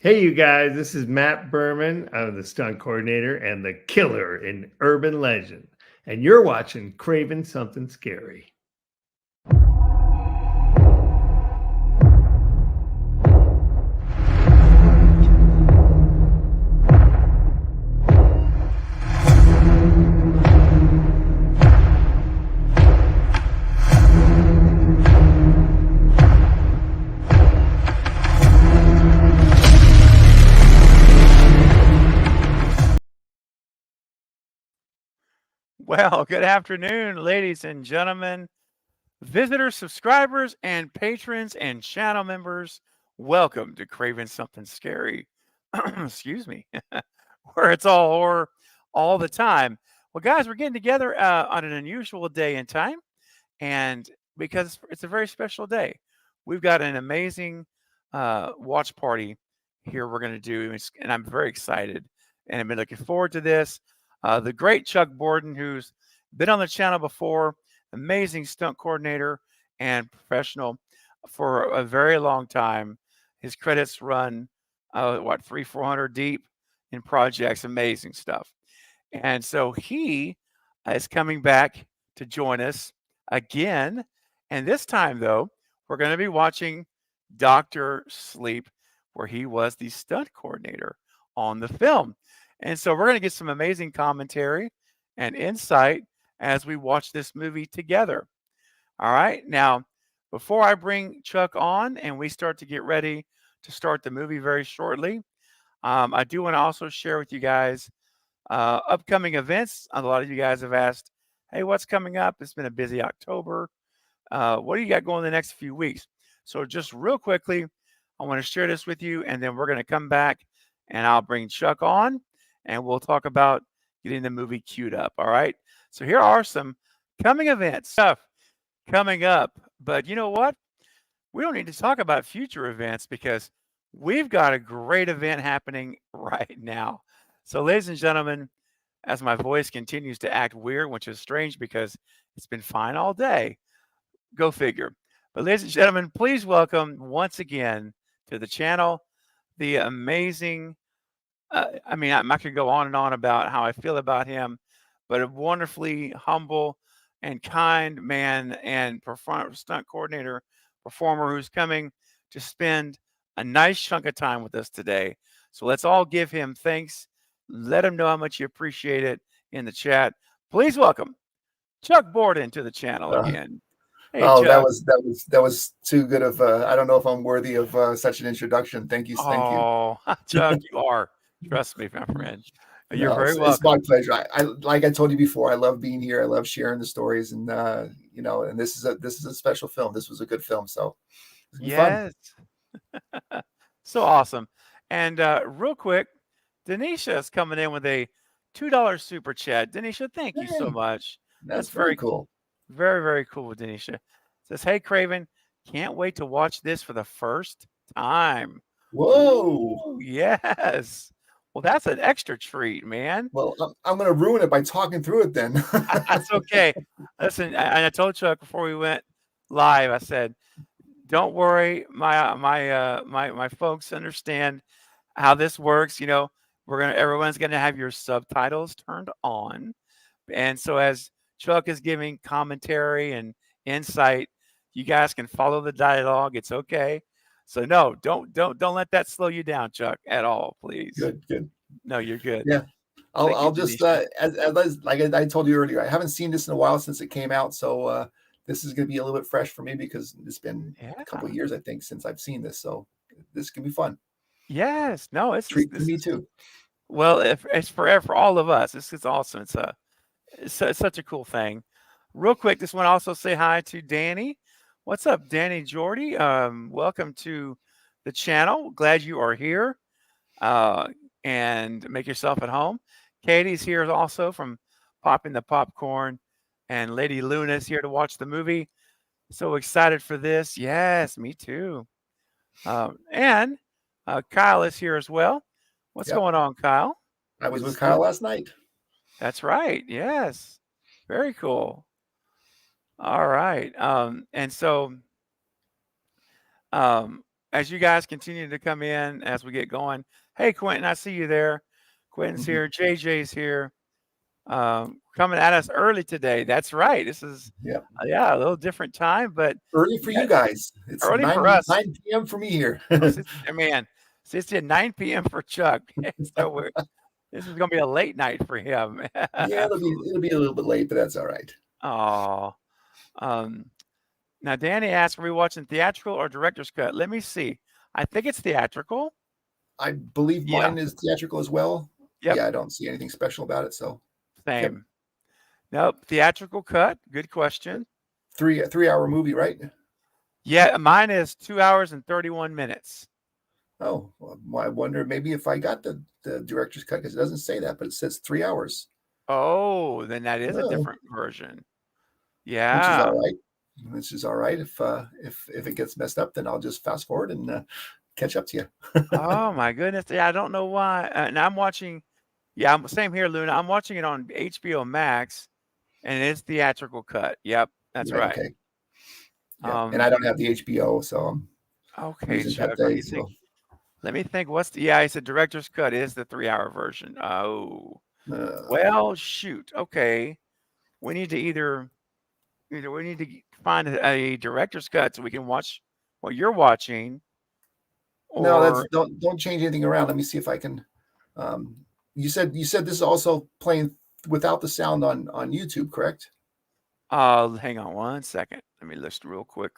Hey, you guys, this is Matt Berman. I'm the stunt coordinator and the killer in Urban Legend. And you're watching Craven Something Scary. Well, good afternoon, ladies and gentlemen, visitors, subscribers, and patrons and channel members. Welcome to Craven Something Scary. Excuse me, where it's all horror all the time. Well, guys, we're getting together on an unusual day and time, and because it's a very special day, we've got an amazing watch party here we're going to do, and I'm very excited, and I've been looking forward to this. The great Chuck Borden, who's been on the channel before, amazing stunt coordinator and professional for a very long time. His credits run, what, 400 deep in projects, amazing stuff. And so he is coming back to join us again. And this time, though, we're going to be watching Dr. Sleep, where he was the stunt coordinator on the film. And so we're going to get some amazing commentary and insight as we watch this movie together. All right. Now, before I bring Chuck on and we start to get ready to start the movie very shortly, I do want to also share with you guys upcoming events. A lot of you guys have asked, hey, what's coming up? It's been a busy October. What do you got going the next few weeks? So just real quickly, I want to share this with you, and then we're going to come back and I'll bring Chuck on and we'll talk about getting the movie queued up. All right. So here are some coming events stuff coming up. But you know what? We don't need to talk about future events because we've got a great event happening right now. So, ladies and gentlemen, as my voice continues to act weird, which is strange because it's been fine all day, go figure. But, ladies and gentlemen, please welcome once again to the channel the amazing. I'm not going to go on and on about how I feel about him, but a wonderfully humble and kind man and stunt coordinator, performer who's coming to spend a nice chunk of time with us today. So let's all give him thanks. Let him know how much you appreciate it in the chat. Please welcome Chuck Borden to the channel Uh, again. Hey, oh, Chuck. that was too good of. I don't know if I'm worthy of such an introduction. Thank you, thank you. Oh, Chuck, you are. Trust me, my friend. You're No, very it's my welcome. pleasure. I like I told you before. I love being here. I love sharing the stories, and and this is a special film. This was a good film, so it's gonna be fun. Yes. So awesome. And real quick, Denisha is coming in with a $2 super chat. Denisha, thank you so Hey, much. that's That's very very, cool. very, very cool, Denisha. Says, hey, Craven, can't wait to watch this for the first time. Whoa. Ooh, yes. Well, that's an extra treat, man. Well, I'm gonna ruin it by talking through it then. That's okay. Listen, I told Chuck before we went live, I said, don't worry, my folks understand how this works. Everyone's gonna have your subtitles turned on, and so as Chuck is giving commentary and insight, you guys can follow the dialogue. It's okay. So no, don't let that slow you down, Chuck, at all, please. Good, good. No, you're good. Yeah. Thank you, I'll just Denisha. like I told you earlier, I haven't seen this in a while since it came out, so this is going to be a little bit fresh for me because it's been a couple Yeah. of years, I think, since I've seen this. So this can be fun. Yes. No, Treat for this me is too. well, if it's for all of us. This is awesome. It's such a cool thing. Real quick, just want to also say hi to Danny. What's up, Danny Jordy? Welcome to the channel. Glad you are here. Uh, and make yourself at home. Katie's here also from Popping the Popcorn, and Lady Luna's here to watch the movie. So excited for this. Yes, me too. And Kyle is here as well. What's Yep. going on, Kyle? I was Good to with see Kyle you. last night. That's right. Yes. Very cool. All right. And so, um, as you guys continue to come in as we get going, hey, Quentin, I see you there. Quentin's Mhm. here. JJ's here. Coming at us early today. That's right. This is, Yeah. yeah, a little different time, but Early for you guys. It's early 9 for us. 9 p.m. for me here. Man, it's at 9 p.m. for Chuck. So this is going to be a late night for him. Yeah, it'll be a little bit late, but that's all right. Oh, now Danny asked, are we watching theatrical or director's cut? Let me see. I think it's theatrical. I believe Yeah. mine is theatrical as well. Yep. Yeah, I don't see anything special about it. So Same. Nope. Theatrical cut. Good question. 3-hour movie, right? Yeah, mine is 2 hours and 31 minutes. Oh, well, I wonder maybe if I got the director's cut, because it doesn't say that, but it says 3 hours. Oh, then that is a different version. Yeah. Which is all right. Which is all right. If it gets messed up, then I'll just fast forward and catch up to you. Oh my goodness. Yeah, I don't know why. And I'm watching. Yeah, same here, Luna. I'm watching it on HBO Max, and it's theatrical cut. Yep, that's right. Okay. Yeah, and I don't have the HBO, so I'm okay. using Chuck, Pet Day, so. Let me think. Yeah, it's a director's cut. Is the 3-hour version? Oh, well, shoot. Okay, we need to either we need to find a director's cut so we can watch what you're watching. Or, no, don't change anything around. Let me see if I can. You said this is also playing without the sound on YouTube, correct? hang on one second. Let me list real quick.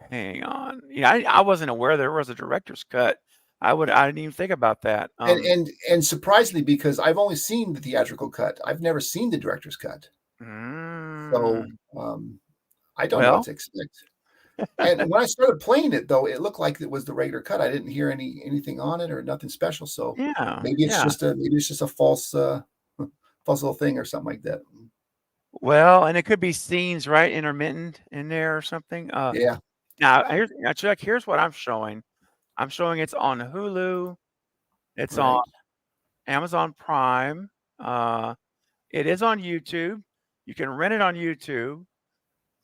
Hang on. Yeah, I wasn't aware there was a director's cut. I didn't even think about that. And surprisingly, because I've only seen the theatrical cut, I've never seen the director's cut. So I don't know what to expect. And when I started playing it, though, it looked like it was the regular cut. I didn't hear anything on it or nothing special. So maybe it's just a false little thing or something like that. Well, and it could be scenes, right, intermittent in there or something. Yeah. Now, Chuck, here's what I'm showing. I'm showing it's on Hulu. It's on Amazon Prime. It is on YouTube. You can rent it on YouTube.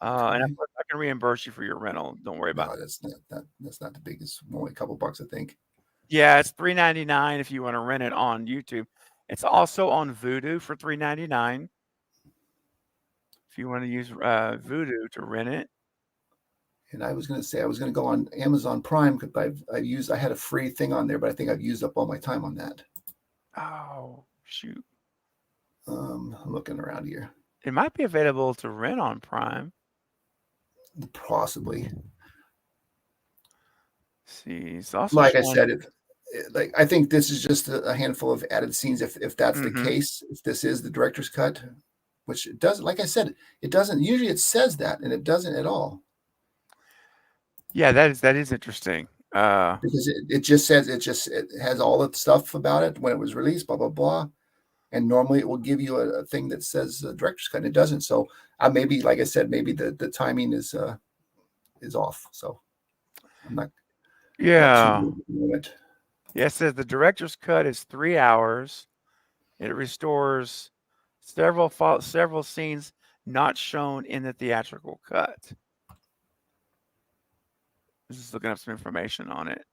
And of course, I can reimburse you for your rental. Don't worry about it. That's not the biggest. Only a couple bucks, I think. Yeah, it's $3.99 if you want to rent it on YouTube. It's also on Vudu for $3.99 if you want to use Vudu to rent it. And I was going to say I was going to go on Amazon Prime because I had a free thing on there, but I think I've used up all my time on that. Oh shoot! I'm looking around here. It might be available to rent on Prime. Possibly. See, it's also like I said, I think this is just a handful of added scenes. If that's the case, if this is the director's cut, which it doesn't. Like I said, it doesn't. Usually, it says that, and it doesn't at all. Yeah, that is interesting. Because it just says it has all the stuff about it when it was released, blah blah blah, and normally it will give you a thing that says director's cut, and it doesn't. So maybe, like I said, maybe the timing is off. So I'm not. Yeah. Yeah, it says the director's cut is 3 hours. It restores several scenes not shown in the theatrical cut. Just looking up some information on it.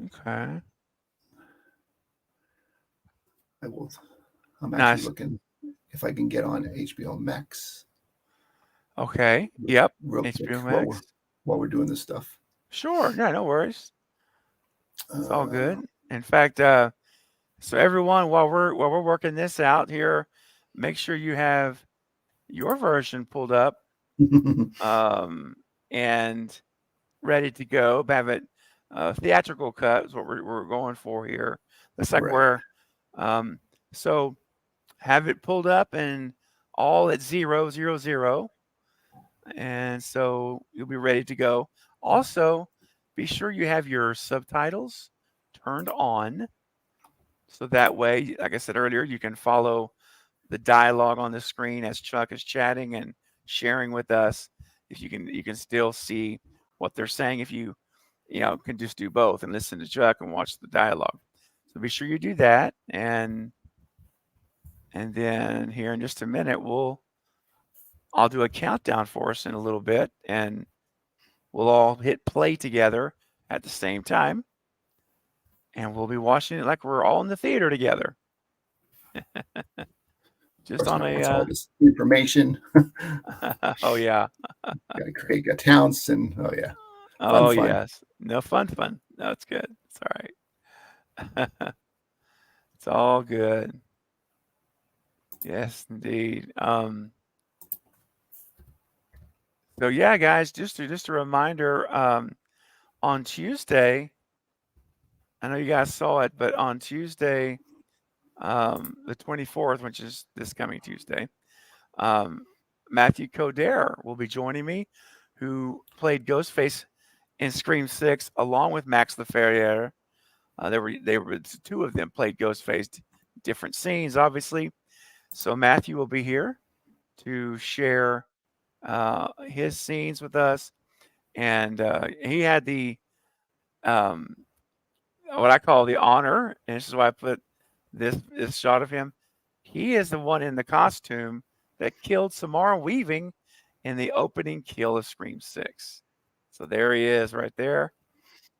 Okay. I'm actually looking if I can get on HBO Max. Okay. Yep. HBO Max. While we're doing this stuff. Sure. Yeah, no worries. It's all good. In fact, so everyone, while we're working this out here, make sure you have your version pulled up and ready to go. Have it theatrical cut is what we're going for here. Looks like we're so have it pulled up and all at 000, and so you'll be ready to go. Also, be sure you have your subtitles turned on, so that way, like I said earlier, you can follow the dialogue on the screen as Chuck is chatting and sharing with us. If you can still see what they're saying. If you can just do both and listen to Chuck and watch the dialogue. So be sure you do that, and then here in just a minute we'll I'll do a countdown for us in a little bit, and we'll all hit play together at the same time, and we'll be watching it like we're all in the theater together. Just on What's all this information? Oh yeah. Got to create accounts and oh yeah. Oh Fun. yes. No fun. No, it's good. It's all right. It's all good. Yes, indeed. So yeah, guys, just a reminder, on Tuesday, I know you guys saw it, but on Tuesday, the 24th, which is this coming Tuesday, Matthew Coordintor will be joining me, who played Ghostface in Scream 6 along with Max Leferrier. They were two of them played Ghostface, different scenes, obviously. So Matthew will be here to share his scenes with us, and he had the what I call the honor, and this is why I put this shot of him. He is the one in the costume that killed Samara Weaving in the opening kill of Scream 6. So there he is right there.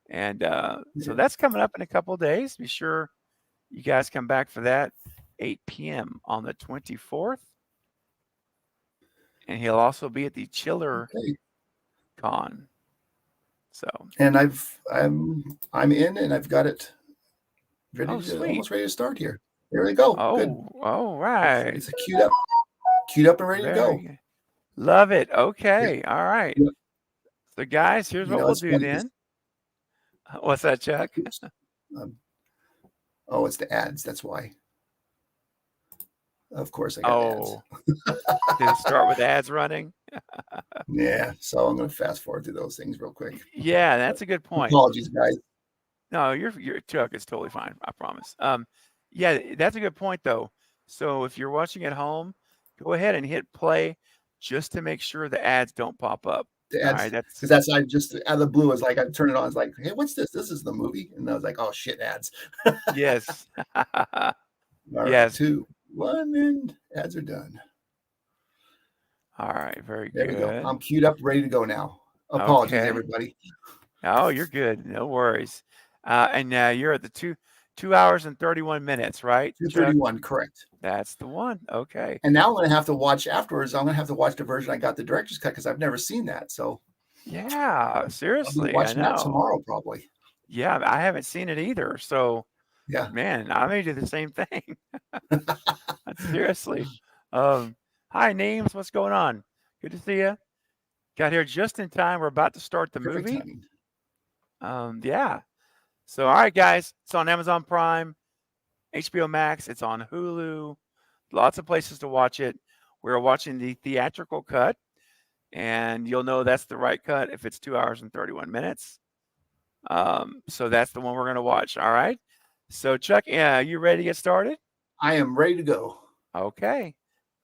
And so that's coming up in a couple of days. Be sure you guys come back for that, 8 p.m. on the 24th. And he'll also be at the Chiller Con. So, and I'm in, and I've got it ready almost ready to start here. There we go. Oh, good. All right. It's queued up and ready to go. Good. Love it. Okay. All right. Yeah. So guys, here's what we'll do then. What's that, Chuck? Oh, it's the ads. That's why. Of course, I got ads. Did it start with ads running? Yeah, so I'm going to fast forward through those things real quick. Yeah, that's a good point. Apologies, guys. No, your Chuck is totally fine. I promise. Yeah, that's a good point though. So if you're watching at home, go ahead and hit play just to make sure the ads don't pop up. The ads, because I just out of the blue, I was like, I turn it on. It's like, hey, what's this? This is the movie, and I was like, oh shit, ads. Yes. All right, yes. 2, 1, and ads are done. All right, very there good. There we go. I'm queued up, ready to go now. Apologies, everybody. Oh, you're good. No worries. And you're at the 2 hours and 31 minutes, right? 2:31, correct. That's the one. Okay. And now I'm going to have to watch afterwards. I'm going to have to watch the version I got the director's cut because I've never seen that. So yeah, seriously, I'll be watching that tomorrow probably. Yeah, I haven't seen it either. So yeah, man, I may do the same thing. Seriously. Hi, Names. What's going on? Good to see you. Got here just in time. We're about to start the movie. Yeah. So, all right, guys. It's on Amazon Prime, HBO Max. It's on Hulu. Lots of places to watch it. We're watching the theatrical cut, and you'll know that's the right cut if it's 2 hours and 31 minutes. So that's the one we're going to watch. All right. So, Chuck, you ready to get started? I am ready to go. Okay.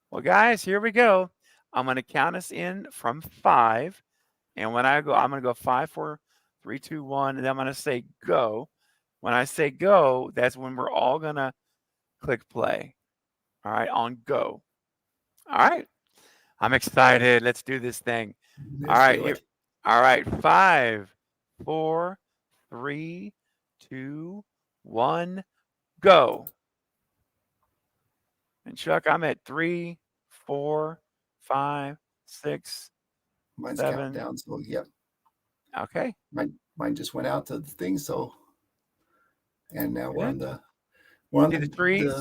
Well, guys, here we go. I'm going to count us in from 5. And when I go, I'm going to go 5, 4, 3, 2, 1. And then I'm going to say go. When I say go, that's when we're all going to click play. All right. On go. All right. I'm excited. Let's do this thing. All right. All right. 5, 4, 3, 2, 1, go. And Chuck, I'm at 3, 4, 5, 6. Mine's 7. counting down. So yep. Okay. Mine just went out to the thing. So, and now we're on the trees.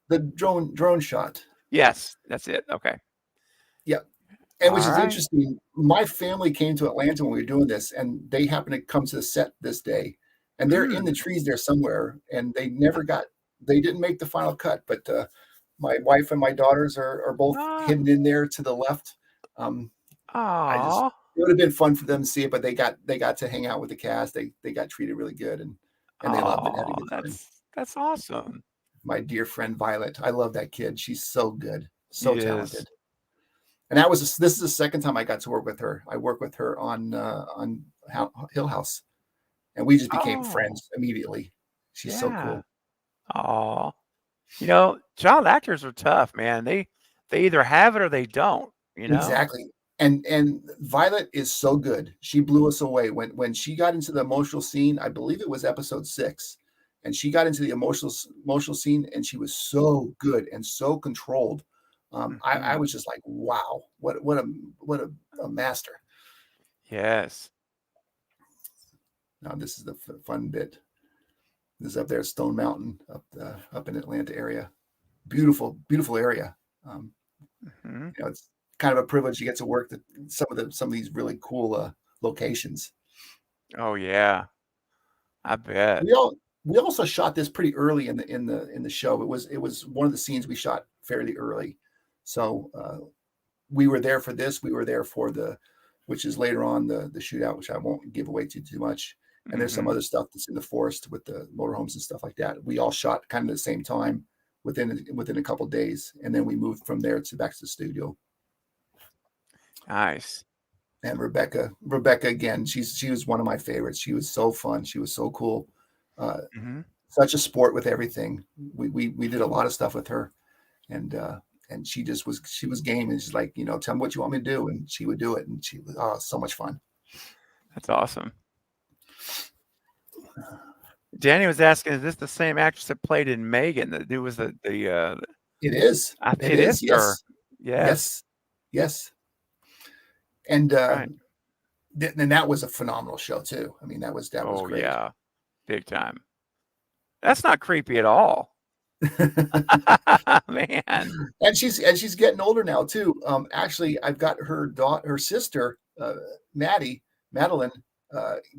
The drone shot. Yes, that's it. Okay. Yep. And which is interesting. My family came to Atlanta when we were doing this, and they happened to come to the set this day, and they're in the trees there somewhere, and they didn't make the final cut, but my wife and my daughters are both hidden in there to the left. It would have been fun for them to see it, but they got to hang out with the cast. They got treated really good, and they loved it. Had a good time. That's awesome. My dear friend Violet, I love that kid. She's so good, so talented. And this is the second time I got to work with her. I worked with her on Hill House, and we just became friends immediately. She's so cool. Oh, child actors are tough, man. They either have it or they don't. you know? Exactly. And Violet is so good. She blew us away when she got into the emotional scene. I believe it was episode 6, and she got into the emotional scene, and she was so good and so controlled. I was just like, wow, what a master. Yes. Now this is the fun bit. This is up there at Stone Mountain, up in Atlanta area. Beautiful area. You know, it's kind of a privilege. You get to work some of these really cool locations. Oh yeah, I bet. We also shot this pretty early in the show. It was one of the scenes we shot fairly early, so we were there for this. We were there for which is later on the shootout, which I won't give away too much. And there's some other stuff that's in the forest with the motorhomes and stuff like that. We all shot kind of at the same time within a couple of days, and then we moved from there back to the studio. Nice. And Rebecca again, she was one of my favorites. She was so fun. She was so cool. Such a sport with everything. We did a lot of stuff with her, and she was game, and she's like, you know, tell me what you want me to do, and she would do it, and she was so much fun. That's awesome. Danny was asking, is this the same actress that played in Megan? That was the It is. It is her. Yes. And Right. and that was a phenomenal show too. I mean, that was great. Yeah, big time. That's not creepy at all. Man. And she's getting older now too. Actually, I've got her sister, Madeline,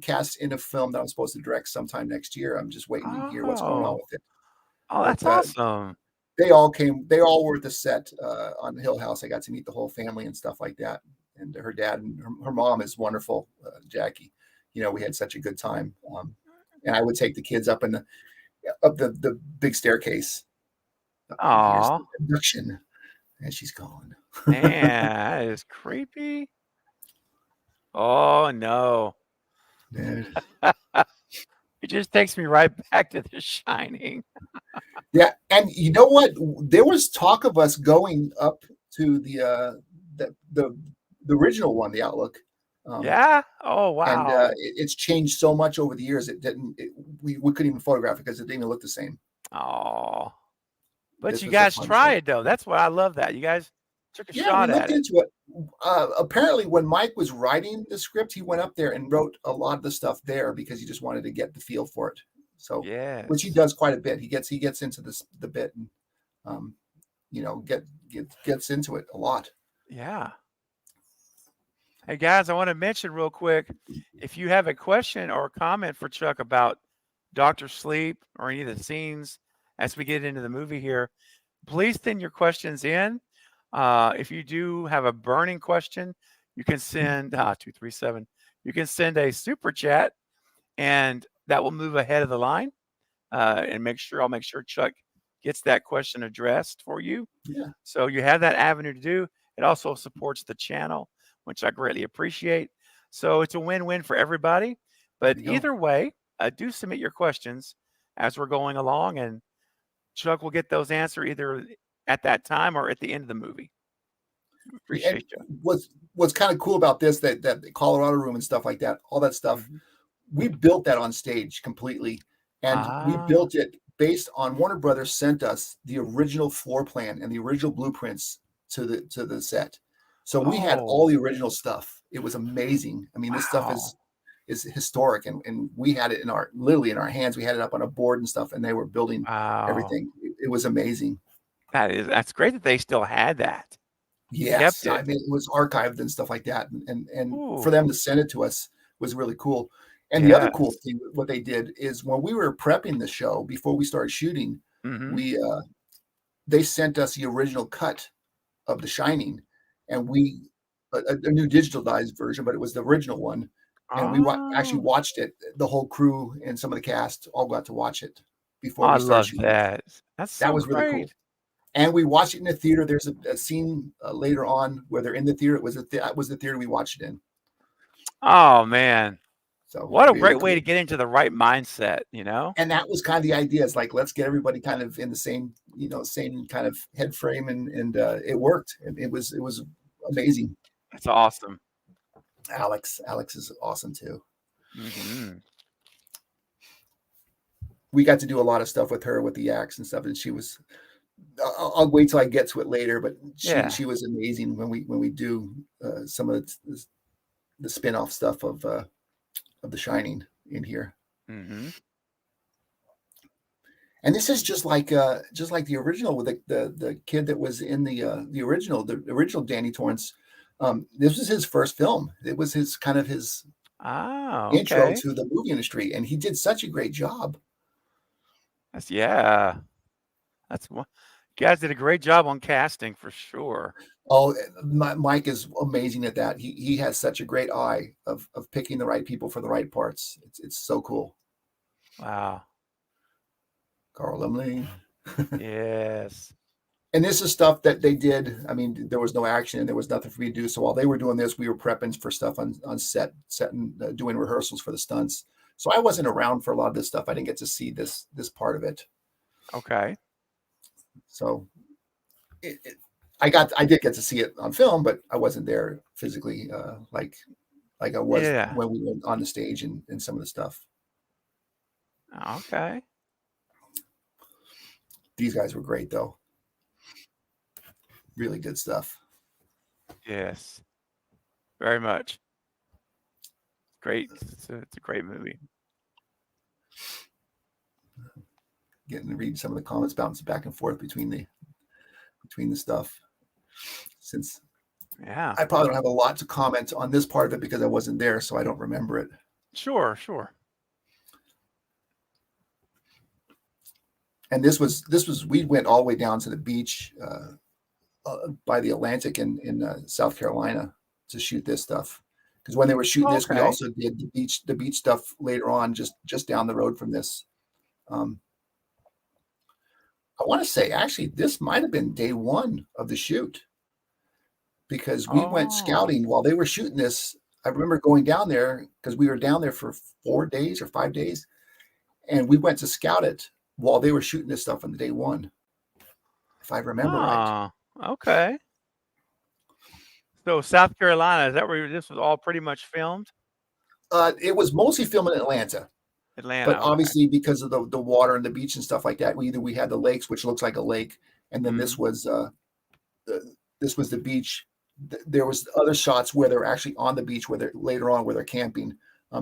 cast in a film that I'm supposed to direct sometime next year. I'm just waiting to hear what's going on with it. Oh, that's awesome. They all were at the set on Hill House. I got to meet the whole family and stuff like that. And her dad and her mom is wonderful, Jackie. You know, we had such a good time. And I would take the kids up the big staircase. Aww. Abduction. And she's gone. Man, that is creepy. Oh no. Dude. It just takes me right back to The Shining. Yeah, and you know what? There was talk of us going up to the original one, the Outlook. Yeah. Oh wow. And it's changed so much over the years. We couldn't even photograph it because it didn't even look the same. Oh, but This you was a guys fun tried though. That's why I love that. You guys took a shot we at looked it. into it. Apparently, when Mike was writing the script, he went up there and wrote a lot of the stuff there because he just wanted to get the feel for it. So, which he does quite a bit. He gets into the bit and you know, gets into it a lot. Yeah. Hey guys, I want to mention real quick, if you have a question or a comment for Chuck about Dr. Sleep or any of the scenes as we get into the movie here, please send your questions in. If you do have a burning question, you can send 237. You can send a super chat, and that will move ahead of the line. And I'll make sure Chuck gets that question addressed for you. Yeah. So you have that avenue to do. It also supports the channel, which I greatly appreciate. So it's a win-win for everybody. But either way, do submit your questions as we're going along, and Chuck will get those answered either at that time or at the end of the movie. Appreciate you. What's kind of cool about this, that the Colorado room and stuff like that, all that stuff, we built that on stage completely. And we built it based on Warner Brothers sent us the original floor plan and the original blueprints to the set. So we had all the original stuff. It was amazing. I mean, this stuff is historic, and we had it literally in our hands. We had it up on a board and stuff, and they were building everything. It was amazing. That's great that they still had that. Yes, I mean, it was archived and stuff like that, and for them to send it to us was really cool. And the other cool thing, what they did is when we were prepping the show before we started shooting, they sent us the original cut of The Shining, and a new digitalized version, but it was the original one. And we actually watched it. The whole crew and some of the cast all got to watch it before we started shooting. That. That was really cool. And we watched it in the theater. There's a scene later on where they're in the theater. That was the theater we watched it in. Oh man. So what a great way to get into the right mindset, you know? And that was kind of the idea. It's like, let's get everybody kind of in the same kind of head frame. And it worked. And it was amazing. That's awesome. Alex is awesome too. Mm-hmm. We got to do a lot of stuff with her with the acts and stuff, and she was. I'll wait till I get to it later, but she was amazing when we do some of the spin-off stuff of The Shining in here. Mm-hmm. And this is just like the original with the kid that was in the original Danny Torrance. This was his first film. It was his intro to the movie industry, and he did such a great job. You guys did a great job on casting for sure. Oh, Mike is amazing at that. He has such a great eye of picking the right people for the right parts. It's so cool. Wow. Carl Lemley. Yes. And this is stuff that they did. I mean, there was no action and there was nothing for me to do. So while they were doing this, we were prepping for stuff on set and doing rehearsals for the stunts. So I wasn't around for a lot of this stuff. I didn't get to see this part of it. Okay. So I did get to see it on film, but I wasn't there physically like I was when we went on the stage and some of the stuff. Okay. These guys were great though. Really good stuff. Yes. Very much. Great. It's a great movie. Getting to read some of the comments bouncing back and forth between the stuff. Since I probably don't have a lot to comment on this part of it because I wasn't there, so I don't remember it. Sure. And this was we went all the way down to the beach by the Atlantic in South Carolina to shoot this stuff. Because when they were shooting this, we also did the beach stuff later on, just down the road from this. I want to say actually this might have been day one of the shoot, because we went scouting while they were shooting this. I remember going down there because we were down there for 4 days or 5 days, and we went to scout it while they were shooting this stuff on the day one, if I remember right. Okay. So South Carolina, is that where this was all pretty much filmed? It was mostly filmed in Atlanta. But obviously because of the water and the beach and stuff like that, we had the lakes, which looks like a lake, and then this was the beach. There was other shots where they're actually on the beach where they're camping.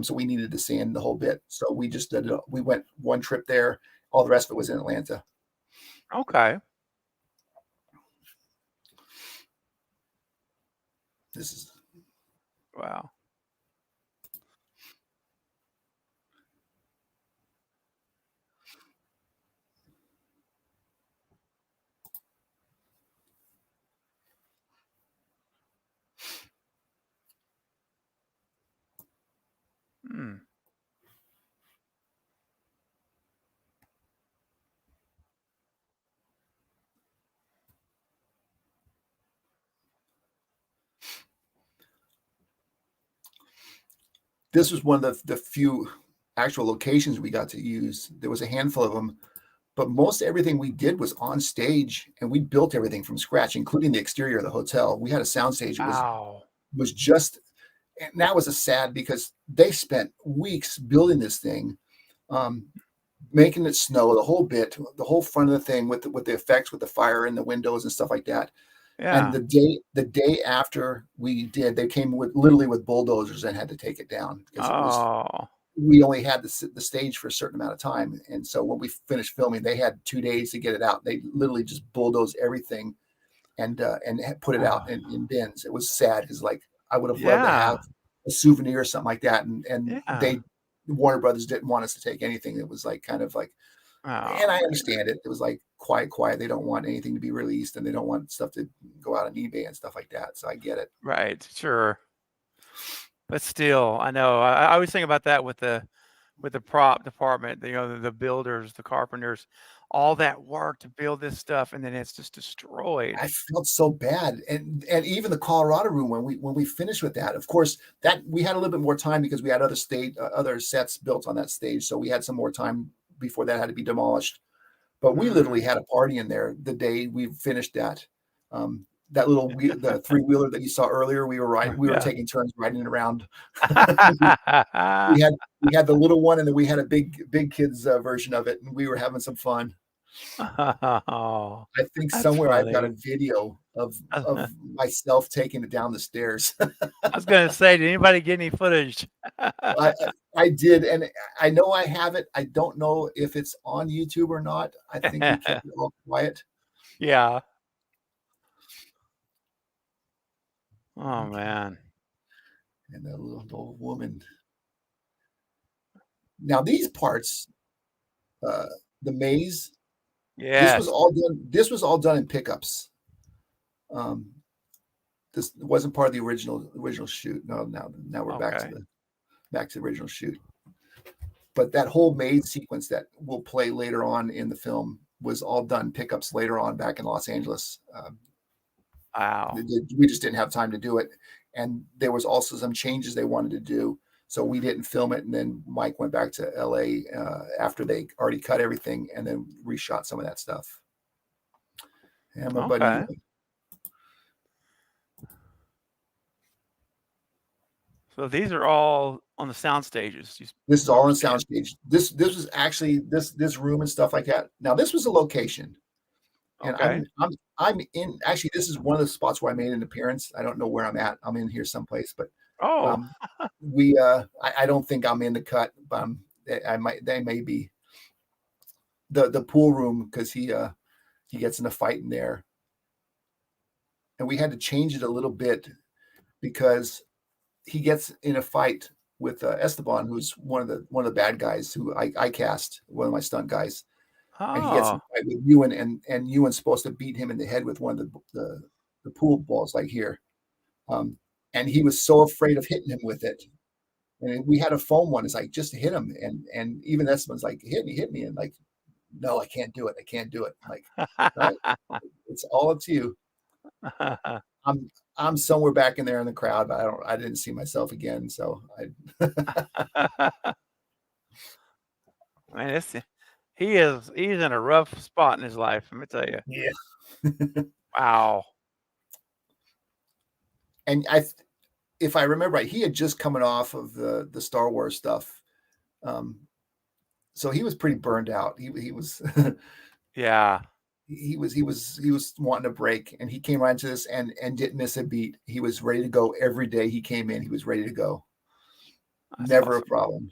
So we needed to sand the whole bit. So we just did it. We went one trip there. All the rest of it was in Atlanta. Okay. This is wow. This was one of the few actual locations we got to use. There was a handful of them, but most everything we did was on stage, and we built everything from scratch, including the exterior of the hotel. We had a sound stage. It was just, and that was a sad because they spent weeks building this thing, making it snow, the whole bit, the whole front of the thing with the effects, with the fire in the windows and stuff like that. Yeah. And the day after we did, they came literally with bulldozers and had to take it down because we only had the stage for a certain amount of time. And so when we finished filming, they had 2 days to get it out. They literally just bulldozed everything and put it out in bins. It was sad because I would have loved to have a souvenir or something like that. And Warner Brothers didn't want us to take anything. It was and I understand it. It was quiet. They don't want anything to be released, and they don't want stuff to go out on eBay and stuff like that. So I get it. Right. Sure. But still, I know. I always think about that with the prop department, the builders, the carpenters, all that work to build this stuff, and then it's just destroyed. I felt so bad. And even the Colorado room, when we finished with that, of course, that we had a little bit more time because we had other sets built on that stage. So we had some more time before that had to be demolished. But we literally had a party in there the day we finished that. that little the 3-wheeler that you saw earlier. We were taking turns riding it around. we had the little one, and then we had a big kids version of it, and we were having some fun. Oh, I think that's somewhere I've got a funny. video of myself taking it down the stairs. I was gonna say, did anybody get any footage? I did, and I know I have it. I don't know if it's on YouTube or not. I think we kept it all quiet. Yeah. Oh man. And that little old woman. Now these parts, the maze, Yeah. this was all done in pickups. This wasn't part of the original shoot. No, now we're back to the original shoot. But that whole maze sequence that we'll play later on in the film was all done pickups later on back in Los Angeles. Wow. We just didn't have time to do it, and there was also some changes they wanted to do, so we didn't film it. And then Mike went back to LA after they already cut everything, and then reshot some of that stuff. And my buddy. So these are all on the sound stages. This is all on the sound stage. This was actually this room and stuff like that. Now this was a location, and I'm in. Actually, this is one of the spots where I made an appearance. I don't know where I'm at. I'm in here someplace, but I don't think I'm in the cut, but they may be the pool room, because he gets in a fight in there, and we had to change it a little bit because he gets in a fight with Esteban, who's one of the bad guys who I cast, one of my stunt guys. And he gets in a fight with Ewan, and Ewan's supposed to beat him in the head with one of the pool balls, like here. And he was so afraid of hitting him with it. And we had a foam one. It's like, just hit him. And even Esteban's like, hit me. And like, no, I can't do it. I'm like, right? It's all up to you. I'm somewhere back in there in the crowd, but I didn't see myself again. So Man, he's in a rough spot in his life, let me tell you. Yeah. Wow. And if I remember right, he had just coming off of the Star Wars stuff. So he was pretty burned out. He was yeah. He was wanting a break, and he came right into this and didn't miss a beat. He was ready to go every day he came in. He was ready to go. That's Never awesome. a problem.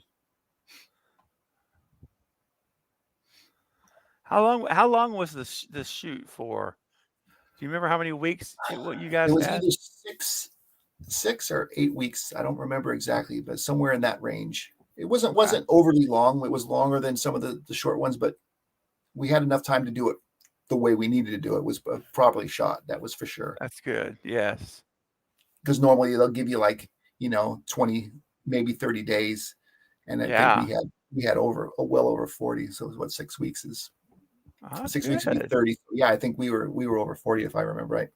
How long was this shoot for? Do you remember how many weeks what you guys It was had? either 6 or 8 weeks. I don't remember exactly, but somewhere in that range. It wasn't overly long. It was longer than some of the short ones, but we had enough time to do it the way we needed to do it. Was properly shot. That was for sure. That's good. Yes. Because normally they'll give you 20, maybe 30 days. And I think we had well over 40. So what 6 weeks is 6 weeks would be 30. Yeah, I think we were over 40 if I remember right.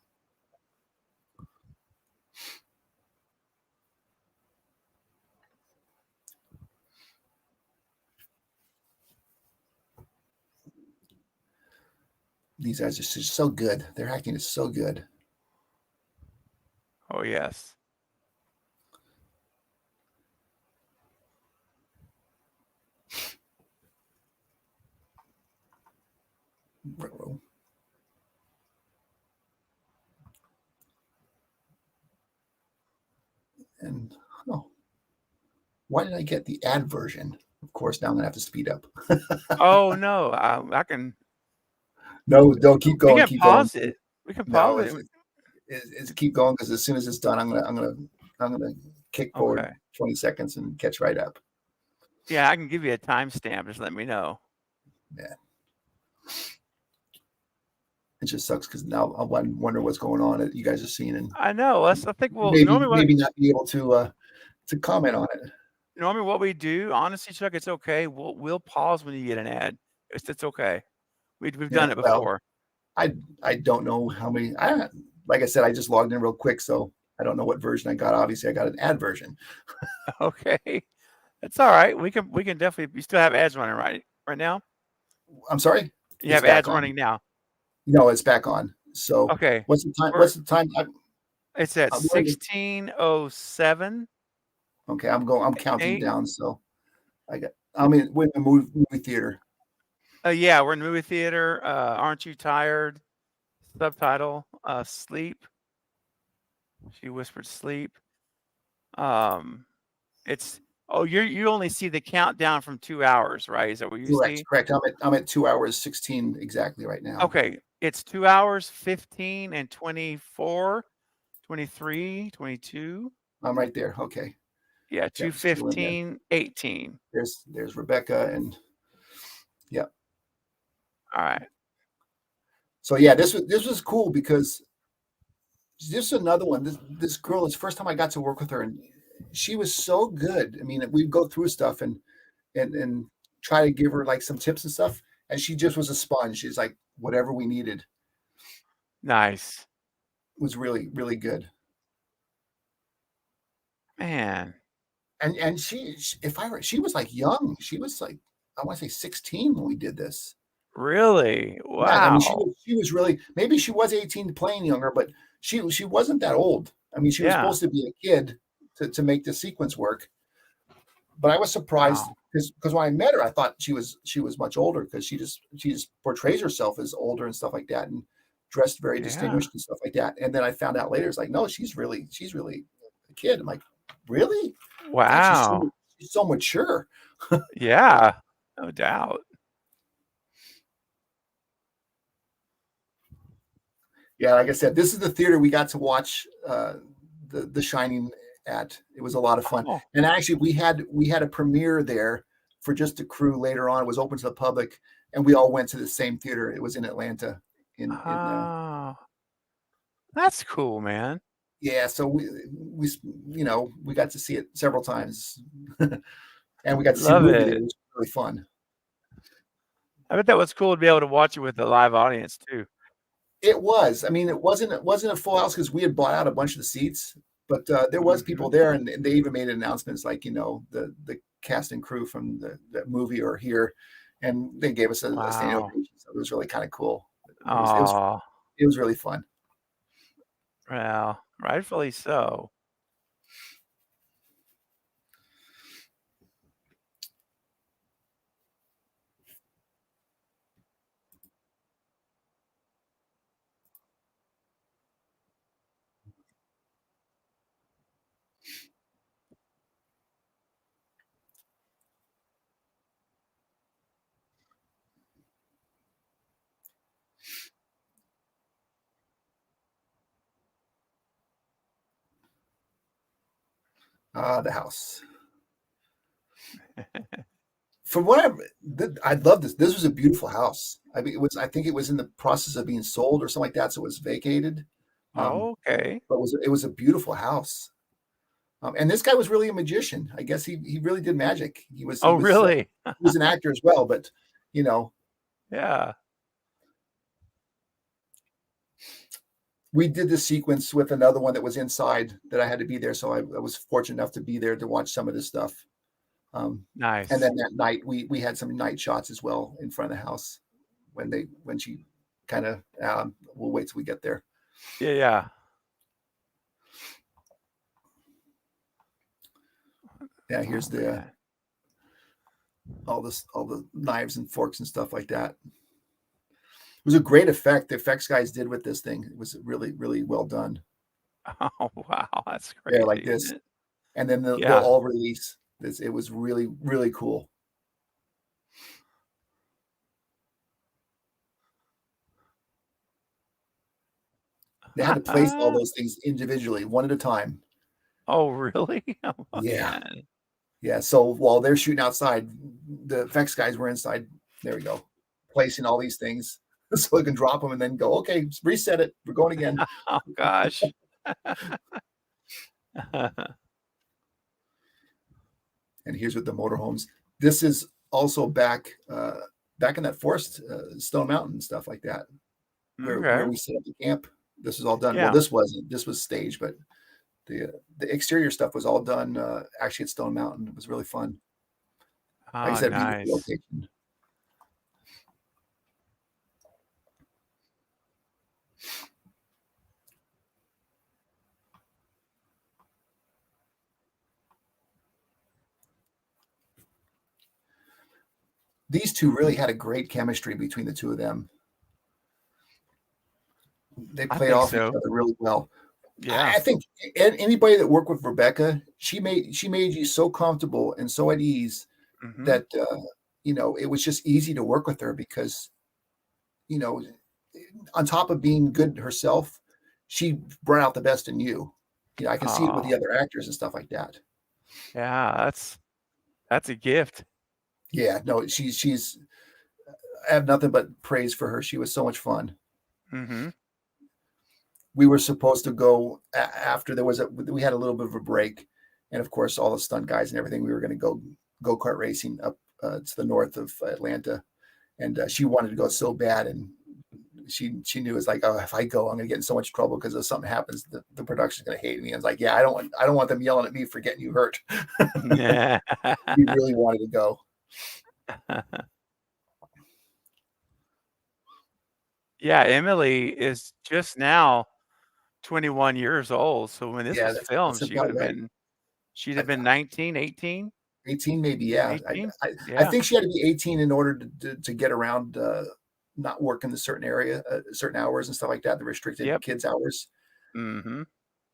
These guys are just so good. Their acting is so good. Oh, yes. And why did I get the ad version? Of course, now I'm gonna have to speed up. Oh no, I can. No, don't keep going. We can pause it. We can pause it. It's keep going, because as soon as it's done, I'm gonna kick forward 20 seconds and catch right up. Yeah, I can give you a timestamp. Just let me know. Yeah. It just sucks because now I wonder what's going on that you guys are seeing, and I know. I think we'll maybe not be able to comment on it. Normally, what we do, honestly, Chuck, it's okay. We'll pause when you get an ad. It's okay. We've done it before. I don't know how many. Like I said, I just logged in real quick, so I don't know what version I got. Obviously, I got an ad version. Okay, that's all right. We can definitely. You still have ads running right now. I'm sorry. You have ads running now. No, it's back on. So Okay. what's the time? We're, What's the time? it's at I'm 16:07. okay, I'm counting 8. down. So we're in the movie theater. Yeah, we're in the movie theater. Aren't you tired? Subtitle, sleep. She whispered sleep. It's you only see the countdown from 2 hours, right? Is that what you see? Correct. I'm at 2 hours 16 exactly right now. Okay, it's 2 hours 15 and 24, 23, 22. I'm right there. Okay. Yeah, Yep, still in there. 2:15, 18. There's Rebecca and yeah. All right. So yeah, this was cool because this is another one. This girl, it's the first time I got to work with her, and she was so good. I mean, we'd go through stuff and try to give her like some tips and stuff, and she just was a sponge. She's like whatever we needed Nice. was really really good. Man, And she was like young. She was like I want to say 16 when we did this. really? Yeah, I mean Wow. she was really maybe she was 18 playing younger, but she wasn't that old. I mean, she was Yeah. supposed to be a kid to make the sequence work. But I was surprised Wow. because when I met her, I thought she was much older because she just portrays herself as older and stuff like that and dressed very Yeah. distinguished and stuff like that. And then I found out later, it's like, no, she's really a kid. I'm like, really? God, Wow. she's so mature. Yeah. No doubt. Yeah, like I said, this is the theater we got to watch the Shining at. It was a lot of fun. Oh. And actually we had a premiere there for just the crew later on. It was open to the public, and we all went to the same theater. It was in Atlanta. Oh. That's cool, man. Yeah, so we got to see it several times. And we got to see the Love movie there. it. It was really fun. I bet that was cool to be able to watch it with a live audience too. It was. I mean, it wasn't a full house because we had bought out a bunch of the seats, but there was people Mhm. there, and they even made announcements like, the cast and crew from the movie are here, and they gave us a standing Wow. ovation. So it was really kind of cool. Oh, It was really fun. well, rightfully so. The house. From what I love this. This was a beautiful house. I mean, I think it was in the process of being sold or something like that, so it was vacated. Okay. But it was a beautiful house. And this guy was really a magician. I guess he really did magic. Oh, really? He was an actor as well, but you know, Yeah. we did this sequence with another one that was inside that I had to be there. So I was fortunate enough to be there to watch some of this stuff. And Nice. then that night we had some night shots as well in front of the house when she kind of we'll wait till we get there. Yeah, yeah. Yeah, here's Man. all the knives and forks and stuff like that. It was a great effect the effects guys did with this thing. It was really, really well done. Oh, wow. That's Yeah, crazy, like isn't this. it? And then they'll Yeah. all release this. It was really, really cool. They had to place all those things individually, one at a time. Oh, really? Oh, Yeah. man. Yeah. So while they're shooting outside, the effects guys were inside. There we go. Placing all these things so they can drop them and then go, okay, reset it. We're going again. Oh, gosh. And here's with the motorhomes. This is also back in that forest, Stone Mountain and stuff like that, where Okay. we set up the camp. This is all done. Yeah. Well, this wasn't. This was staged, but the exterior stuff was all done actually at Stone Mountain. It was really fun. Like I Oh, said, beautiful nice. location. these two really had a great chemistry between the two of them. They I played think off each so. other really well. Yeah. I think anybody that worked with Rebecca, she made you so comfortable and so at ease Mhm. that it was just easy to work with her because on top of being good herself, she brought out the best in you. I can see it with the Oh, other actors and stuff like that. yeah, that's a gift. Yeah, no, she's I have nothing but praise for her. She was so much fun. Mhm. We were supposed to go after we had a little bit of a break, and of course all the stunt guys and everything. We were going to go-kart racing up to the north of Atlanta, and she wanted to go so bad, and she knew it's like, oh, if I go, I'm going to get in so much trouble because if something happens, the production's going to hate me. And I was like, yeah, I don't want them yelling at me for getting you hurt. We really wanted to go. Yeah, Emily is just now 21 years old. So when this Yeah, was filmed, that's about right. she'd have been 19, 18, 18 maybe, yeah. 18. I Yeah. think she had to be 18 in order to get around not work in the certain area, certain hours and stuff like that, the restricted Yep. kids hours. Mhm.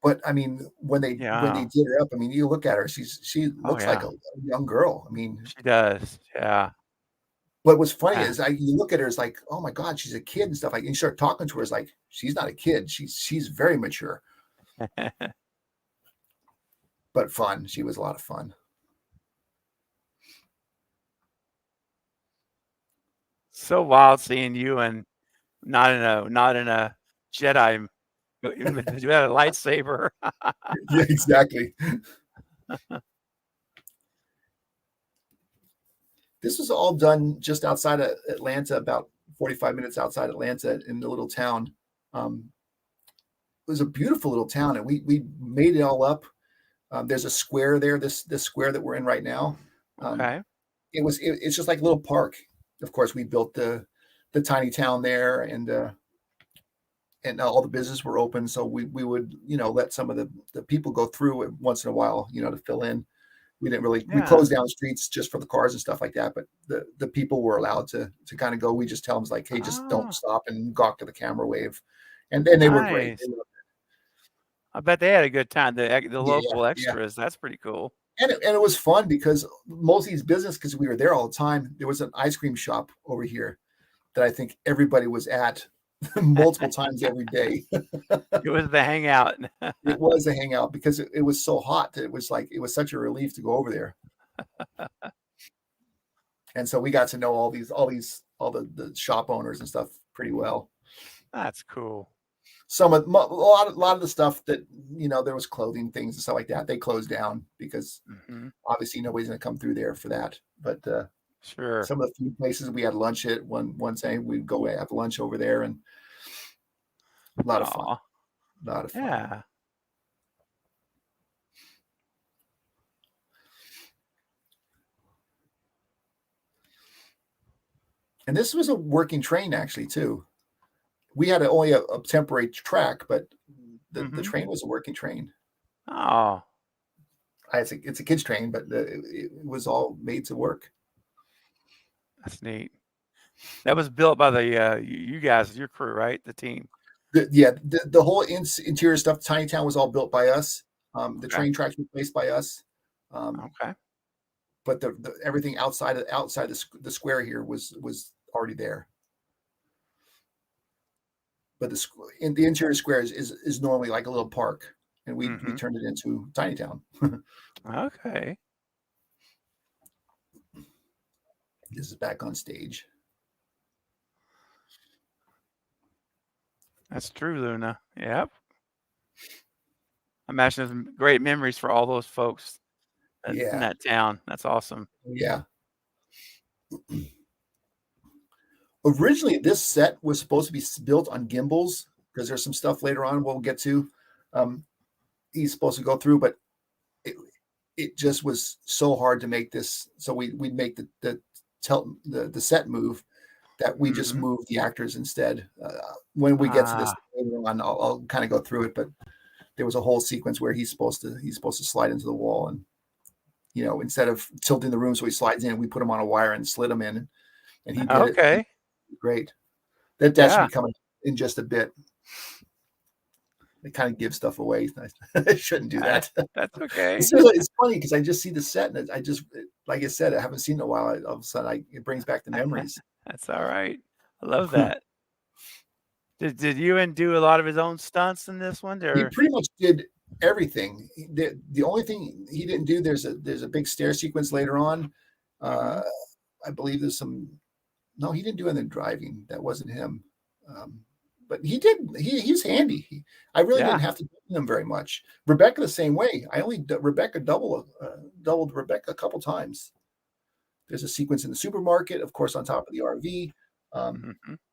But I mean, when they Yeah. did her up, I mean, you look at her, she Oh, looks like yeah. a young girl. I mean, She does. Yeah. what was funny Yeah. is you look at her, it's like, oh my God, she's a kid and stuff like. And you start talking to her, it's like she's not a kid. She's very mature, but fun. She was a lot of fun. So wild seeing you and not in a Jedi. You had a lightsaber. Yeah, exactly. This was all done just outside of Atlanta, about 45 minutes outside Atlanta in the little town. It was a beautiful little town, and we made it all up. There's a square there, this square that we're in right now. Okay. It's just like a little park. Of course, we built the tiny town there, and all the business were open, so we would let some of the people go through it once in a while, to fill in. We didn't really we Yeah. closed down the streets just for the cars and stuff like that, but the people were allowed to kind of go. We just tell them like, hey, just don't Oh, stop and gawk to the camera wave, and then they were great. nice. I bet they had a good time. The Yeah, local yeah. extras. That's pretty cool. And it was fun because most of these business, because we were there all the time, there was an ice cream shop over here that I think everybody was at multiple times every day. It was the hangout. It was a hangout because it was so hot. It was such a relief to go over there. And so we got to know all the shop owners and stuff pretty well. That's cool. A lot of the stuff that there was clothing things and stuff like that. They closed down because obviously nobody's going to come through there for that. But Sure. some of the food places we had lunch at one day, we'd go have lunch over there, and a lot of fun. Aw. A lot of fun. Yeah. And this was a working train actually too. We had only a temporary track, but the train was a working train. Oh, It's a kid's train, but it was all made to work. that's neat. That was built by the you guys, your crew, right? The team. The whole interior stuff, Tiny Town, was all built by us. The train tracks were placed by us. Okay. But the everything outside the square here was already there. But in the interior square is normally like a little park, and we turned it into Tiny Town. Okay. This is back on stage. That's true, Luna. Yep. I imagine there's great memories for all those folks in that town. That's awesome. Yeah. Originally, this set was supposed to be built on gimbals because there's some stuff later on we'll get to. He's supposed to go through, but it just was so hard to make this. So we'd make the set move that we just moved the actors instead. When we get to this later on, I'll kind of go through it, but there was a whole sequence where he's supposed to slide into the wall, and instead of tilting the room so he slides in, we put him on a wire and slid him in. and he did it Okay. great. That should be coming in just a bit. They kind of give stuff away. I shouldn't do that. That's okay. It's funny because I just see the set and I just, like I said, I haven't seen it in a while. All of a sudden, it brings back the memories. That's all right. I love that. Did Ewan do a lot of his own stunts in this one? He pretty much did everything. The only thing he didn't do, there's a big stair sequence later on. I believe there's some. No, he didn't do any driving. That wasn't him. But he did. He's handy. I really didn't have to do him very much. Rebecca the same way. I only Rebecca doubled Rebecca a couple times. There's a sequence in the supermarket, of course, on top of the RV.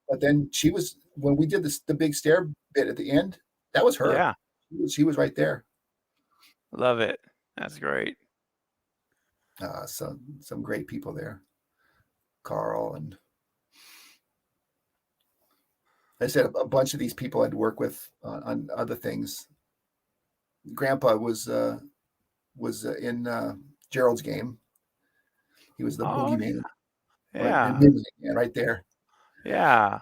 But then she was, when we did the big stair bit at the end, that was her. Yeah. She was right there. Love it. That's great. Some great people there. Carl and I said a bunch of these people I'd work with on other things. Grandpa was in Gerald's game. He was the boogeyman. Yeah. Right there. Yeah.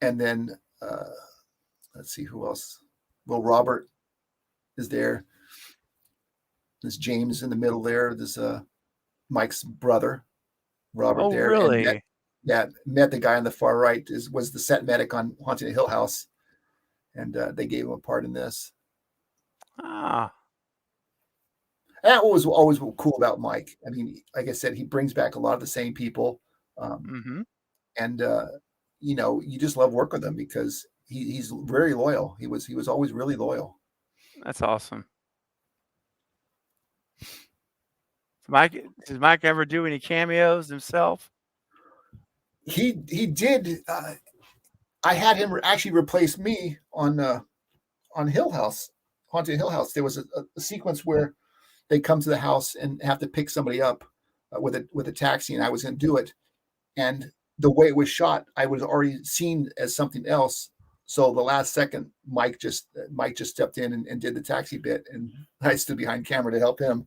And then let's see who else. Well, Robert is there. There's James in the middle there. There's Mike's brother, Robert there. Really? And met the guy on the far right. Was the set medic on Haunting a Hill House. And they gave him a part in this. Ah. That was always cool about Mike. I mean, like I said, he brings back a lot of the same people. And you just love work with him because he's very loyal. He was always really loyal. That's awesome. Does Mike ever do any cameos himself? He did. I had him actually replace me on Hill House, Haunted Hill House. There was a sequence where they come to the house and have to pick somebody up with a taxi, and I was going to do it. And the way it was shot, I was already seen as something else. So the last second, Mike just stepped in and did the taxi bit, and I stood behind camera to help him.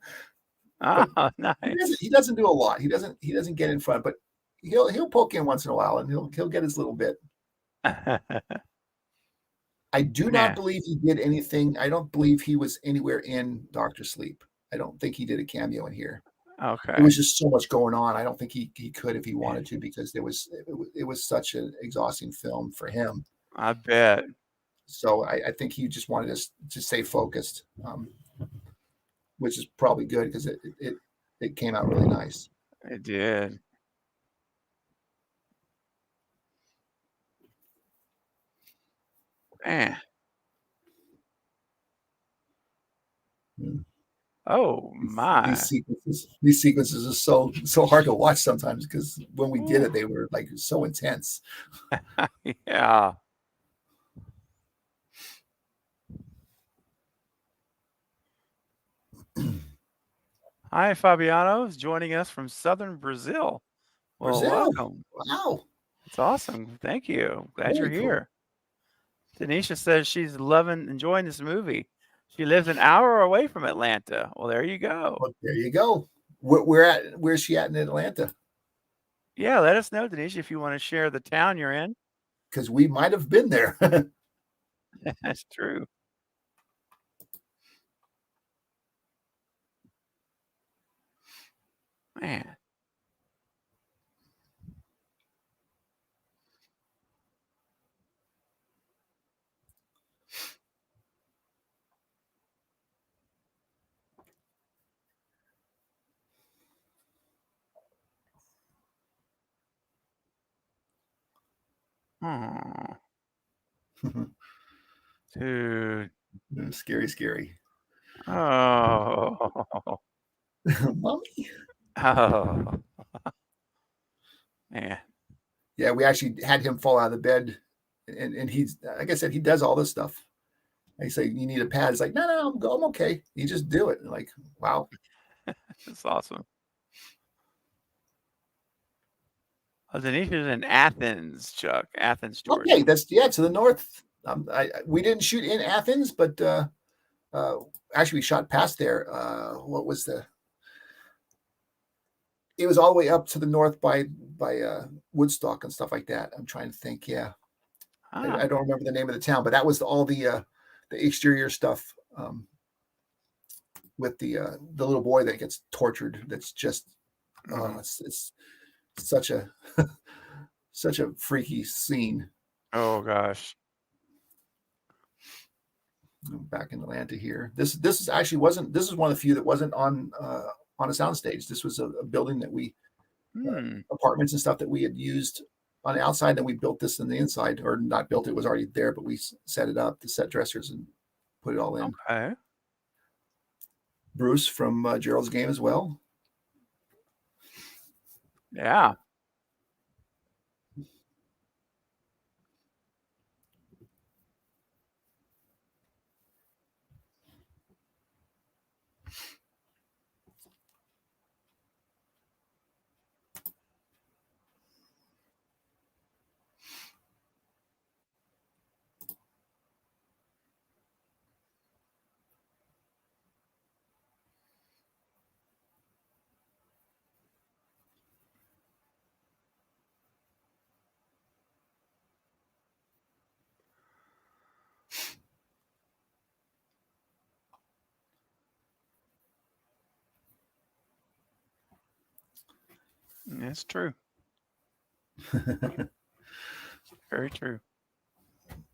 Oh, nice. He doesn't do a lot. He doesn't get in front, but he'll poke in once in a while, and he'll get his little bit. I do not believe he did anything. I don't believe he was anywhere in Dr. Sleep. I don't think he did a cameo in here. Okay. There was just so much going on. I don't think he could if he wanted to, because it was such an exhausting film for him. I bet. So I think he just wanted us to stay focused, which is probably good because it came out really nice. It did. Man. Oh my! These sequences are so hard to watch sometimes because when we did it, they were like so intense. Yeah. Hi, Fabiano is joining us from southern Brazil. Well, welcome. Wow. It's awesome. Thank you. Glad you're here. Tanisha says she's enjoying this movie. She lives an hour away from Atlanta. Well, there you go. Well, there you go. Where's she at in Atlanta? Yeah, let us know, Tanisha, if you want to share the town you're in. Because we might have been there. That's true. Man. Oh. Dude. Scary. Oh. Mommy. Oh. Man. Yeah, we actually had him fall out of the bed, and he's, like I said, he does all this stuff. I say, you need a pad. He's like, no, I'm okay. You just do it. Like, wow. That's awesome. Oh, Denise is in Athens, Chuck. Athens, Georgia. Okay, to the north. We didn't shoot in Athens, but actually we shot past there. What was it was all the way up to the north by Woodstock and stuff like that. I'm trying to think. Yeah, I don't remember the name of the town, but that was all the exterior stuff with the little boy that gets tortured. That's just it's such a such a freaky scene. Oh gosh. Back in Atlanta here. This is actually wasn't. This is one of the few that wasn't on a soundstage. This was a building that we apartments and stuff that we had used on the outside. Then we built this on the inside, or not built. It was already there, but we set it up, the set dressers, and put it all in. Okay. Bruce from Gerald's Game as well. Yeah. That's true. Very true.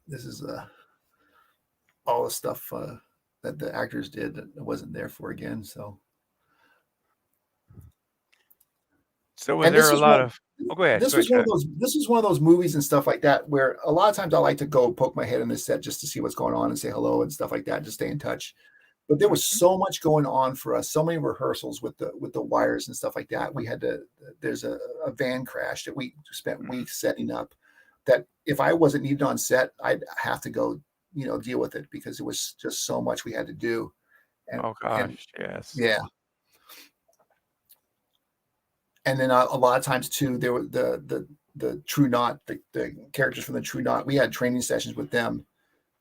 This is all the stuff that the actors did that I wasn't there for again. So was there a lot of? Oh, go ahead. This was one of those. This is one of those movies and stuff like that where a lot of times I like to go poke my head in the set just to see what's going on and say hello and stuff like that, just stay in touch. But there was so much going on for us, so many rehearsals with the wires and stuff like that. We had to. There's a van crash that we spent weeks setting up. That if I wasn't needed on set, I'd have to go, deal with it because it was just so much we had to do. And, oh gosh, yes, yeah. And then a lot of times too, there were the True Knot, the characters from the True Knot. We had training sessions with them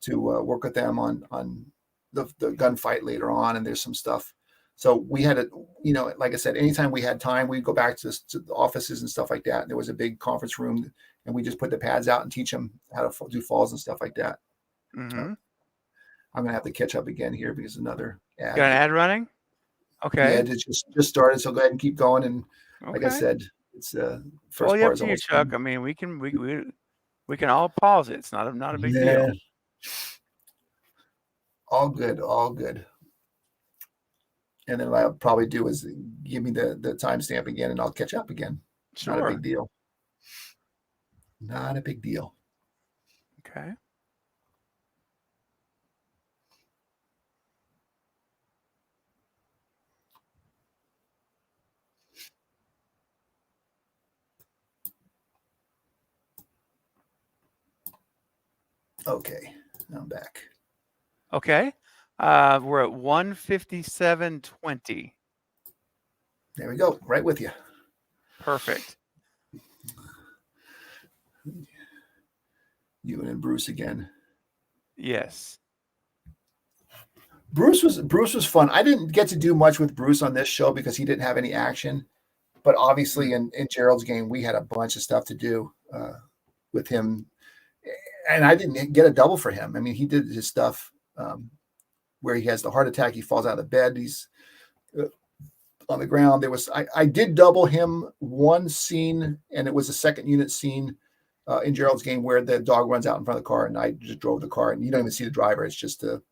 to work with them on the gunfight later on, and there's some stuff. So we had to, like I said, anytime we had time, we'd go back to the offices and stuff like that. And there was a big conference room, and we just put the pads out and teach them how to do falls and stuff like that. I'm gonna have to catch up again here because another ad. Got an ad running? Okay. Yeah, it just started, so go ahead and keep going. And like I said, it's first part is almost Chuck. I mean, we can all pause it. It's not a big deal. All good, all good. And then what I'll probably do is give me the timestamp again, and I'll catch up again. Sure. Not a big deal. Not a big deal. Okay. Okay, I'm back. Okay. We're at 157.20. There we go. Right with you. Perfect. You and Bruce again. Yes. Bruce was fun. I didn't get to do much with Bruce on this show because he didn't have any action. But obviously in Gerald's Game, we had a bunch of stuff to do with him. And I didn't get a double for him. I mean, he did his stuff where he has the heart attack. He falls out of the bed. He's on the ground. I did double him one scene, and it was a second unit scene in Gerald's Game where the dog runs out in front of the car, and I just drove the car, and you don't even see the driver. It's just about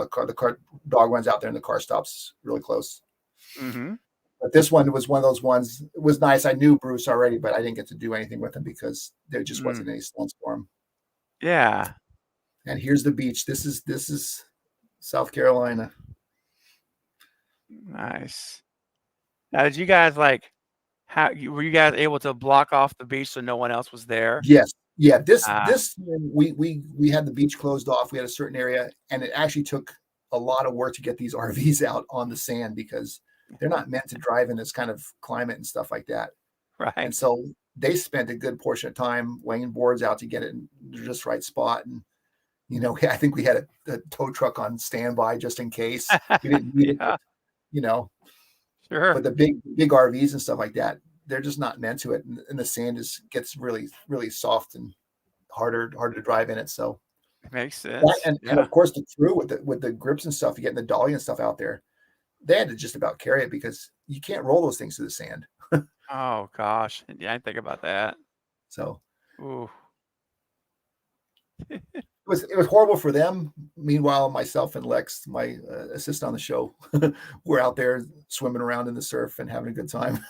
the car. The dog runs out there, and the car stops really close. Mm-hmm. But this one was one of those ones. It was nice. I knew Bruce already, but I didn't get to do anything with him because there just wasn't any stunts for him. Yeah. And here's the beach. This is South Carolina. Nice. Now, did you guys were you guys able to block off the beach so no one else was there? Yes. Yeah. This we had the beach closed off. We had a certain area, and it actually took a lot of work to get these RVs out on the sand because they're not meant to drive in this kind of climate and stuff like that. Right. And so they spent a good portion of time laying boards out to get it in the just right spot. And, I think we had a tow truck on standby just in case. We didn't need it, Sure. But the big RVs and stuff like that, they're just not meant to it, and the sand gets really soft and harder to drive in it. So It makes that, sense. and Yeah. of course the crew with the grips and stuff, you get the dolly and stuff out there, they had to just about carry it because you can't roll those things through the sand. Oh gosh. Yeah, I didn't think about that. So Ooh. it was horrible for them. Meanwhile, myself and Lex, my assistant on the show, we're out there swimming around in the surf and having a good time.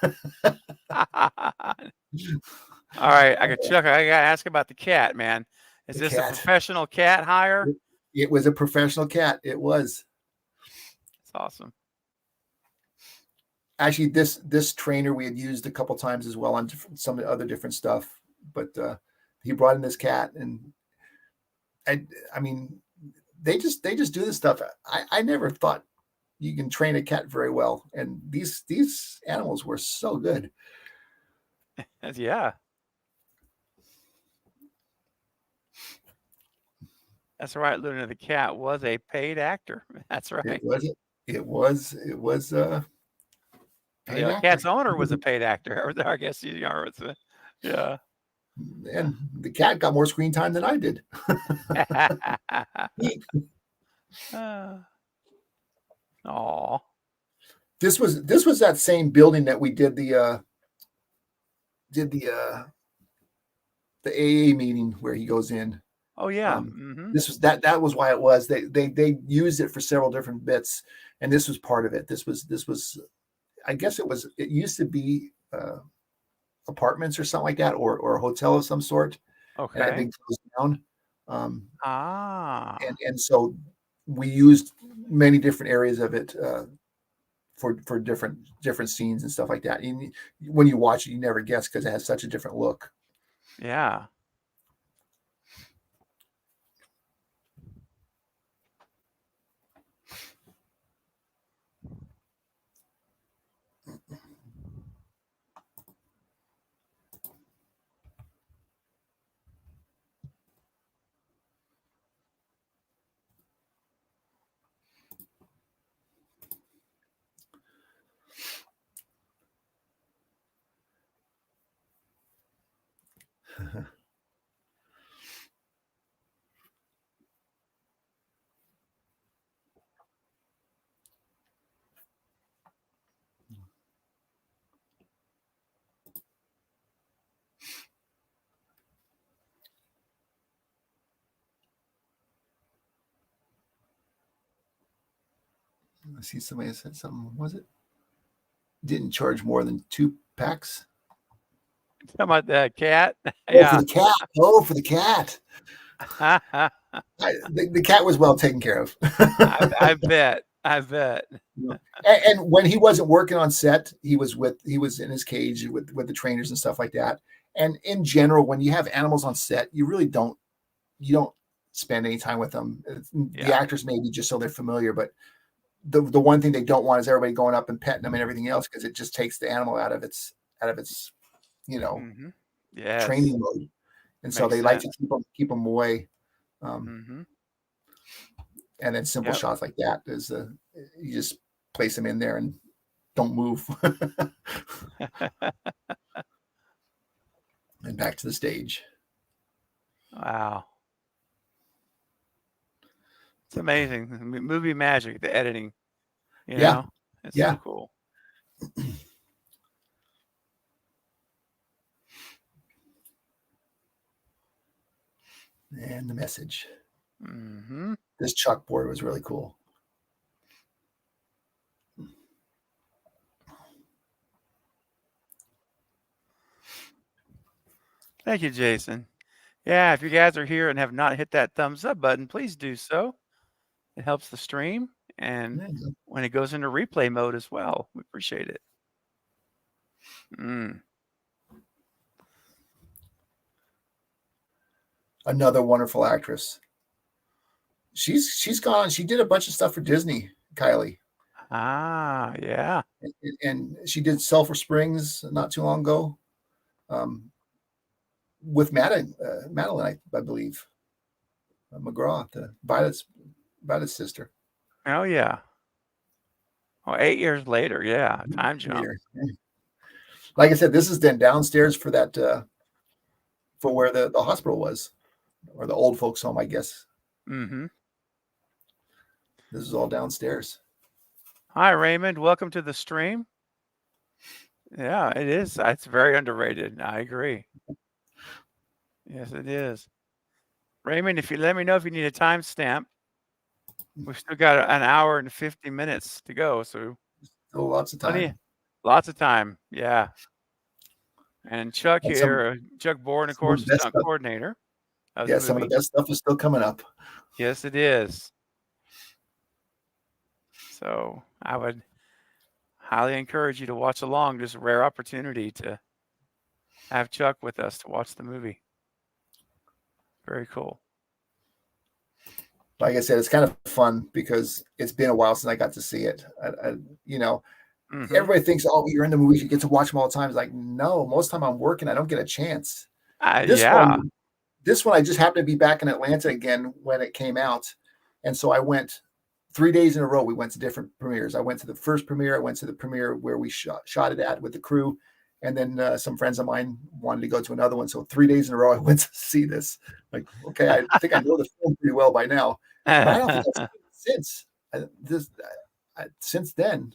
All right, Chuck, I gotta ask about the cat, man. Is The this a cat. professional cat hire? It was a professional cat. It was. It's awesome. Actually, this trainer we had used a couple times as well on some other different stuff, but he brought in this cat, and I mean, they just do this stuff. I never thought you can train a cat very well, and these animals were so good. Yeah. That's right. Luna the cat was a paid actor. That's right. It was paid The actor. cat's owner was a paid actor. I guess you are. Yeah. And the cat got more screen time than I did. Oh. This was that same building that we did the AA meeting where he goes in. Oh yeah. This was that was why it was. They used it for several different bits, and this was part of it. This was I guess it used to be apartments or something like that, or a hotel of some sort. Okay. And I think closed down. And so we used many different areas of it for different scenes and stuff like that. And when you watch it, you never guess because it has such a different look. Yeah. I see somebody said something. Was it? Didn't charge more than 2 packs. Talking about the cat? Yeah. For the cat. Oh, for the cat. The cat was well taken care of. I bet. And when he wasn't working on set, he was in his cage with the trainers and stuff like that. And in general, when you have animals on set, you really don't spend any time with them. The actors maybe just so they're familiar, but the one thing they don't want is everybody going up and petting them and everything else, because it just takes the animal out of its training mode. And so they like to keep them away. And then simple shots like that is you just place them in there and don't move. And back to the stage. Wow. It's amazing. Movie magic, the editing. You know? It's so cool. And the message. This chalkboard was really cool. Thank you, Jason. Yeah, if you guys are here and have not hit that thumbs up button, please do so. It helps the stream, and when it goes into replay mode as well, we appreciate it. Another wonderful actress. She's gone. She did a bunch of stuff for Disney, Kylie. Ah, yeah. And she did Sulphur Springs not too long ago. With Madeline, I believe. McGraw, the Violet's sister. Oh yeah. Oh, 8 years later. Yeah. Time jump. Like I said, this is then downstairs for that for where the hospital was, or the old folks home, I guess. Mm-hmm. This is all downstairs. Hi, Raymond. Welcome to the stream. Yeah, it is. It's very underrated. I agree. Yes, it is. Raymond, if you let me know if you need a timestamp, we've still got an hour and 50 minutes to go. So still lots of time. Lots of time. Yeah. And Chuck And here, Chuck Borden, of course, the stunt coordinator. Yeah, some of the best stuff is still coming up. Yes, it is. So I would highly encourage you to watch along. Just a rare opportunity to have Chuck with us to watch the movie. Very cool. Like I said, it's kind of fun because it's been a while since I got to see it. Everybody thinks, oh, you're in the movies, you get to watch them all the time. It's like, no, most of the time I'm working, I don't get a chance. This one, I just happened to be back in Atlanta again when it came out. And so I went 3 days in a row. We went to different premieres. I went to the first premiere. I went to the premiere where we shot it at with the crew. And then some friends of mine wanted to go to another one. So 3 days in a row, I went to see this. Like, okay, I think I know the film pretty well by now. But I don't think I've seen it since then.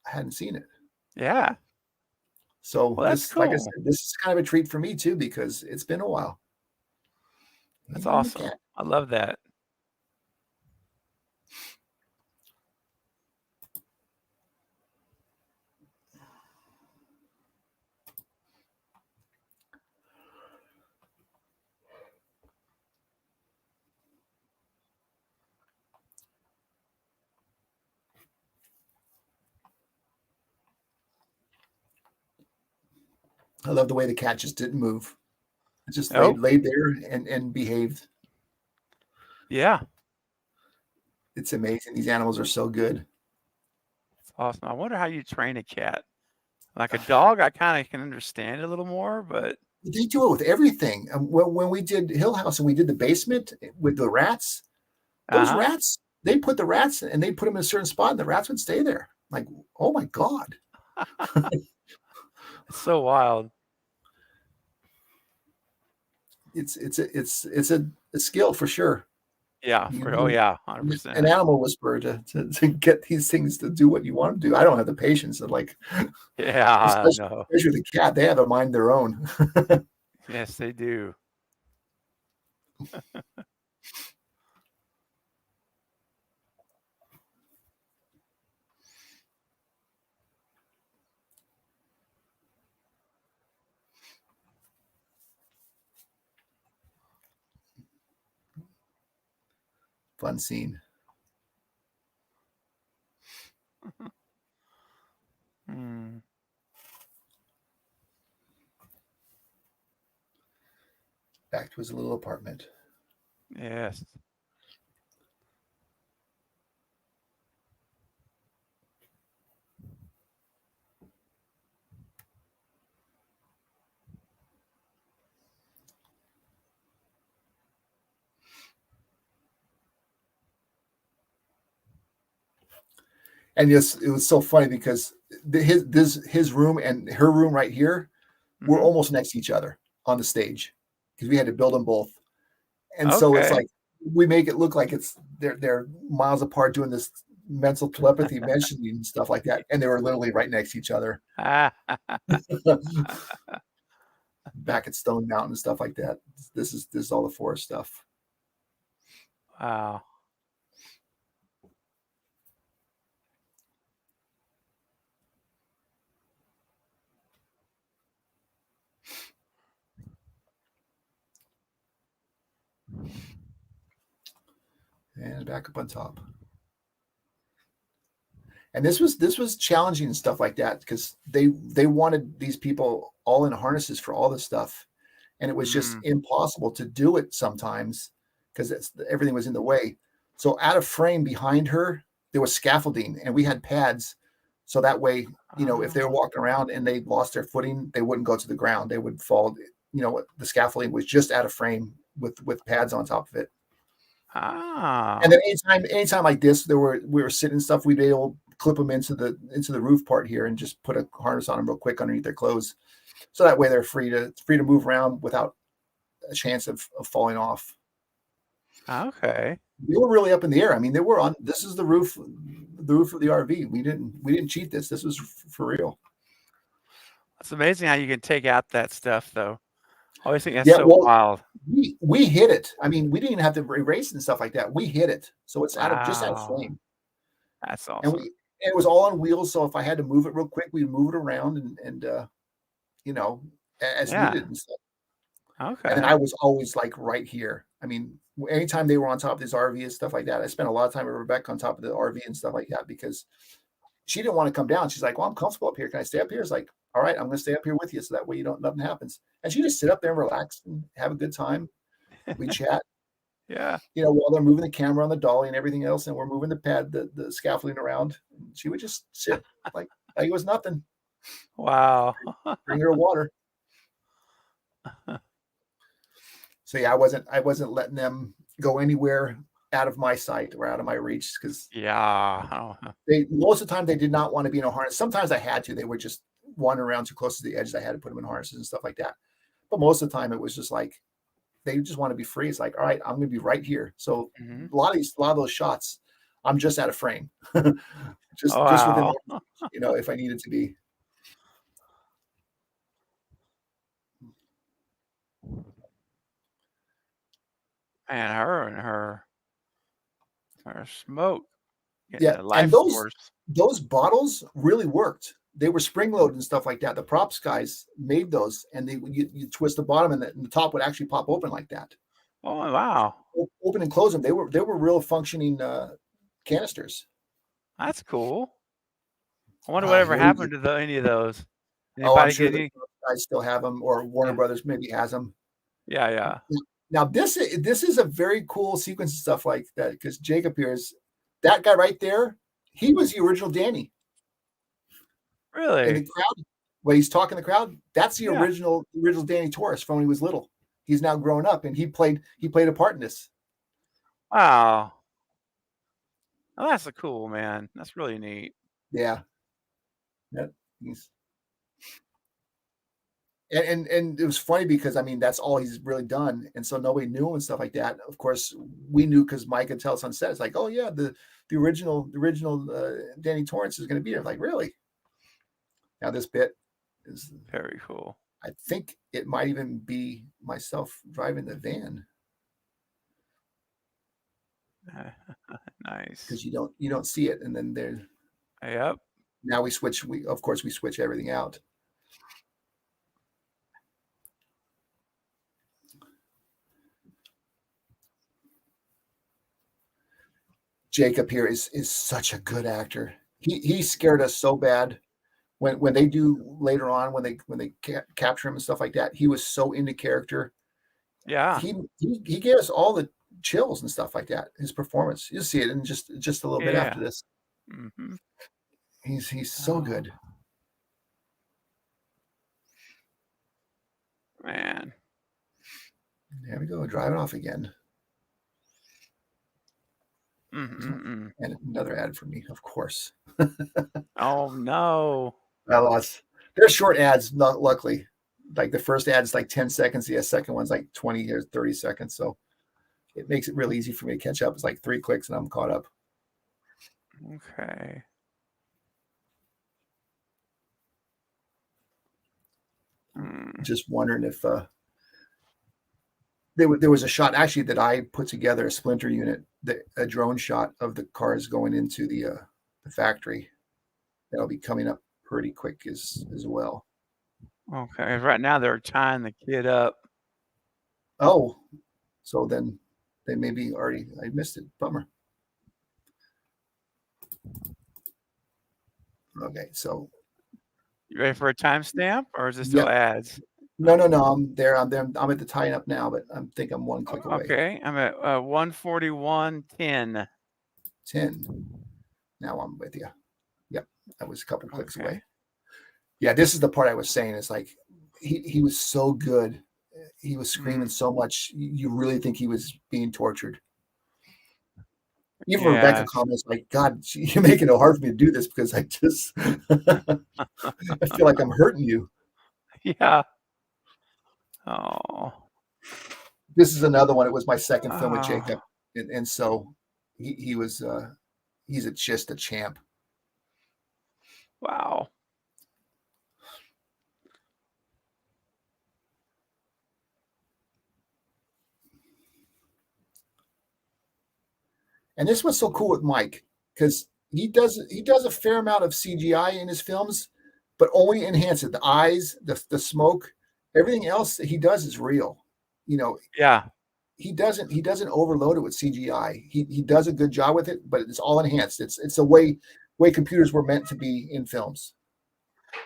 I hadn't seen it. Yeah. So this, cool. Like I said, this is kind of a treat for me too, because it's been a while. That's awesome. I love that. I love the way the cat just didn't move. It just laid there and behaved. Yeah. It's amazing. These animals are so good. It's awesome. I wonder how you train a cat. Like a dog, I kind of can understand a little more, but they do it with everything. When we did Hill House and we did the basement with the rats, those rats, they put the rats and they put them in a certain spot and the rats would stay there. Like, oh my God. It's so wild. It's a skill for sure. Yeah. 100%. An animal whisperer to get these things to do what you want them to do. I don't have the patience to especially the cat. They have a mind of their own. Yes, they do. Fun scene. Back to his little apartment. Yes. And yes, it was so funny because his room and her room right here were almost next to each other on the stage because we had to build them both. And so it's like we make it look like they're miles apart doing this mental telepathy mentioning and stuff like that. And they were literally right next to each other. Back at Stone Mountain and stuff like that. This is all the forest stuff. Wow. And back up on top. And this was challenging and stuff like that because they wanted these people all in harnesses for all this stuff, and it was just impossible to do it sometimes because everything was in the way. So out of frame behind her, there was scaffolding, and we had pads, so that way, if they were walking around and they lost their footing, they wouldn't go to the ground; they would fall. The scaffolding was just out of frame with pads on top of it. And then anytime like this, we were sitting stuff, we'd be able to clip them into the roof part here and just put a harness on them real quick underneath their clothes, so that way they're free to move around without a chance of falling off. Okay. We were really up in the air. I mean, they were on. This is the roof of the RV. We didn't cheat this. This was for real. It's amazing how you can take out that stuff, though. I always think that's Yeah, so well, wild. We hit it. I mean, we didn't even have to erase and stuff like that. We hit it, so it's just out of Wow. frame. That's And awesome. it was all on wheels. So if I had to move it real quick, we'd move it around and you know, as Yeah. needed and stuff. Okay. And then I was always like right here. I mean, anytime they were on top of this RV and stuff like that, I spent a lot of time with Rebecca on top of the RV and stuff like that because she didn't want to come down. She's like, "Well, I'm comfortable up here. Can I stay up here?" It's like, "All right, I'm going to stay up here with you, so that way nothing happens." And she just sit up there and relax and have a good time. We chat, Yeah. while they're moving the camera on the dolly and everything else, and we're moving the scaffolding around. She would just sit like it was nothing. Wow. Bring her water. So yeah, I wasn't letting them go anywhere out of my sight or out of my reach because Yeah. most of the time they did not want to be in a harness. Sometimes I had to. They would just wander around too close to the edges. I had to put them in harnesses and stuff like that. But most of the time it was just like they just want to be free. It's like, all right, I'm going to be right here. So a lot of those shots, I'm just out of frame, just within, if I needed to be. Man, her and her smoke. Yeah, Life and those bottles really worked. They were spring loaded and stuff like that. The props guys made those, and you twist the bottom, and the top would actually pop open like that. Oh wow! Open and close them. They were real functioning canisters. That's cool. I wonder whatever happened to any of those. Anybody I'm sure the guys still have them, or Warner Brothers maybe has them. Yeah. Now this is a very cool sequence of stuff like that because Jacob here is that guy right there. He was the original Danny. Really? In the crowd, when he's talking to the crowd, that's the original Danny Torres from when he was little. He's now grown up, and he played a part in this. Wow. Oh, that's cool, man. That's really neat. Yeah. And it was funny because I mean that's all he's really done, and so nobody knew him and stuff like that. Of course, we knew because Mike could tell us on set. It's like, oh yeah, the original Danny Torrance is going to be there. Like, really? Now this bit is very cool. I think it might even be myself driving the van. Nice. Because you don't see it, and then there. Yep. Now we switch. We switch everything out. Jacob here is such a good actor. He scared us so bad when they do later on when they capture him and stuff like that. He was so into character. Yeah. He gave us all the chills and stuff like that. His performance, you'll see it in just a little bit after this. Mm-hmm. He's so good. Man. There we go, driving off again. Mm-hmm. And another ad for me, of course. Oh no! I lost. They're short ads, not luckily. Like the first ad is like 10 seconds, the second one's like 20 or 30 seconds. So it makes it really easy for me to catch up. It's like 3 clicks and I'm caught up. Okay. Just wondering if there was a shot actually that I put together, a splinter unit, a drone shot of the cars going into the factory. That'll be coming up pretty quick as well. Okay. Right now they're tying the kid up. Oh, so then they maybe already I missed it. Bummer. Okay, so you ready for a timestamp, or is this still ads? No. I'm there. I'm at the tying up now, but I think I'm one click away. Okay, I'm at 141:10. 10. Now I'm with you. Yep, that was a couple clicks away. Yeah, this is the part I was saying. It's like he was so good. He was screaming so much. You really think he was being tortured. Even Rebecca Yes. comments like, "God, you're making it hard for me to do this because I just I feel like I'm hurting you." Yeah. Oh. This is another one. It was my second film with Jacob, Ah, and so he was he's just a champ. wow. And this was so cool with Mike because he does a fair amount of CGI in his films, but only enhance it. The eyes, the smoke, everything else that he does is real. You know, Yeah. he doesn't overload it with CGI. He does a good job with it, but it's all enhanced. It's the way computers were meant to be in films.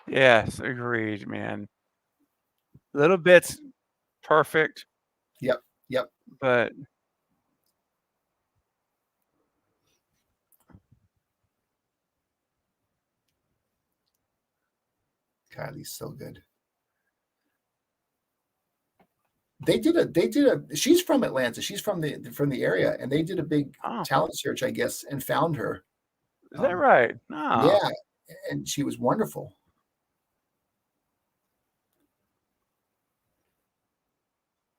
Yes. Agreed, man. Little bits perfect, Yep, yep. but Kylie's so good. They did a she's from Atlanta. She's from the area, and they did a big oh, talent search, I guess, and found her. is that Um, right? No. yeah, and she was wonderful.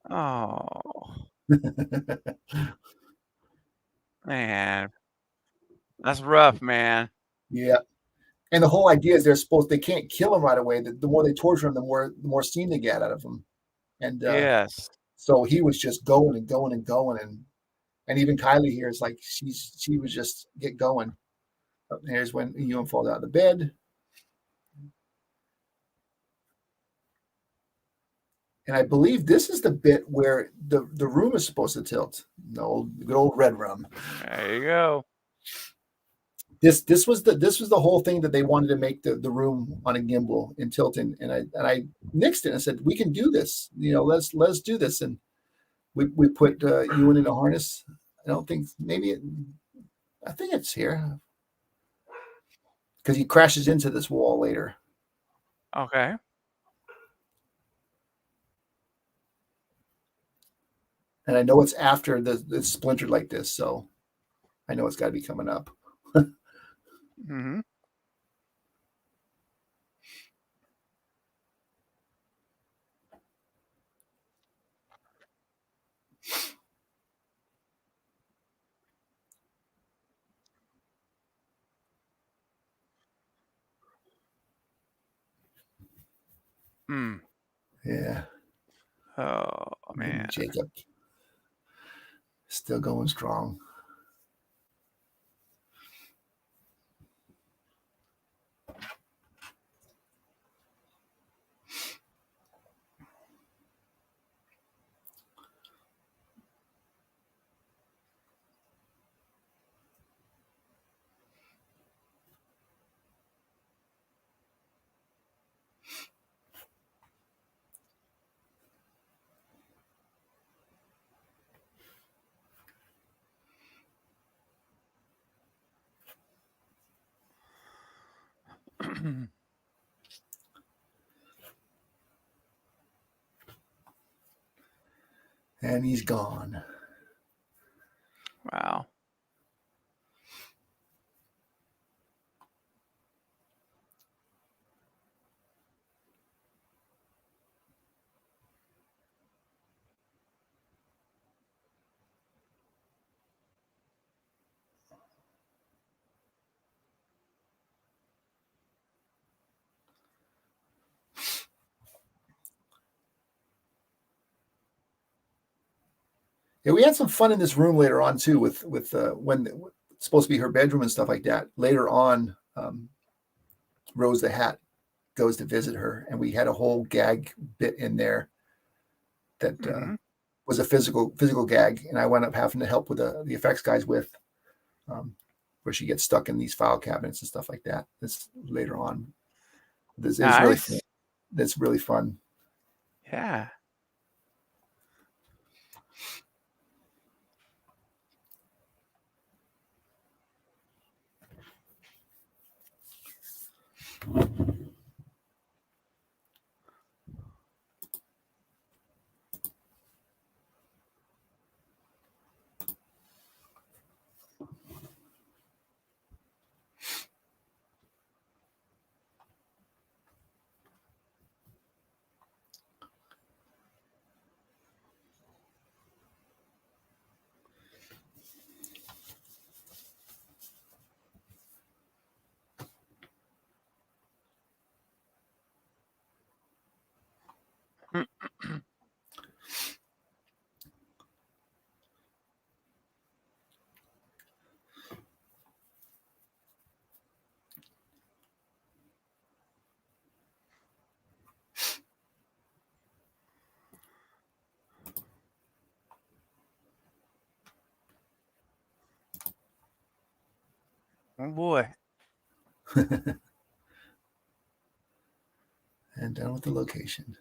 Oh, man. That's rough, man. Yeah, and the whole idea is they can't kill him right away. The more they torture him, the more steam they get out of him. And Yes. so he was just going and going and going, and even Kylie here is like she was just get going. Here's when Ewan falls out of the bed, and I believe this is the bit where the room is supposed to tilt. The good old red room. There you go. This was the whole thing that they wanted to make the room on a gimbal in Tilton, and I nixed it and said we can do this. Let's do this, and we put Ewan in a harness. I don't think I think it's here because he crashes into this wall later, Okay. and I know it's after it's splintered like this, so I know it's got to be coming up. Mm-hmm. Mm. Yeah, Oh, man. Jacob still going strong. And he's gone. Wow. Yeah, we had some fun in this room later on too, with when it's supposed to be her bedroom and stuff like that. Later on, Rose the Hat goes to visit her, and we had a whole gag bit in there that Mm-hmm. was a physical gag, and I wound up having to help with the effects guys with where she gets stuck in these file cabinets and stuff like that. This later on. This is really fun. Nice. That's really fun. Yeah. Oh boy. And done with the location.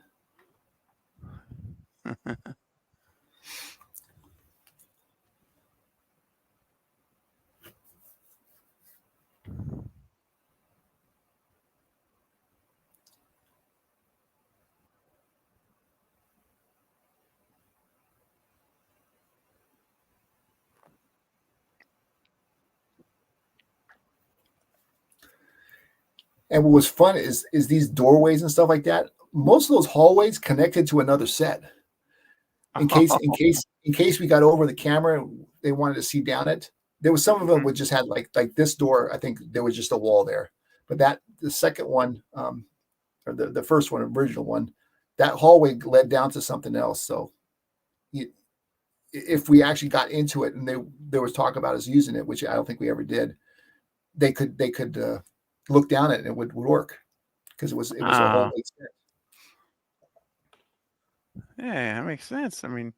And what was fun is these doorways and stuff like that. Most of those hallways connected to another set. In case we got over the camera, they wanted to see down it. There was some of them would just had like this door. I think there was just a wall there, but the second one, or the first one, original one, that hallway led down to something else. So, if we actually got into it and there was talk about us using it, which I don't think we ever did, they could look down it and it would work because it was a hallway experience. Yeah, that makes sense. I mean,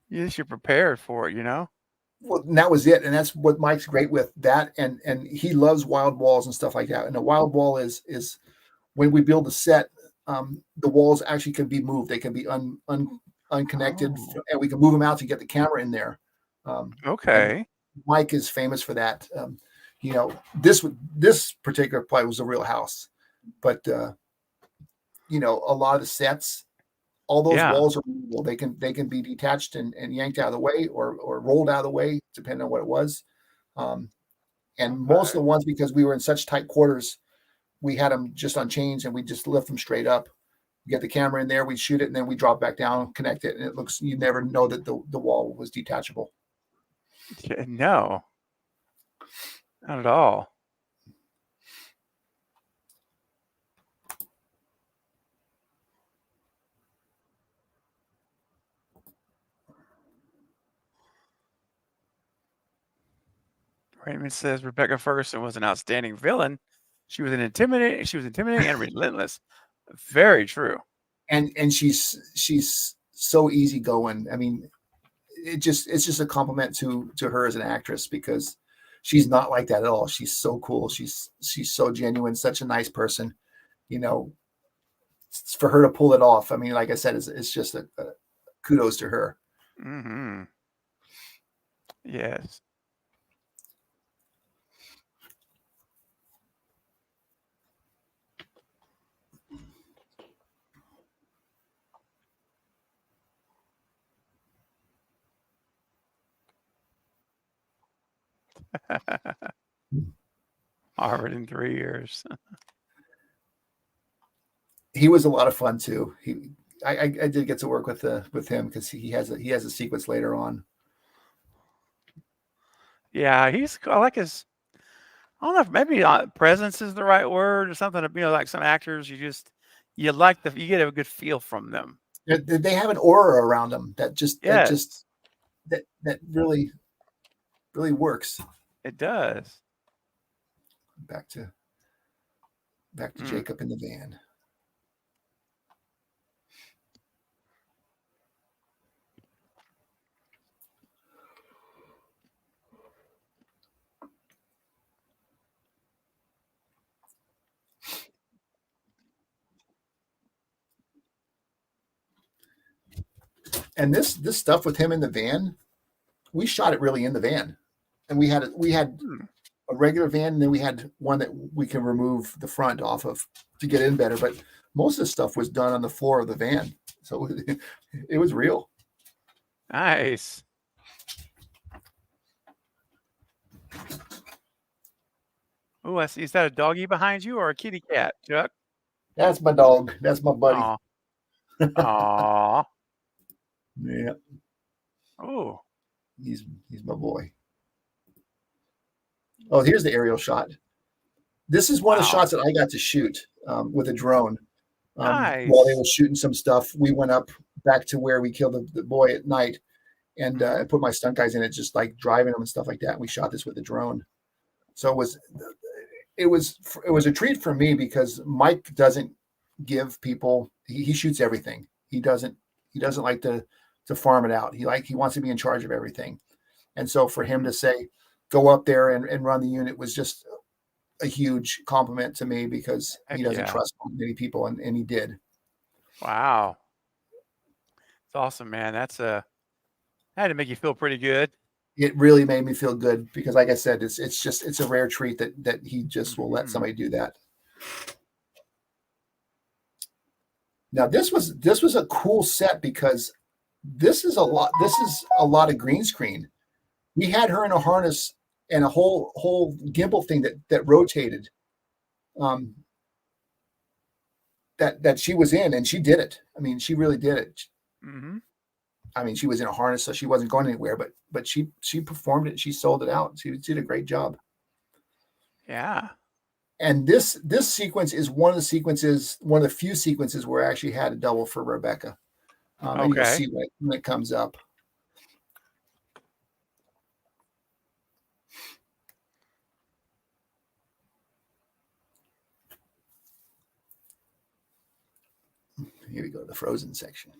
yes, you're prepared for it, you know? Well, and that was it. And that's what Mike's great with that. And he loves wild walls and stuff like that. And a wild wall is when we build a set, the walls actually can be moved. They can be unconnected, and we can move them out to get the camera in there. Okay. Mike is famous for that. This particular play was a real house, but a lot of the sets, all those walls are movable. They can be detached and yanked out of the way or rolled out of the way, depending on what it was. And most of the ones, because we were in such tight quarters, we had them just on chains and we just lift them straight up. We get the camera in there, we shoot it, and then we drop back down, connect it, and it looks, you never know that the wall was detachable. No, not at all. Raymond says Rebecca Ferguson was an outstanding villain. She was intimidating and relentless. Very true. And she's so easygoing. I mean, it's just a compliment to her as an actress, because she's not like that at all. She's so cool. She's so genuine, such a nice person. For her to pull it off, I mean, like I said, it's just a kudos to her. Mm-hmm. Yes. Harvard in 3 years. He was a lot of fun too. I did get to work with him because he has a sequence later on. Yeah, I like his. I don't know if maybe presence is the right word or something. Like some actors, you get a good feel from them. They have an aura around them that really works. It does. Back to Jacob in the van. And this stuff with him in the van, we shot it really in the van, and we had a regular van, and then we had one that we can remove the front off of to get in better. But most of the stuff was done on the floor of the van, so it was real. Nice. Oh, I see. Is that a doggy behind you or a kitty cat, Chuck? That's my dog. That's my buddy. Aww. Yeah. Oh. He's my boy. Oh, here's the aerial shot. This is one of the shots that I got to shoot with a drone. Nice. While they were shooting some stuff, we went up back to where we killed the boy at night, and I put my stunt guys in it, just like driving them and stuff like that. And we shot this with a drone. So it was a treat for me, because Mike doesn't give people. He shoots everything. He doesn't like to farm it out. He wants to be in charge of everything. And so for him to say, go up there and run the unit was just a huge compliment to me, because Heck he doesn't yeah. trust many people, and he did. Wow. It's awesome, man. That had to make you feel pretty good. It really made me feel good, because, like I said, it's a rare treat that he just will let Mhm. somebody do that. Now this was a cool set, because this is a lot of green screen. We had her in a harness and a whole gimbal thing that rotated, that she was in, and she did it. I mean, she really did it. Mhm. I mean, she was in a harness, so she wasn't going anywhere, but she performed it. She sold it out. She did a great job. Yeah. And this sequence is one of the few sequences where I actually had a double for Rebecca. And you'll Okay. see when it comes up. Here we go, the Frozen section.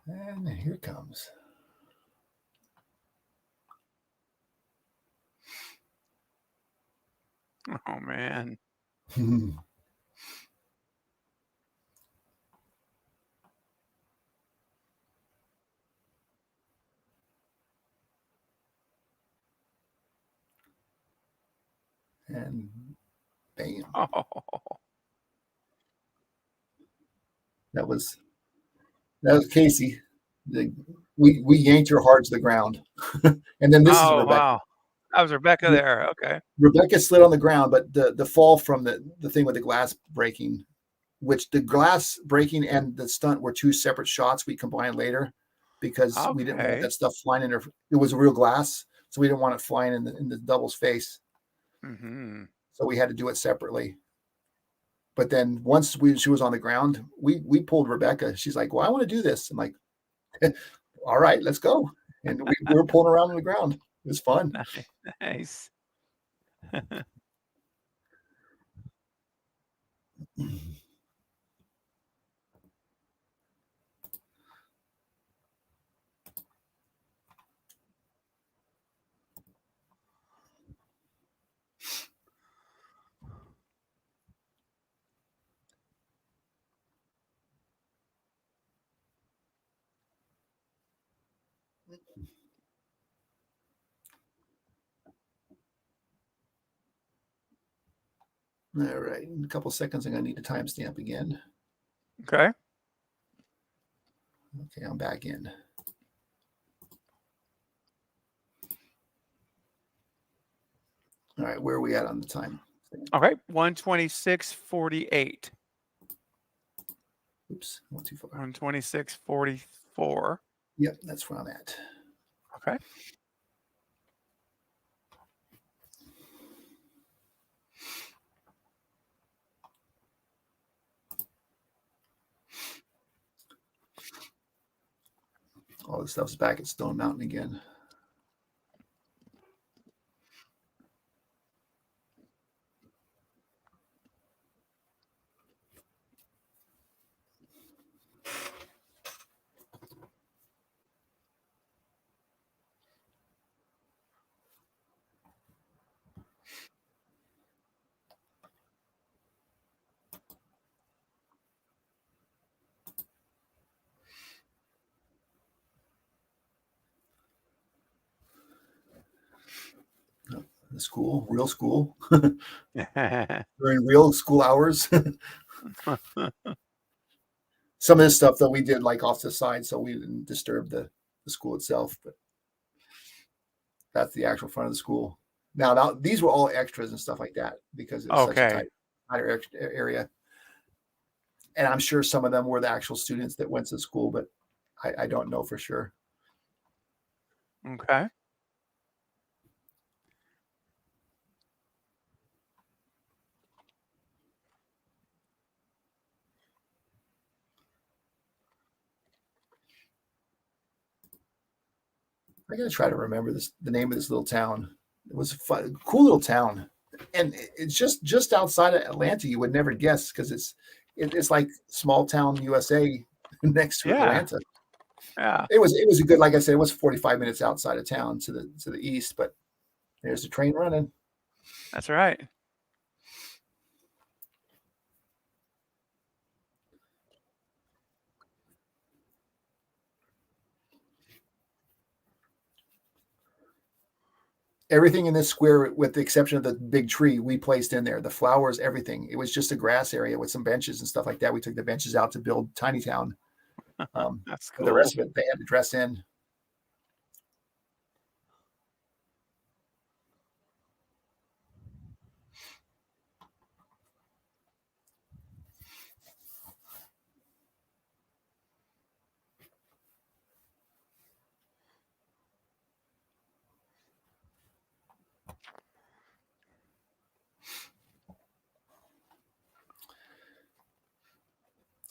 And here it comes. Oh man. And bam. Oh. That was Casey. We yanked her hard to the ground. And then this is Oh Rebecca. wow. That was Rebecca there. Okay. Rebecca slid on the ground, but the fall from the thing with the glass breaking, which the glass breaking and the stunt were two separate shots we combined later, because we didn't want Okay. that stuff flying in her. It was real glass, so we didn't want it flying in the double's face. Mhm. So we had to do it separately. But then once she was on the ground, we pulled Rebecca. She's like, "Well, I want to do this." I'm like, "All right, let's go." And we were pulling around on the ground. It was fun. Nice. All right, in a couple seconds, I'm gonna need a timestamp again. Okay. Okay, I'm back in. All right, where are we at on the time? Okay. 126:48. Oops, went too far. 126:44. Yep, that's where I'm at. Okay. All this stuff's back at Stone Mountain again. The school, real school, during real school hours. Some of this stuff though we did like off to the side, so we didn't disturb the school itself. But that's the actual front of the school. Now these were all extras and stuff like that, because it's such a Okay. tighter area. And I'm sure some of them were the actual students that went to school, but I don't know for sure. Okay. I gotta try to remember the name of this little town. It was a fun, cool little town, and it's just outside of Atlanta. You would never guess because it's like small town USA next to Atlanta. Yeah. It was a good, like I said, it was 45 minutes outside of town to the east, but there's the train running. That's right. Everything in this square, with the exception of the big tree, we placed in there. The flowers, everything. It was just a grass area with some benches and stuff like that. We took the benches out to build Tiny Town. That's cool. The rest of it, they had to dress in.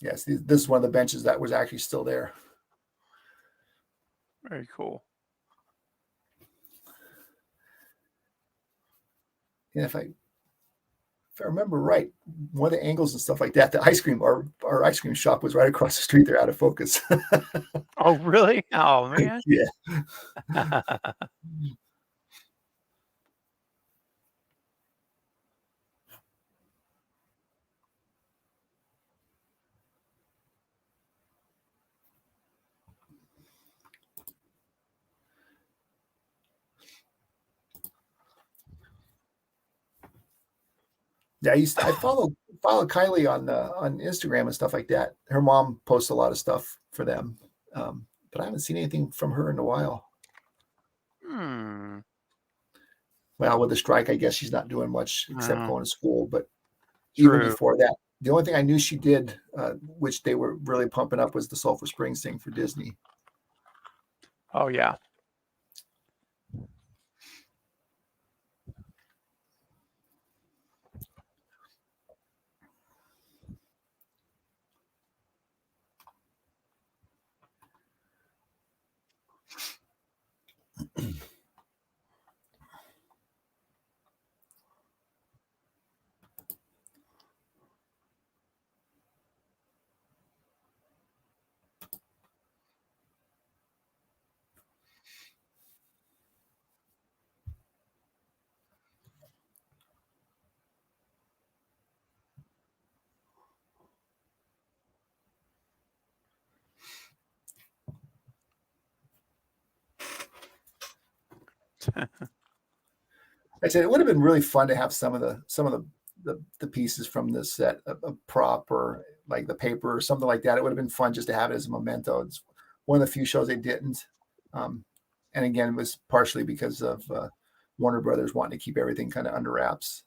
Yes, this is one of the benches that was actually still there. Very cool. And if I remember right, one of the angles and stuff like that, the ice cream, our ice cream shop was right across the street. They're out of focus. Oh, really? Oh, man. Yeah. Yeah, I follow Kylie on Instagram and stuff like that. Her mom posts a lot of stuff for them, but I haven't seen anything from her in a while. Well, with the strike, I guess she's not doing much except going to school. But even before that, the only thing I knew she did, which they were really pumping up, was the Sulphur Springs thing for Disney. Oh, yeah. I said it would have been really fun to have some of the pieces from this set, a prop or like the paper or something like that. It would have been fun just to have it as a memento. It's one of the few shows they didn't. And again, it was partially because of Warner Brothers wanting to keep everything kind of under wraps.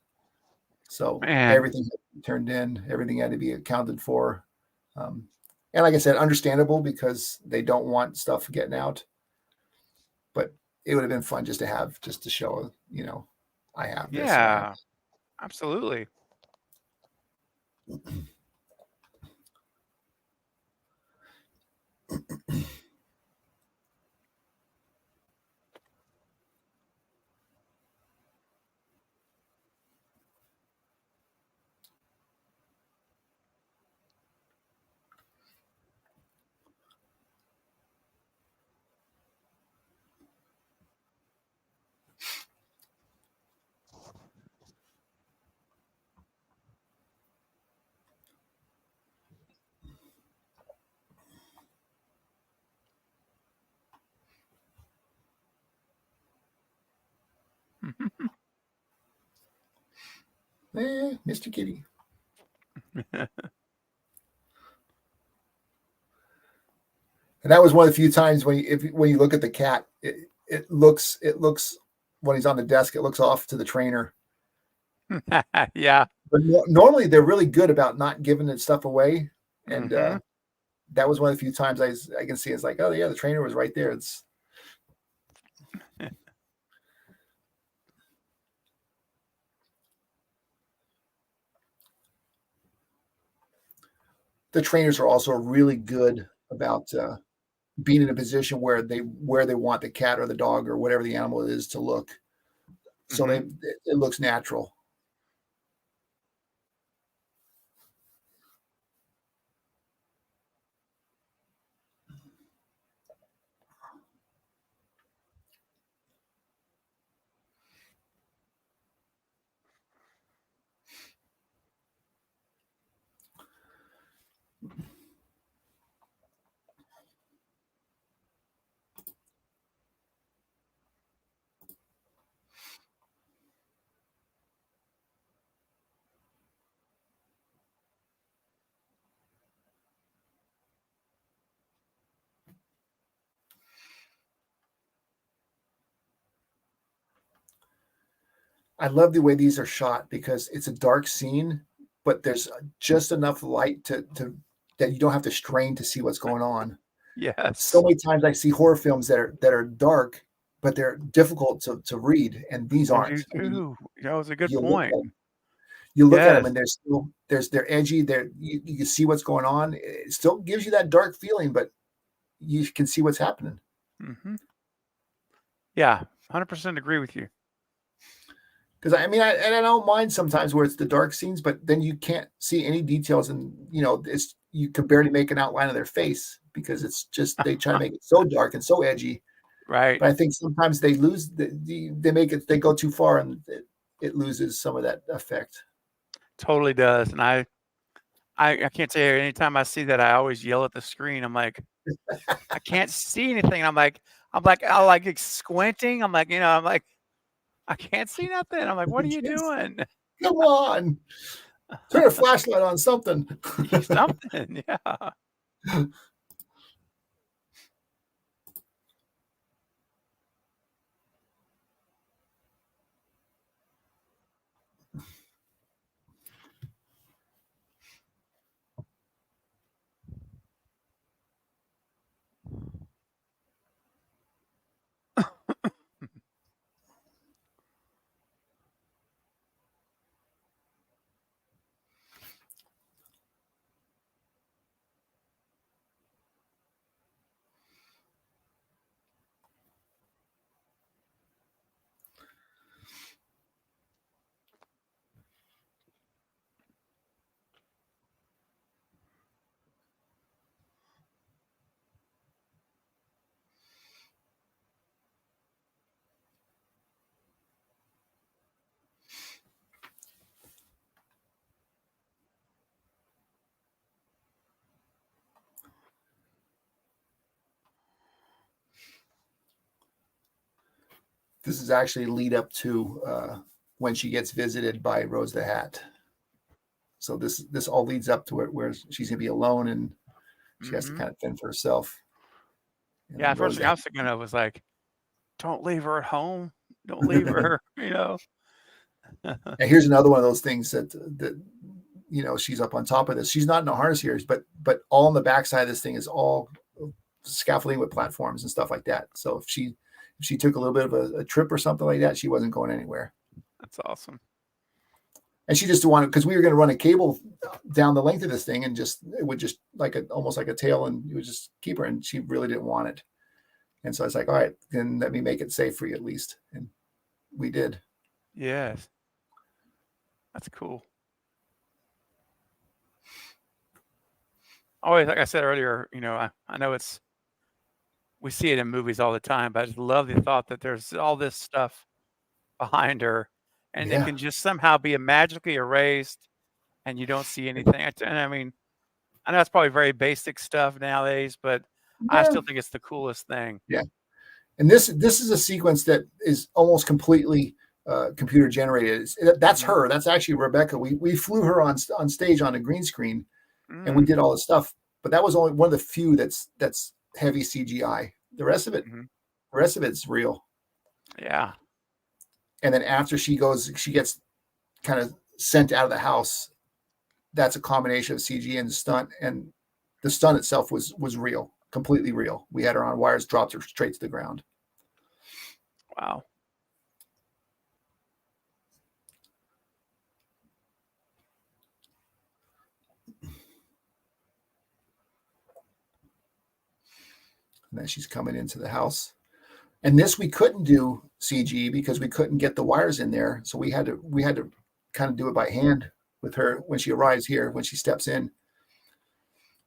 So everything had to be turned in, everything had to be accounted for. And like I said, understandable because they don't want stuff getting out. But it would have been fun just to show, I have this. Yeah, absolutely. Mr. Kitty. And that was one of the few times when you look at the cat, it looks when he's on the desk, it looks off to the trainer. Yeah. But normally they're really good about not giving it stuff away. And that was one of the few times I can see it's like, oh yeah, the trainer was right there. It's the trainers are also really good about being in a position where they want the cat or the dog or whatever the animal is to look. so it looks natural. I love the way these are shot because it's a dark scene, but there's just enough light to that you don't have to strain to see what's going on. Yes. So many times I see horror films that are dark, but they're difficult to read, and these aren't. You do. That was a good You look point. at them, you look at them, Yes. and they're edgy. You can see what's going on. It still gives you that dark feeling, but you can see what's happening. Yeah, 100% agree with you. Because I mean, I don't mind sometimes where it's the dark scenes, but then you can't see any details, and you can barely make an outline of their face because it's just they try to make it so dark and so edgy. Right. But I think sometimes they lose they go too far, and it loses some of that effect. Totally does. And I can't tell you, anytime I see that, I always yell at the screen. I'm like, I can't see anything. I'm like squinting. I'm like, I can't see nothing. I'm like, what are you doing? Come on, turn a flashlight on, something. Something, yeah. This is actually lead up to when she gets visited by Rose the Hat. So this all leads up to where she's gonna be alone, and she has to kind of fend for herself. And Yeah, first Rose thing the I was thinking of was like, don't leave her at home. Don't leave her, And here's another one of those things that she's up on top of this. She's not in a harness here, but all on the backside of this thing is all scaffolding with platforms and stuff like that. So if she took a little bit of a trip or something like that, she wasn't going anywhere. That's awesome. And she just wanted, because we were going to run a cable down the length of this thing, and it would just almost like a tail, and you would just keep her, and she really didn't want it. And so I was like, all right, then let me make it safe for you at least. And we did. Yes. That's cool. Always, like I said earlier, I know we see it in movies all the time, but I just love the thought that there's all this stuff behind her, and it Yeah. can just somehow be magically erased, and you don't see anything. And I mean, I know it's probably very basic stuff nowadays, but I Yeah. still think it's the coolest thing. Yeah. And this is a sequence that is almost completely computer generated. That's her. That's actually Rebecca. We flew her on stage on a green screen, and we did all this stuff. But that was only one of the few that's heavy CGI. The rest of it's real. Yeah. And then after she gets kind of sent out of the house. That's a combination of CG and stunt, and the stunt itself was real, completely real. We had her on wires, dropped her straight to the ground. Wow. And then she's coming into the house. And this we couldn't do CG because we couldn't get the wires in there. So we had to kind of do it by hand with her when she arrives here, when she steps in.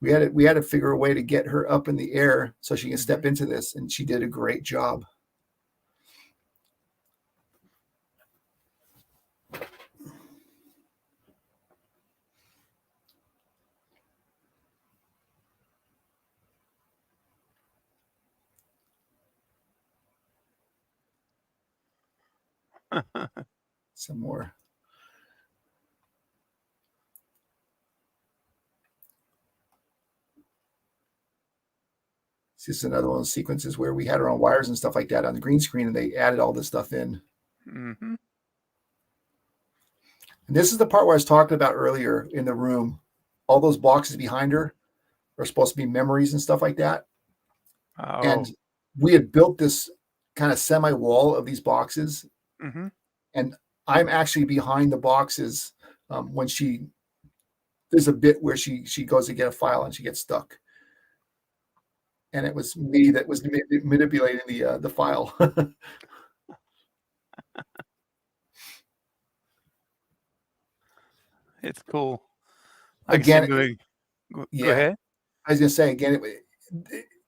We had to figure a way to get her up in the air so she can step into this, and she did a great job. Some more. This is another one of those sequences where we had her on wires and stuff like that on the green screen, and they added all this stuff in. Mm-hmm. And this is the part where I was talking about earlier in the room. All those boxes behind her are supposed to be memories and stuff like that. Oh. And we had built this kind of semi-wall of these boxes. Mm-hmm. And I'm actually behind the boxes when there's a bit where she goes to get a file and she gets stuck. And it was me that was manipulating the file. It's cool. Again, go ahead. I was gonna say again,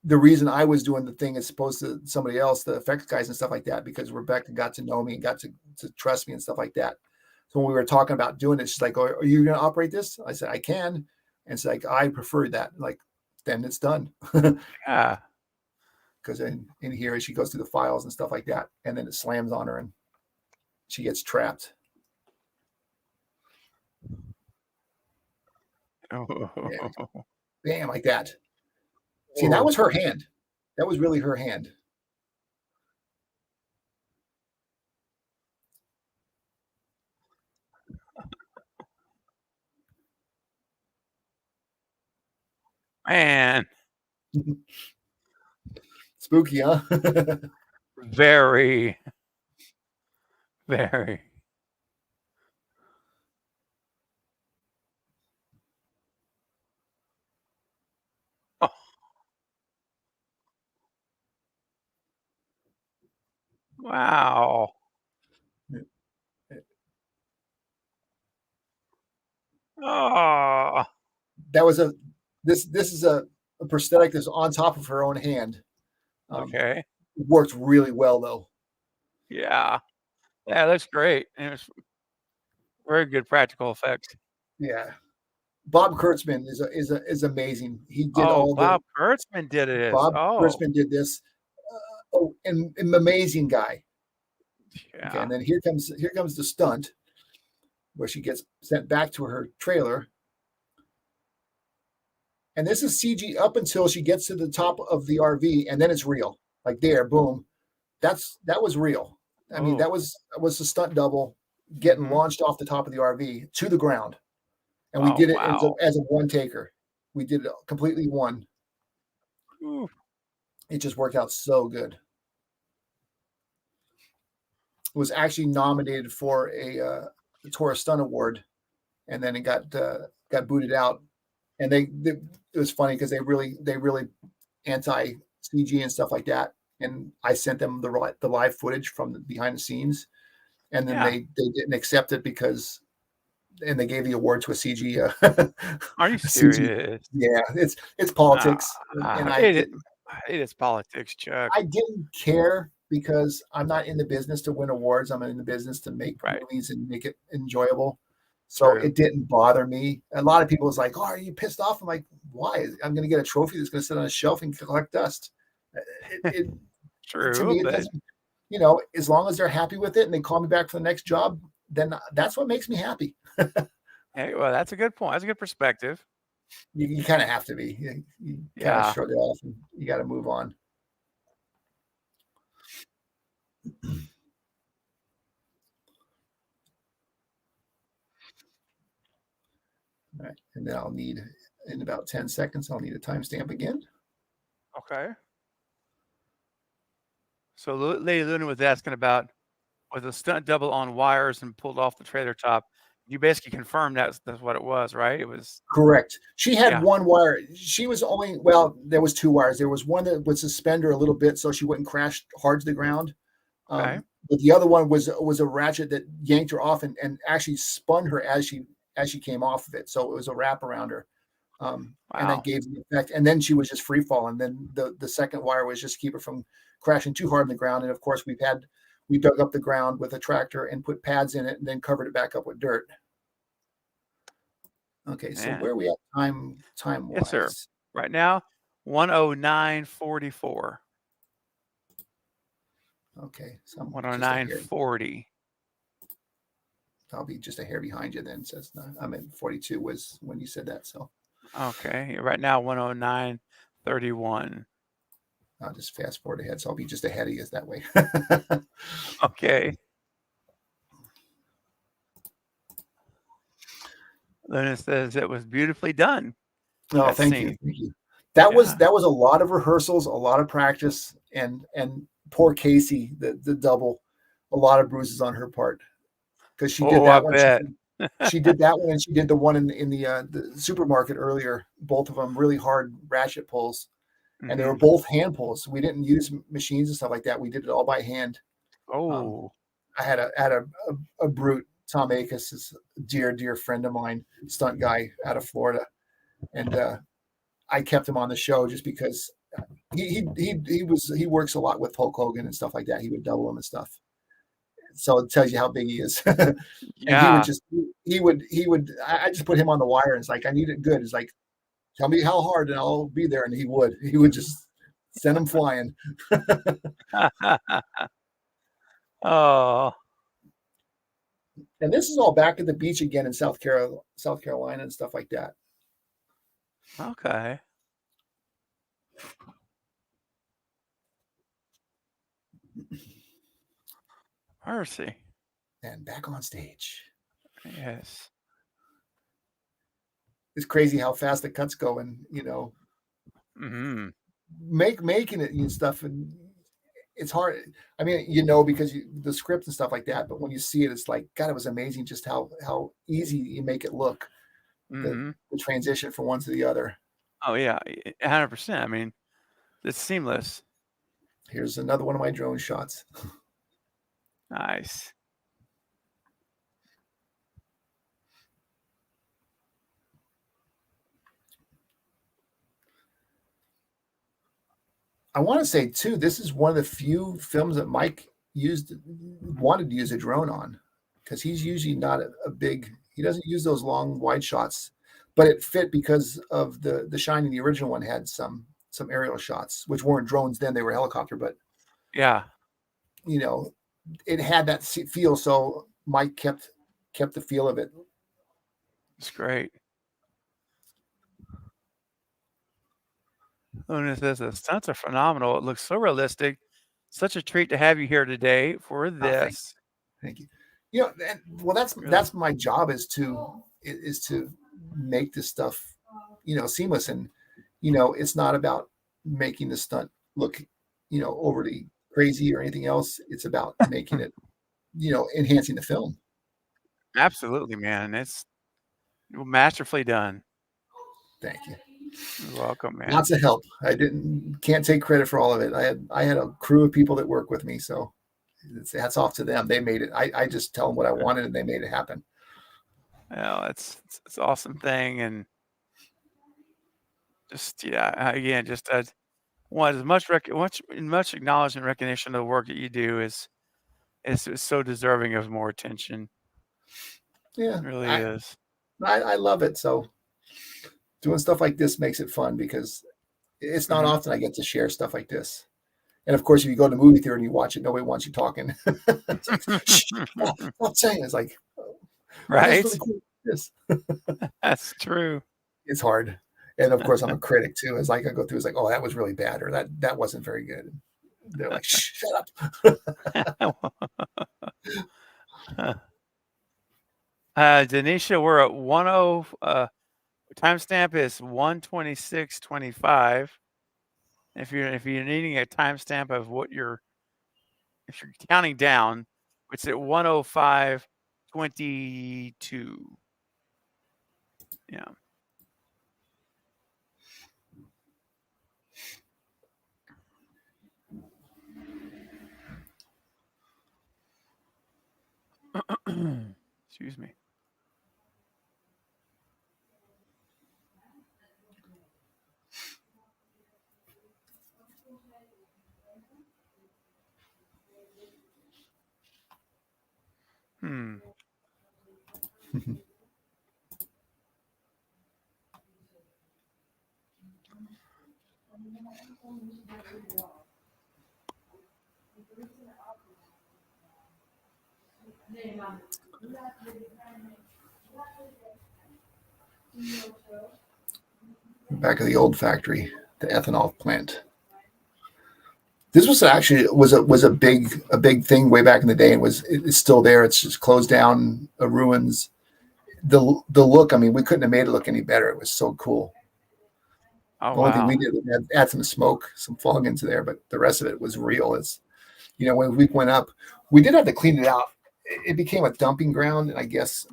the reason I was doing the thing as opposed to somebody else, the effects guys and stuff like that, because Rebecca got to know me and got to trust me and stuff like that. So when we were talking about doing it, she's like, "Oh, are you going to operate this?" I said, "I can," and it's like, "I prefer that." Like, then it's done. Yeah. Because in here she goes through the files and stuff like that, and then it slams on her and she gets trapped. Oh. Yeah. Bam, like that. See, that was her hand. That was really her hand. Man. Spooky, huh? Very. Very. Oh. Wow. Oh. That was this is a prosthetic that's on top of her own hand. Okay. It worked really well though. Yeah. Yeah, that's great. And it's very good practical effects. Yeah. Bob Kurtzman is amazing. He did all Bob Kurtzman did it. Bob Kurtzman did this. And an amazing guy. Yeah. Okay, and then here comes the stunt where she gets sent back to her trailer. And this is CG up until she gets to the top of the RV, and then it's real. Like there, boom. That was real. I mean, that was a stunt double getting launched off the top of the RV to the ground. And we did it as a one taker. We did it completely one. Ooh. It just worked out so good. It was actually nominated for a Taurus Stunt Award, and then it got booted out. And it was funny because they really anti CG and stuff like that. And I sent them the live footage from the behind the scenes, and then they didn't accept it and they gave the award to a CG. Are you serious? Yeah, it's politics, and it is politics, Chuck. I didn't care because I'm not in the business to win awards. I'm in the business to make movies and make it enjoyable. So it didn't bother me. A lot of people was like, "Oh, are you pissed off?" I'm like, "Why? I'm going to get a trophy that's going to sit on a shelf and collect dust." True, to me, it doesn't. You know, as long as they're happy with it and they call me back for the next job, then that's what makes me happy. Hey, well, that's a good point. That's a good perspective. You kind of have to be. You kind of shrug it off, and you got to move on. All right, and then I'll need, in about 10 seconds, I'll need a timestamp again. Okay. So Lady Luna was asking about, was a stunt double on wires and pulled off the trailer top you basically confirmed that's what it was, right? It was Correct. She had Yeah. one wire. She was only, well, there was 2 wires. There was one that would suspend her a little bit so she wouldn't crash hard to the ground. Okay. But the other one was a ratchet that yanked her off and actually spun her as she came off of it. So it was a wrap around her. And Wow. that gave the effect. And then she was just free falling. Then the second wire was just to keep her from crashing too hard on the ground. And of course, we dug up the ground with a tractor and put pads in it and then covered it back up with dirt. Okay, so Man. where are we at time wise? Yes, sir. Right now, 109.44. Okay, so I'm 109.40. I'll be just a hair behind you then. Says I'm at 42 was when you said that. So Okay, right now 109.31. I'll just fast forward ahead. So I'll be just ahead of you that way. Okay. Then it says it was beautifully done. No, That thank scene. you. Thank you. That was a lot of rehearsals, a lot of practice, and poor Casey, the double, a lot of bruises on her part because she did that one. Bet. She did that one, and she did the one in the supermarket earlier. Both of them really hard ratchet pulls, and they were both hand pulls. We didn't use machines and stuff like that. We did it all by hand. Oh, I had a brute. Tom Akis is a dear friend of mine, stunt guy out of Florida, and I kept him on the show just because he works a lot with Hulk Hogan and stuff like that. He would double him and stuff. So it tells you how big he is. And yeah. he would I just put him on the wire and it's like, I need it good. It's like, tell me how hard and I'll be there. And he would just send him flying. Oh. And this is all back at the beach again in South Carolina and stuff like that. Okay. Mercy. And back on stage. Yes. It's crazy how fast the cuts go, and making it and stuff, and it's hard. I mean, because the script and stuff like that, but when you see it, it's like, God, it was amazing just how easy you make it look. The transition from one to the other. Oh yeah, 100%. I mean, it's seamless. Here's another one of my drone shots. Nice. I want to say too, this is one of the few films that Mike wanted to use a drone on, because he's usually not a big. He doesn't use those long wide shots, but it fit because of the Shining. The original one had some aerial shots, which weren't drones then; they were helicopter. But yeah, it had that feel. So Mike kept the feel of it. It's great. And it says the stunts are phenomenal. It looks so realistic. Such a treat to have you here today for this. Thank you. That's my job is to make this stuff, seamless. And, it's not about making the stunt look, overly crazy or anything else. It's about making it, enhancing the film. Absolutely, man. It's masterfully done. Thank you. You're welcome, man. Lots of help. Can't take credit for all of it. I had a crew of people that work with me, so hats off to them. They made it. I just tell them what I wanted and they made it happen. Well, it's an awesome thing, and just again, just want as much acknowledgement and recognition of the work that you do is so deserving of more attention. Yeah, it really is. I love it. So doing stuff like this makes it fun, because it's not often I get to share stuff like this. And of course, if you go to the movie theater and you watch it, nobody wants you talking. It's like, stop saying. It's like, right. Really cool. Yes. That's true. It's hard. And of course, I'm a critic too. It's like I go through, it's like, oh, that was really bad, or that wasn't very good. And they're like, shut up. Denisha, we're at 10. Timestamp is 1:26:25. If you're needing a timestamp of if you're counting down, it's at 1:05:25 22. Yeah. Excuse me. Back of the old factory, the ethanol plant. This was actually was a big thing way back in the day, and it's still there. It's just closed down, ruins. The look, I mean, we couldn't have made it look any better. It was so cool. Oh, the only thing wow. we did was add some smoke, some fog into there, but the rest of it was real. It's, you know, when we went up, we did have to clean it out. It became a dumping ground, and I guess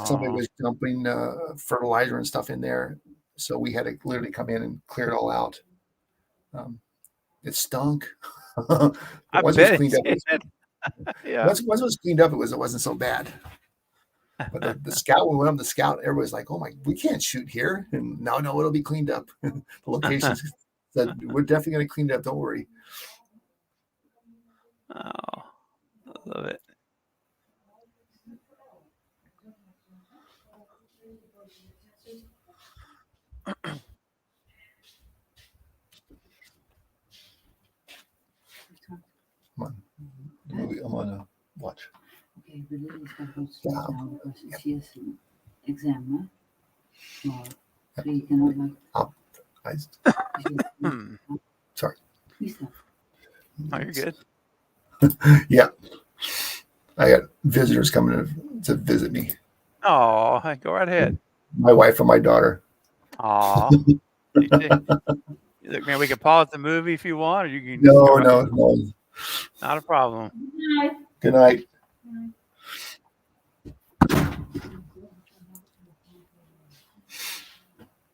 somebody Oh, was dumping fertilizer and stuff in there, so we had to literally come in and clear it all out. It stunk. But I once it was bet cleaned up, it did. Yeah. once it was cleaned up, it wasn't so bad. But the scout, when we went up the scout, everybody's like, "Oh my, we can't shoot here." And no, it'll be cleaned up. The locations said we're definitely going to clean it up. Don't worry. Oh, I love it. Come on, the movie I'm gonna watch. Okay, but Lily's got to go to school now because she has an exam, tomorrow. So you cannot Sorry. Please stop. Oh, you're good. Yeah, I got visitors coming to visit me. Oh, go right ahead. My wife and my daughter. Aw. Look, man, we can pause the movie if you want, or you can. No. Not a problem. Good night.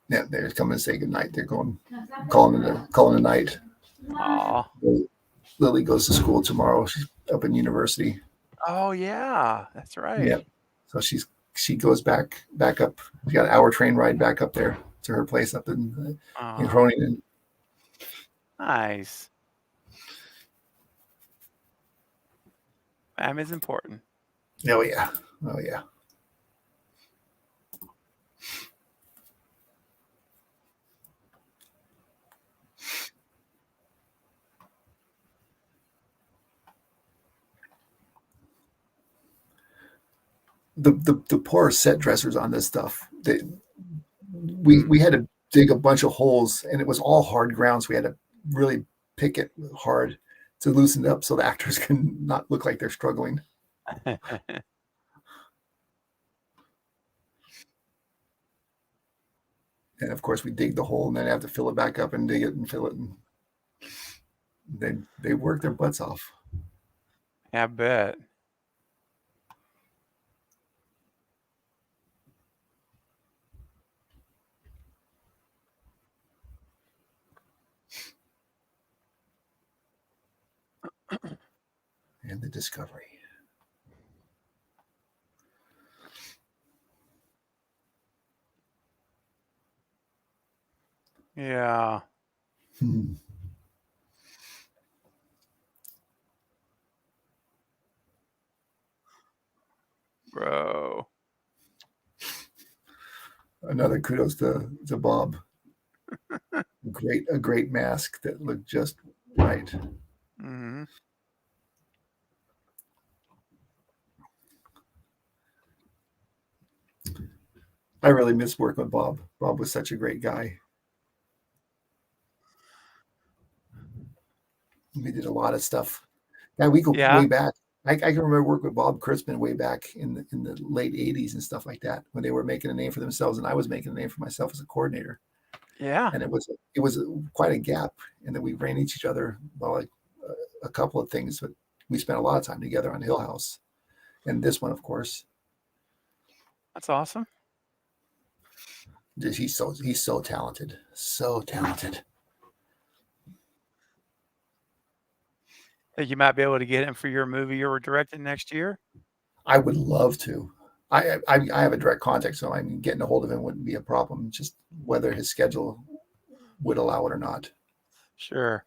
Yeah, they're coming to say good night. They're calling a night. Aw. Lily goes to school tomorrow. She's up in university. Oh yeah, that's right. Yeah. So she goes back up. She got an hour train ride back up there to her place up in Groningen. Nice. Family's important. Oh yeah. The poor set dressers on this stuff. We had to dig a bunch of holes, and it was all hard ground, so we had to really pick it hard to loosen it up so the actors can not look like they're struggling. And of course, we dig the hole and then have to fill it back up and dig it and fill it. And they work their butts off. I bet. And the Discovery. Yeah. Bro. Another kudos to Bob. A great mask that looked just right. Mm-hmm. I really miss working with Bob. Bob was such a great guy. We did a lot of stuff. Yeah, we go way back. I can remember working with Bob Kurtzman way back in the late 80s and stuff like that, when they were making a name for themselves and I was making a name for myself as a coordinator. Yeah. And it was quite a gap, and then we ran into each other about like a couple of things, but we spent a lot of time together on Hill House, and this one, of course. That's awesome. He's so talented. So talented. Think you might be able to get him for your movie you're directing next year? I would love to. I have a direct contact, so I mean, getting a hold of him wouldn't be a problem. Just whether his schedule would allow it or not. Sure.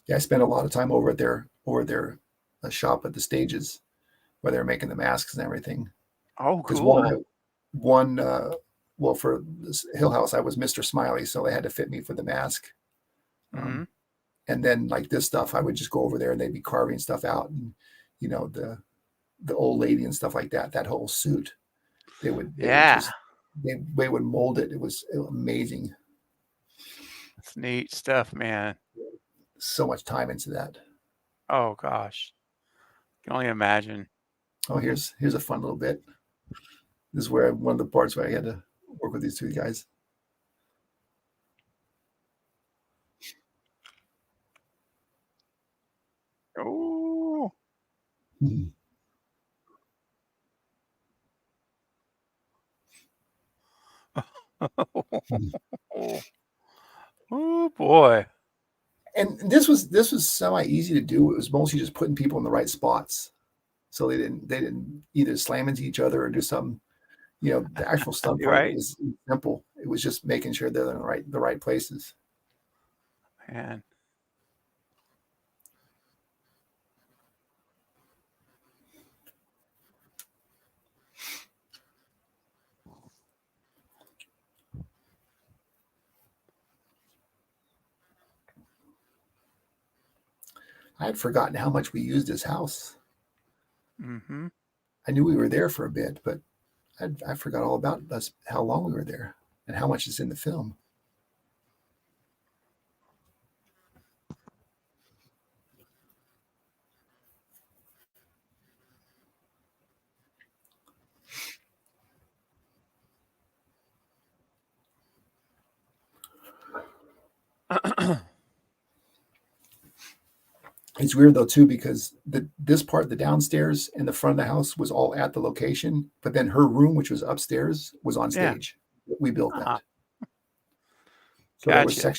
Yeah, I spent a lot of time over at their shop at the stages where they're making the masks and everything. Oh, Because cool. well, for this Hill House, I was Mr. Smiley, so they had to fit me for the mask. Mm-hmm. And then like this stuff, I would just go over there and they'd be carving stuff out, and the old lady and stuff like that. That whole suit, they would mold it. It was amazing. That's neat stuff, man. So much time into that. Oh gosh, can only imagine. Oh, here's a fun little bit. This is where one of the parts where I had to work with these two guys. Oh. Oh boy. And this was semi easy to do. It was mostly just putting people in the right spots, so they didn't either slam into each other or do something. The actual stunt part Right. was simple. It was just making sure they're in the right places. Man. I had forgotten how much we used this house. Mm-hmm. I knew we were there for a bit, but I forgot all about us, how long we were there, and how much is in the film. It's weird though too, because this part, the downstairs and the front of the house, was all at the location, but then her room, which was upstairs, was on stage. We built that. So Gotcha.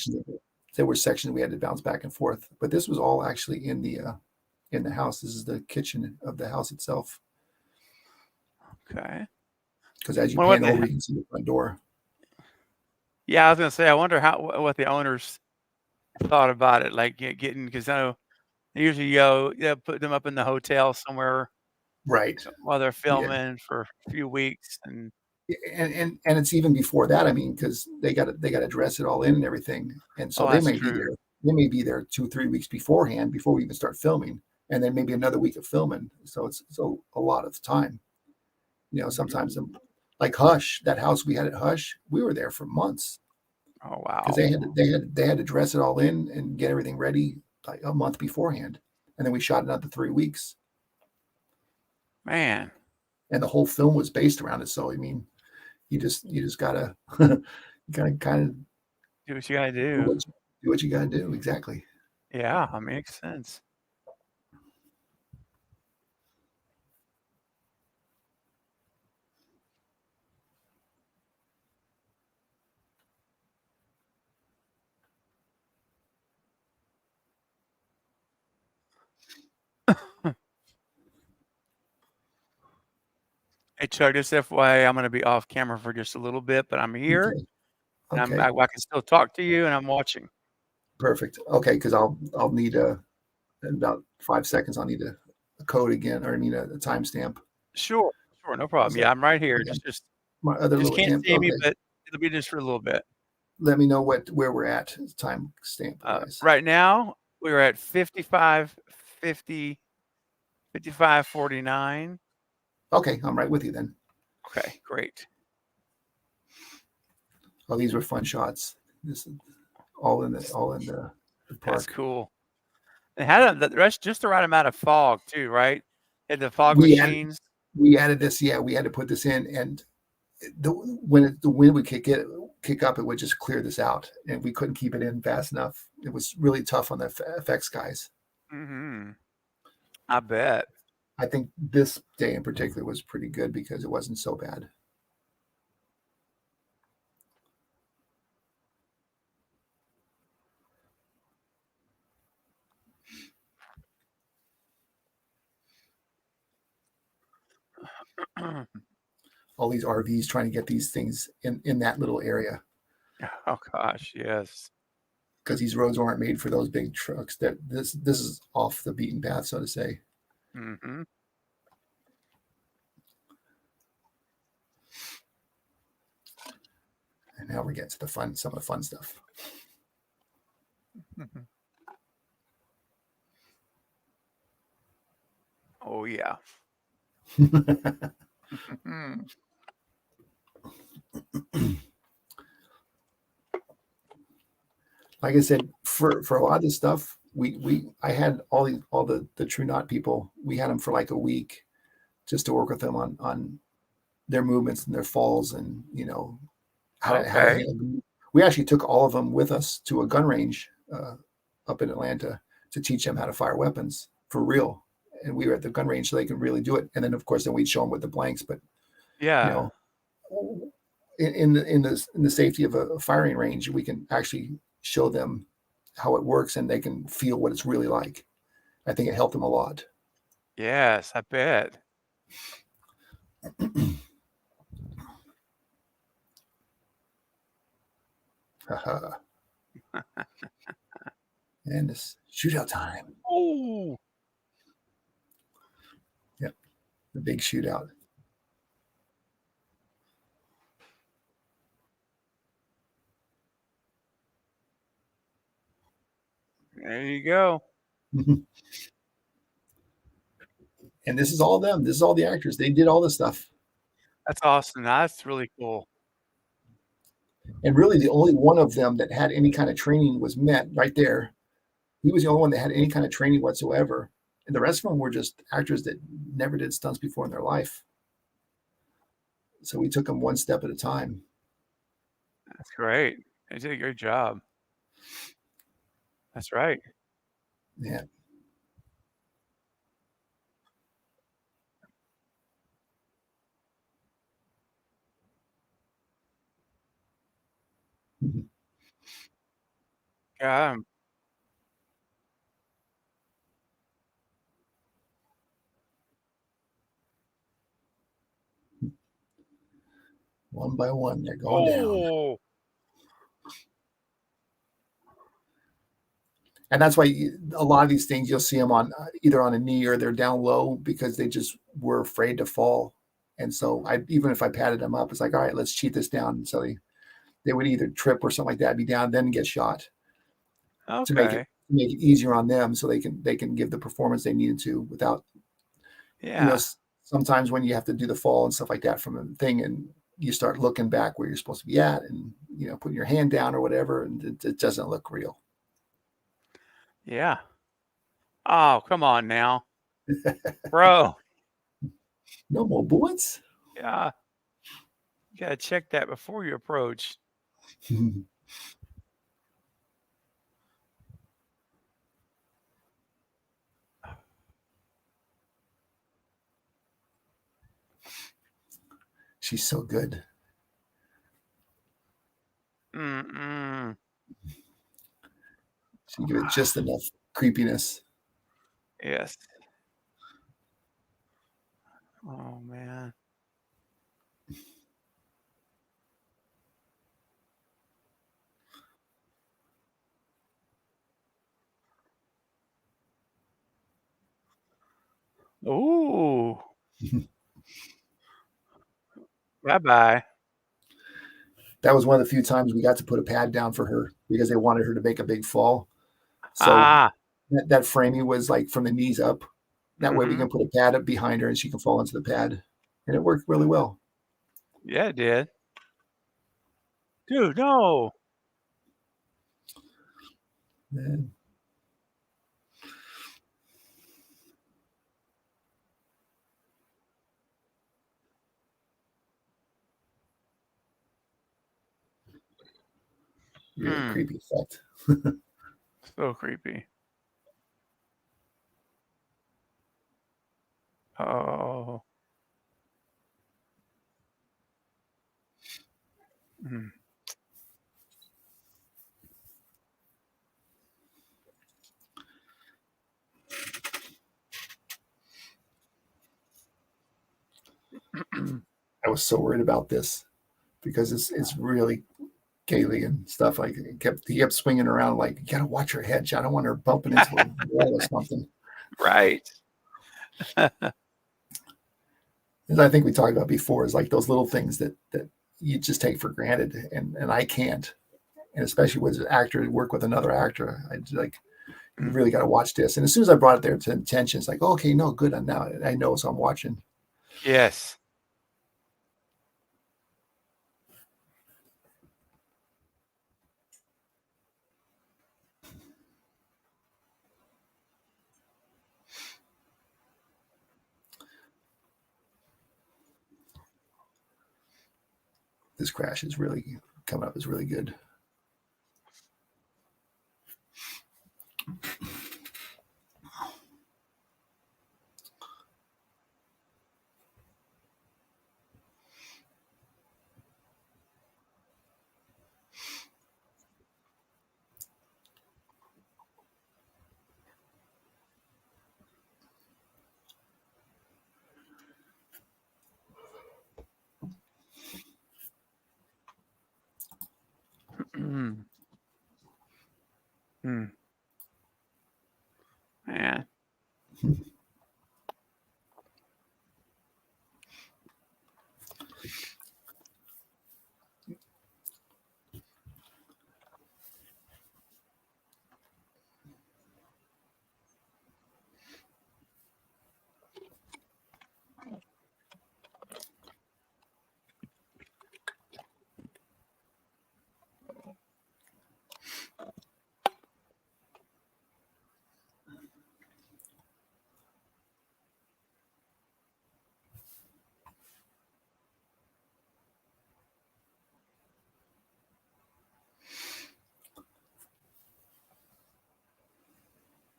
there were sections we had to bounce back and forth, but this was all actually in the house. This is the kitchen of the house itself. Okay. Because as you pan over, you can see the front door. Yeah, I was gonna say, I wonder what the owners thought about it, like getting, because I know they usually put them up in the hotel somewhere, right, while they're filming for a few weeks, and it's even before that. I mean, because they got to dress it all in and everything, and so they may be there. They may be there 2-3 weeks beforehand before we even start filming, and then maybe another week of filming. So it's a lot of time. Sometimes like Hush, that house we had at Hush, we were there for months. Oh wow! Because they had to dress it all in and get everything ready like a month beforehand, and then we shot another 3 weeks. Man, and the whole film was based around it. So I mean, you just gotta kind of do what you gotta do. Do what you gotta do. Exactly. Yeah, that makes sense. Hey Chuck, just FYI, I'm going to be off camera for just a little bit, but I'm here. Okay. And I can still talk to you, and I'm watching. Perfect. Okay, because I'll need in about 5 seconds. I'll need a code again, or I mean a timestamp. Sure, no problem. Yeah, I'm right here. Just my other just little can't see me, but it'll be just for a little bit. Let me know where we're at time stamp. Right now we're at 55:50, 55:49. Okay, I'm right with you then. Okay, great. Oh, these were fun shots. This is all in the park. That's cool. And had that's just the right amount of fog too, right? Had the fog machines. We added this. Yeah, we had to put this in, and when the wind would kick up, it would just clear this out, and we couldn't keep it in fast enough. It was really tough on the effects guys. Mm-hmm. I bet. I think this day in particular was pretty good because it wasn't so bad. All these RVs trying to get these things in that little area Oh gosh, yes. because these roads aren't made for those big trucks. That this is off the beaten path, so to say. Mm-hmm. And now we're getting to the fun, some of the fun stuff. Mm-hmm. Oh yeah. Mm-hmm. Like I said, for a lot of this stuff, I had all the True Knot people. We had them for like a week just to work with them on their movements and their falls, and how to Okay. handle them. We actually took all of them with us to a gun range up in Atlanta to teach them how to fire weapons for real. And we were at the gun range so they could really do it. And then of course then we'd show them with the blanks. But you Yeah. know, in the safety of a firing range, we can actually show them how it works and they can feel what it's really like. I think it helped them a lot. Yes, I bet. And it's shootout time. Oh. Yep, the big shootout. There you go. And this is all them. This is all the actors. They did all this stuff. That's awesome. That's really cool. And really, the only one of them that had any kind of training was Met right there. He was the only one that had any kind of training whatsoever. And the rest of them were just actors that never did stunts before in their life. So we took them one step at a time. That's great. They did a good job. That's right. Yeah. Yeah. One by one, they're going down. Oh. And that's why a lot of these things you'll see them on either on a knee or they're down low because they just were afraid to fall. And so even if I patted them up, it's like, all right, let's cheat this down. So they would either trip or something like that, be down, then get shot to make Okay. it easier on them so they can give the performance they needed to without, Yeah. sometimes when you have to do the fall and stuff like that from a thing and you start looking back where you're supposed to be at and, putting your hand down or whatever, and it doesn't look real. Yeah. Oh, come on now. Bro. No more bullets. Yeah. You gotta check that before you approach. She's so good. Mm-mm. She give it just enough creepiness. Yes. Oh man. Ooh. Bye-bye. That was one of the few times we got to put a pad down for her because they wanted her to make a big fall. So Ah. that framing was like from the knees up. That way we Mm-hmm. can put a pad up behind her and she can fall into the pad. And it worked really well. Yeah, it did. Dude, no. Man. Really creepy effect. So creepy. Oh. Mm. I was so worried about this because it's really Kaylee and stuff. Like he kept swinging around like, you gotta watch her head. I don't want her bumping into a wall or something. Right. As I think we talked about before, is like those little things that you just take for granted, and I can't. And especially with an actor, work with another actor, I just like, you really got to watch this. And as soon as I brought it there to attention, it's like, okay, no, good. Now I know, so I'm watching. Yes. This crash is really coming up is really good. Mm. Mm. Man.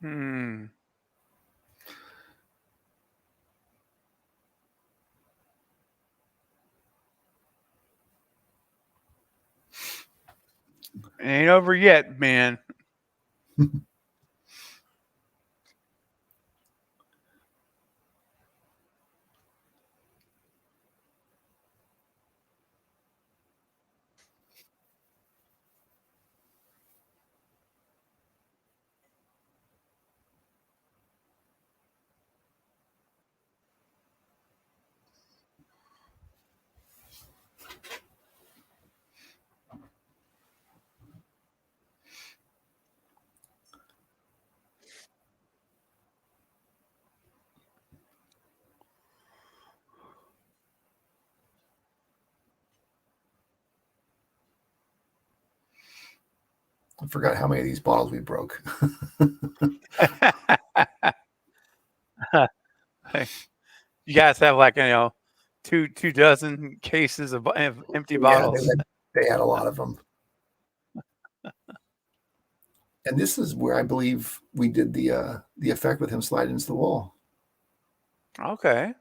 Hmm. It ain't over yet, man. I forgot how many of these bottles we broke. You guys have like, two dozen cases of empty bottles. Yeah, they had a lot of them. And this is where I believe we did the effect with him sliding into the wall. Okay.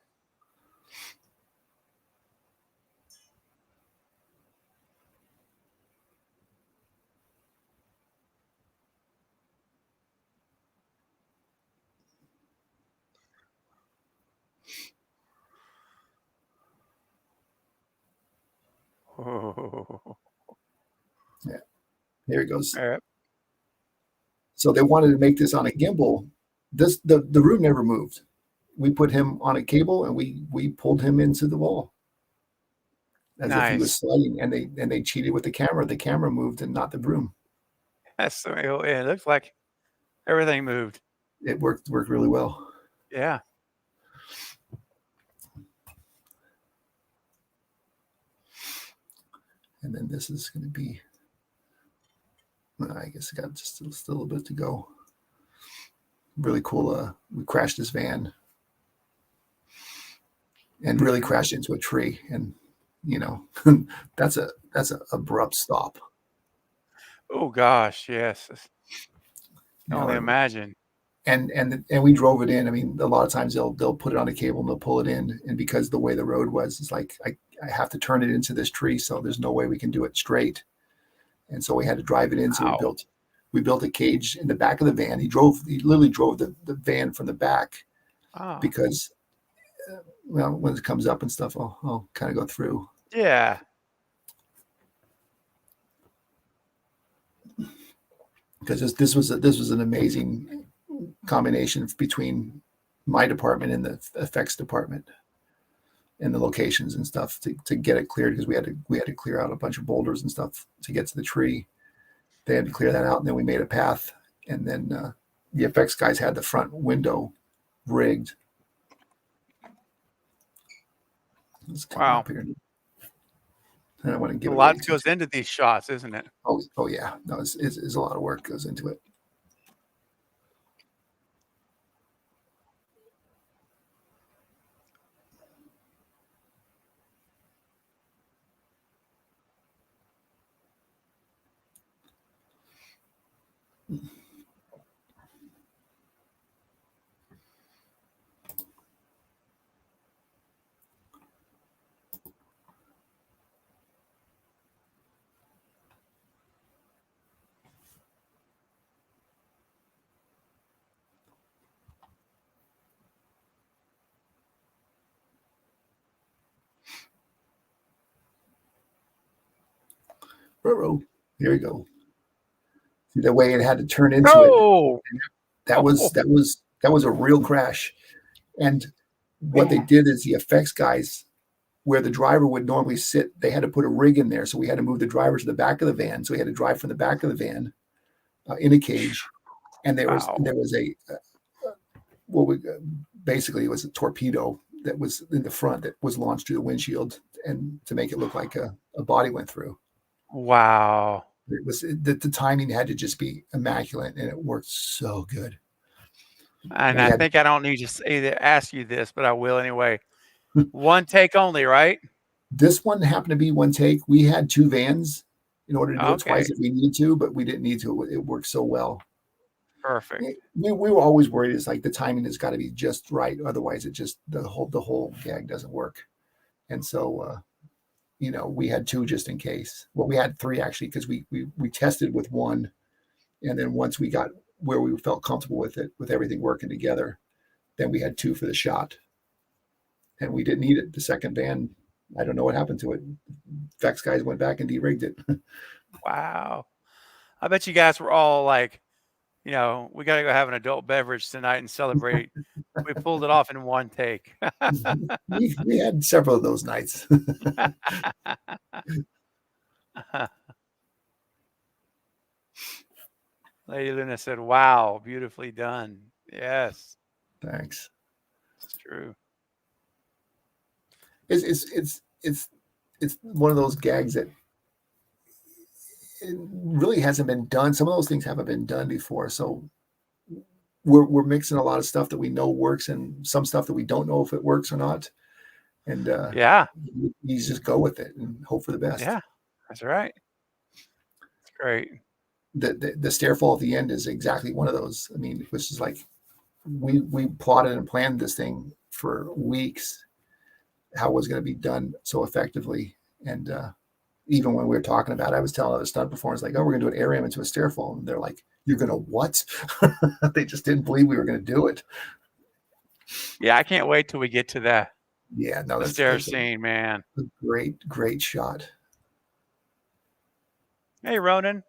Oh. Yeah, there it goes. Yep. So they wanted to make this on a gimbal. The room never moved. We put him on a cable and we pulled him into the wall as if he was Nice. sliding, and they cheated with the camera. The camera moved and not the broom. That's it looks like everything moved. It worked really well. Yeah. And then this is going to be, I guess I got just a little bit to go. Really cool. We crashed this van and really crashed into a tree, and that's a abrupt stop. Oh gosh, yes. I can only imagine. and we drove it in. I mean, a lot of times they'll put it on a cable and they'll pull it in, and because the way the road was, it's like I have to turn it into this tree, so there's no way we can do it straight, and so we had to drive it in. So we built a cage in the back of the van. He literally drove the van from the back because well, when it comes up and stuff, I'll kind of go through. Yeah. Because this was an amazing combination between my department and the effects department and the locations and stuff to get it cleared, because we had to clear out a bunch of boulders and stuff to get to the tree. They had to clear that out, and then we made a path, and then the effects guys had the front window rigged. Wow. I don't want to give a lot goes into these shots, isn't it? Oh yeah. No, it's a lot of work goes into it. Here we go. See the way it had to turn into it. That was a real crash. And what they did is the effects guys, where the driver would normally sit, they had to put a rig in there. So we had to move the driver to the back of the van. So we had to drive from the back of the van in a cage. And there was basically it was a torpedo that was in the front that was launched through the windshield, and to make it look like a body went through. Wow. It was the timing had to just be immaculate, and it worked so good. And I think I don't need to ask you this, but I will anyway. One take only, right? This one happened to be one take. We had two vans in order to do it twice if we needed to, but we didn't need to. It worked so well. Perfect. We were always worried. It's like the timing has got to be just right. Otherwise, it just the whole gag doesn't work. And so, we had two just in case. Well, we had three actually, because we tested with one, and then once we got where we felt comfortable with it, with everything working together, then we had two for the shot. And we didn't need it. The second van, I don't know what happened to it. Effects guys went back and de-rigged it. Wow. I bet you guys were all like, we got to go have an adult beverage tonight and celebrate. We pulled it off in one take. we had several of those nights. Lady Luna said, wow, beautifully done. Yes. Thanks. It's true. It's one of those gags that it really hasn't been done. Some of those things haven't been done before. So we're mixing a lot of stuff that we know works and some stuff that we don't know if it works or not. And you just go with it and hope for the best. Yeah, that's right. It's great. The stair fall at the end is exactly one of those. I mean, it was just like we plotted and planned this thing for weeks, how it was going to be done so effectively. And even when we were talking about it, I was telling other stunt performers, like, oh, we're going to do an air ram into a stair fall. And they're like, you're going to what? They just didn't believe we were going to do it. Yeah, I can't wait till we get to that. Yeah, no, that's stair scene, man. A great shot. Hey, Ronan.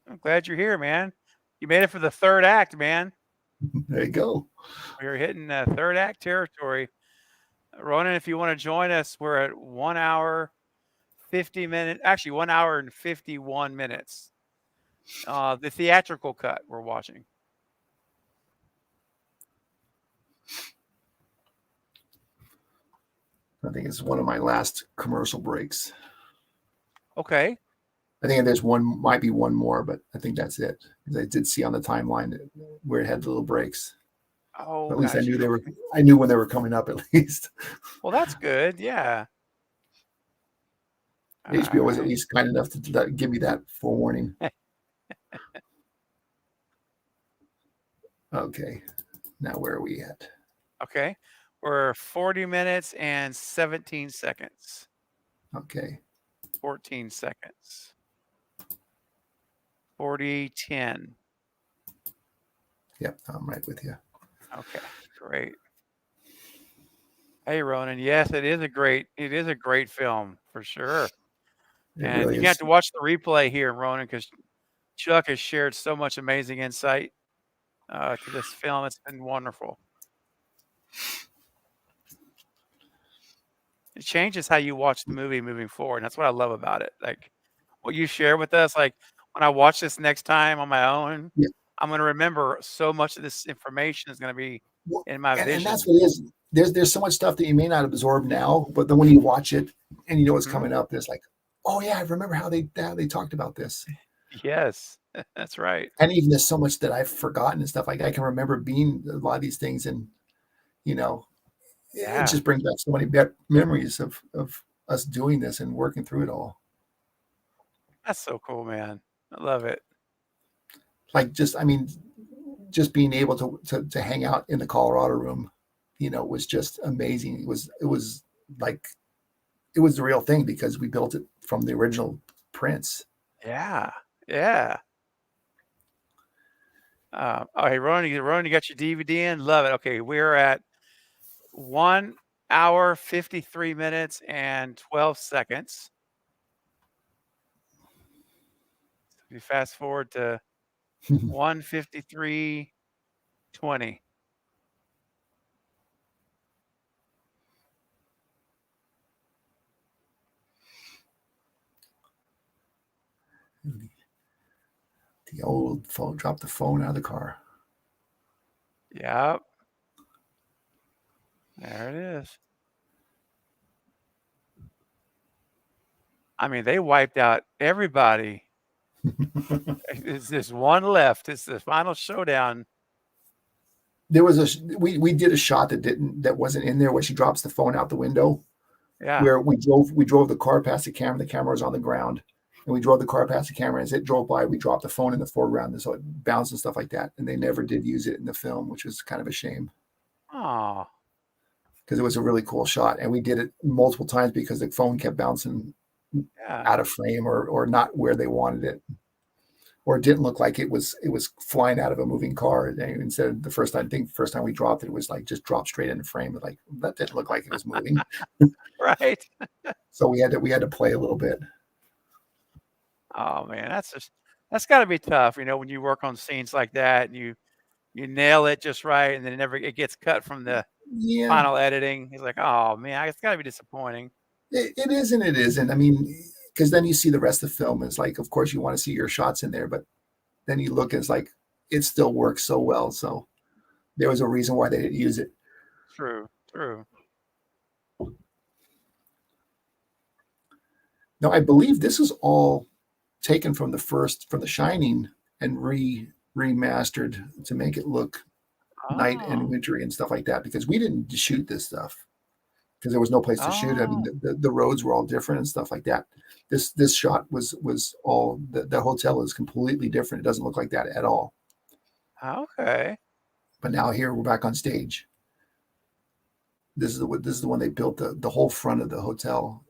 I'm glad you're here, man. You made it for the third act, man. There you go. We're hitting third act territory. Ronan, if you want to join us, we're at 1 hour, 50 minutes. Actually, 1 hour and 51 minutes. The theatrical cut we're watching. I think it's one of my last commercial breaks. Okay. I think might be one more, but I think that's it. Because I did see on the timeline where it had the little breaks. Oh, at least I knew when they were coming up, at least. Well, that's good. Yeah. HBO was at least kind enough to give me that forewarning. Okay. Now where are we at? Okay. We're 40 minutes and 17 seconds. Okay. 14 seconds. 40, 10. Yep, I'm right with you. Okay, great. Hey, Ronan. Yes, it is a great film for sure. It And really you're gonna have is. to watch the replay here, Ronan, because Chuck has shared so much amazing insight to this film. It's been wonderful. It changes how you watch the movie moving forward. And that's what I love about it. Like what you share with us, like when I watch this next time on my own, Yeah. I'm going to remember so much of this information is going to be Well, in my and vision. that's what it is. There's so much stuff that you may not absorb now, but then when you watch it and you know what's Mhm. coming up, there's like, oh yeah, I remember how they talked about this. Yes, that's right. And even there's so much that I've forgotten and stuff. Like I can remember being a lot of these things, and you know, it Yeah, just brings back so many memories of us doing this and working through it all. that's so cool, man. I love it. Like just, I mean, just being able to hang out in the Colorado room, you know, was just amazing. It was like it was the real thing because we built it from the original prints. Yeah, yeah. Oh, hey, Ronan, you got your DVD in? Love it. Okay, we're at 1 hour, 53 minutes, and 12 seconds. If you fast forward to 1:53:20. The old phone, drop the phone out of the car. Yep. There it is. I mean, they wiped out everybody. There's just one left. It's the final showdown. There was we did a shot that wasn't in there where she drops the phone out the window. Yeah. Where we drove the car past the camera. The camera was on the ground, and we drove the car past the camera. As it drove by, we dropped the phone in the foreground, and so it bounced and stuff like that. And they never did use it in the film, which was kind of a shame Oh, because it was a really cool shot. And we did it multiple times because the phone kept bouncing yeah. out of frame or not where they wanted it, or it didn't look like it was flying out of a moving car. And instead of the first time we dropped it, it was like just dropped straight into frame. Like that didn't look like it was moving. Right. So we had to play a little bit. Oh man, that's got to be tough, when you work on scenes like that and you nail it just right and then it gets cut from the Yeah, final editing. He's like, "Oh man, it's got to be disappointing." it is and it isn't. I mean, because then you see the rest of the film. It's like, of course, you want to see your shots in there, but then you look and it's like it still works so well. So there was a reason why they didn't use it. True. Now, I believe this is all taken from The Shining and remastered to make it look night and Oh. wintry and stuff like that, because we didn't shoot this stuff because there was no place to shoot. I mean, Oh. the roads were all different and stuff like that. This shot was all the hotel is completely different. It doesn't look like that at all. Okay. But now here we're back on stage. This is the one they built the whole front of the hotel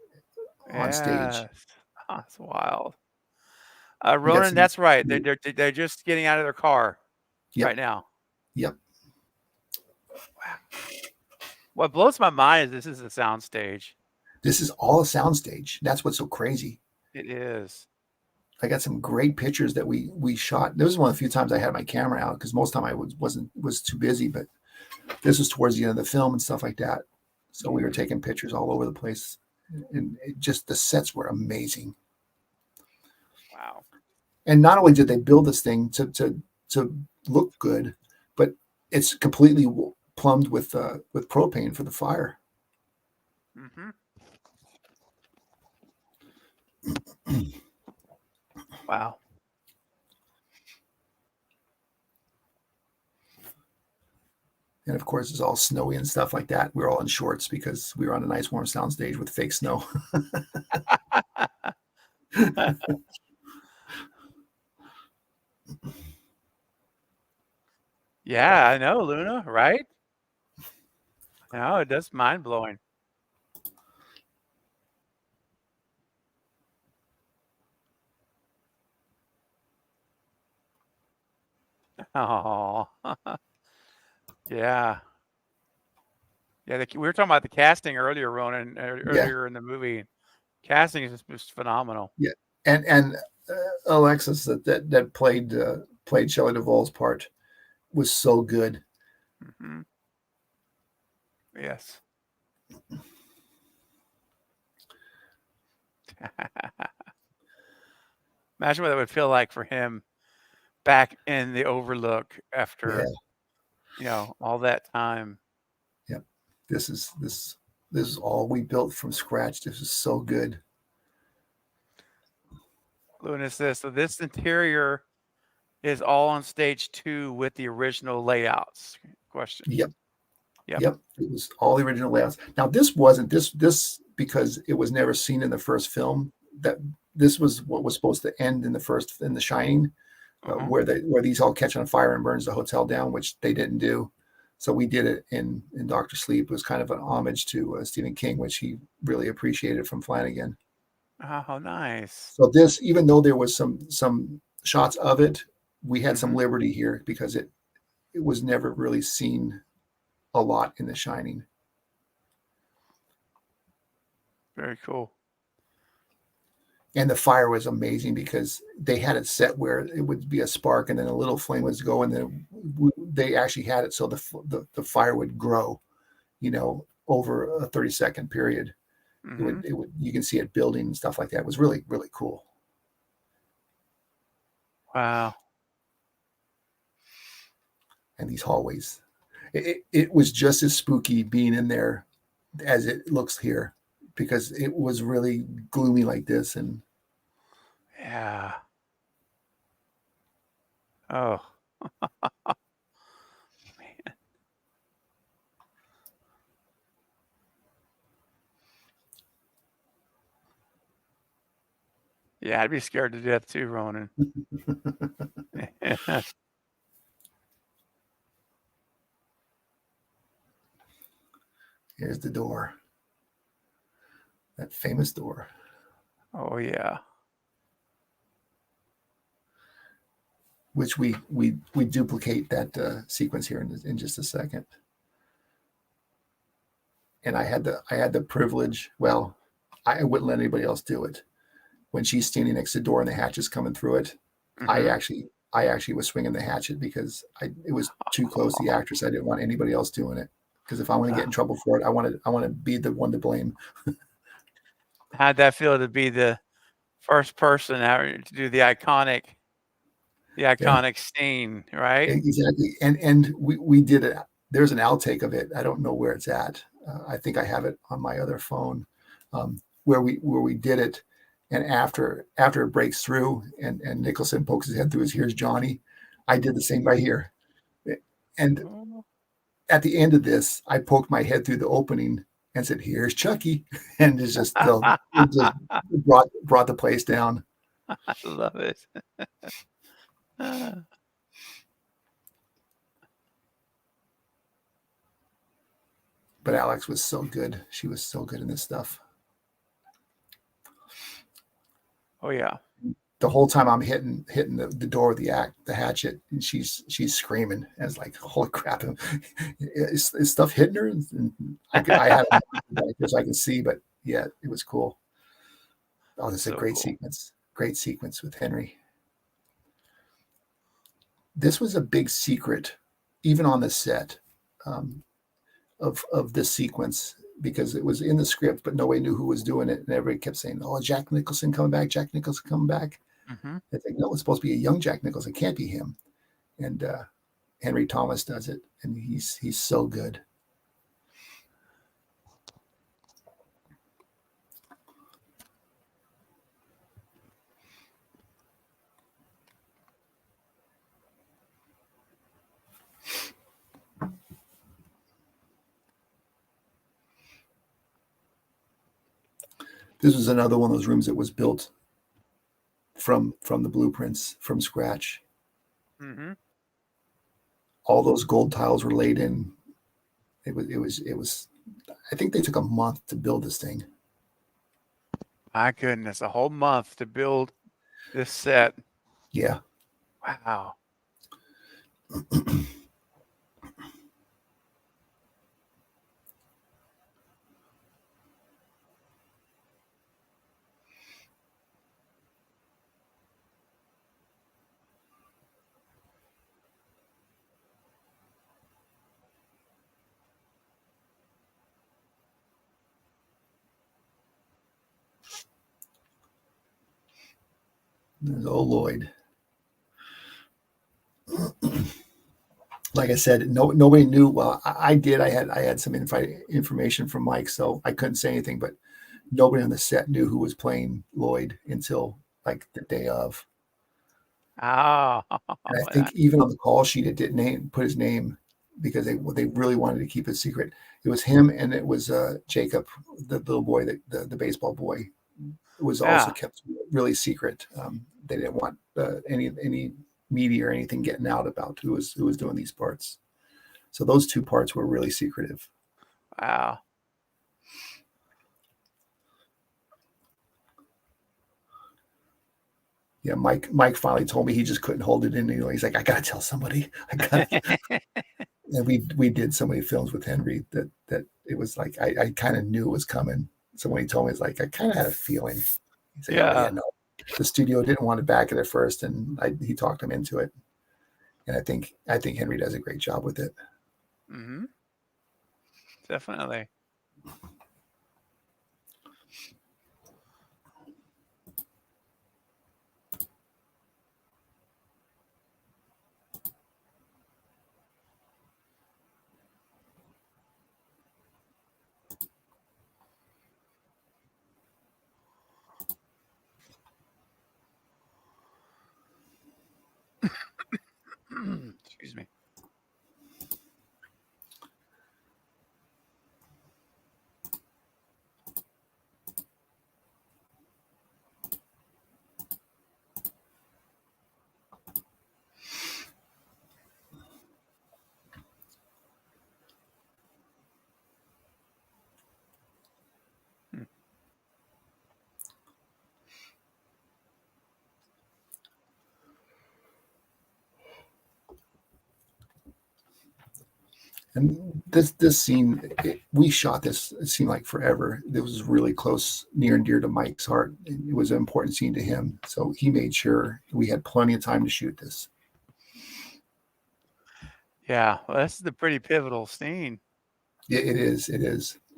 on stage. Yes. Oh, that's wild. You got Ronan, that's right. some- They're just getting out of their car Yep. right now. Yep. Wow. What blows my mind is this is a soundstage. This is all a soundstage. That's what's so crazy. It is. I got some great pictures that we shot. This was one of the few times I had my camera out because most time I was too busy. But this was towards the end of the film and stuff like that. So we were taking pictures all over the place, and just the sets were amazing. Wow. And not only did they build this thing to look good, but it's completely plumbed with propane for the fire. Mm-hmm. Wow. And of course, it's all snowy and stuff like that. We were all in shorts because we were on a nice warm soundstage with fake snow. Yeah, I know, Luna, right? No, it does mind blowing. Oh, yeah. Yeah, we were talking about the casting earlier, Ronan, Yeah, earlier in the movie. Casting is just phenomenal. yeah. And Alexis that played Shelley Duvall's part was so good. Hmm. Yes. Imagine what it would feel like for him back in the Overlook Yeah, after, all that time. yeah. This is all we built from scratch. This is so good. Luna says, so this interior is all on stage 2 with the original layouts? Question. Yep. Yep. Yep. It was all the original layouts. Now this wasn't this because it was never seen in the first film. That this was what was supposed to end in The Shining, Uh-huh. where these all catch on fire and burns the hotel down, which they didn't do. So we did it in Doctor Sleep. It was kind of an homage to Stephen King, which he really appreciated from Flanagan. Oh, nice. So this, even though there was some shots of it, we had some Mhm. liberty here because it was never really seen a lot in The Shining. Very cool. And the fire was amazing because they had it set where it would be a spark and then a little flame would go, and then they actually had it so the fire would grow, over a 30-second period. Mhm. It would you can see it building and stuff like that. It was really, really cool. Wow. And these hallways, it was just as spooky being in there as it looks here, because it was really gloomy like this. And Yeah. Oh, man. Yeah, I'd be scared to death too, Ronan. here's the door, that famous door. Oh, yeah. Which we duplicate that sequence here in just a second. And I had the privilege. Well, I wouldn't let anybody else do it. When she's standing next to the door and the hatch is coming through it, I Mhm. actually was swinging the hatchet because it was too close to the actress. I didn't want anybody else doing it, because if I want to get in trouble for it, I want to be the one to blame. How'd that feel to be the first person ever to do the iconic Yeah, scene, right? exactly. And we did it. There's an outtake of it. I don't know where it's at. I think I have it on my other phone, where we did it. And after it breaks through and Nicholson pokes his head through his, here's Johnny. I did the same right here. And Oh. at the end of this, I poked my head through the opening and said, "Here's Chucky," and it just brought the place down. I love it. But Alex was so good. She was so good in this stuff. Oh, yeah. The whole time I'm hitting the door with the hatchet, and she's screaming. And it's like, holy crap, is stuff hitting her? And I had it so I can see, but yeah, it was cool. Oh, this is a So great cool. sequence. Great sequence with Henry. This was a big secret, even on the set, of this sequence, because it was in the script, but nobody knew who was doing it, and everybody kept saying, "Oh, Jack Nicholson coming back! Jack Nicholson coming back!" Mhm. It's like, no, it's supposed to be a young Jack Nicholson. It can't be him. And Henry Thomas does it, and he's so good. This was another one of those rooms that was built from the blueprints from scratch. Mhm. all those gold tiles were laid in. It was. I think they took a month to build this thing. My goodness, a whole month to build this set. Yeah. Wow. There's old Lloyd. Like I said, nobody knew. Well, I did. I had some information from Mike, so I couldn't say anything. But nobody on the set knew who was playing Lloyd until like the day of. Oh, And I think even on the call sheet, it didn't put his name because they really wanted to keep it secret. It was him, and it was Jacob, the little boy, the baseball boy. It was also kept really secret. They didn't want any media or anything getting out about who was doing these parts. So those two parts were really secretive. Wow. Yeah, Mike finally told me he just couldn't hold it in anymore. He's like, I gotta tell somebody. And we did so many films with Henry that it was like I kind of knew it was coming. So when he told me, it's like I kind of had a feeling. He said, "Oh yeah, no." The studio didn't want to back it at first, and he talked him into it. And I think Henry does a great job with it. Mm-hmm. Definitely. Excuse me. And this scene, we shot this. It seemed like forever. It was really close, near and dear to Mike's heart. It was an important scene to him, so he made sure we had plenty of time to shoot this. Yeah, well, this is a pretty pivotal scene. It is,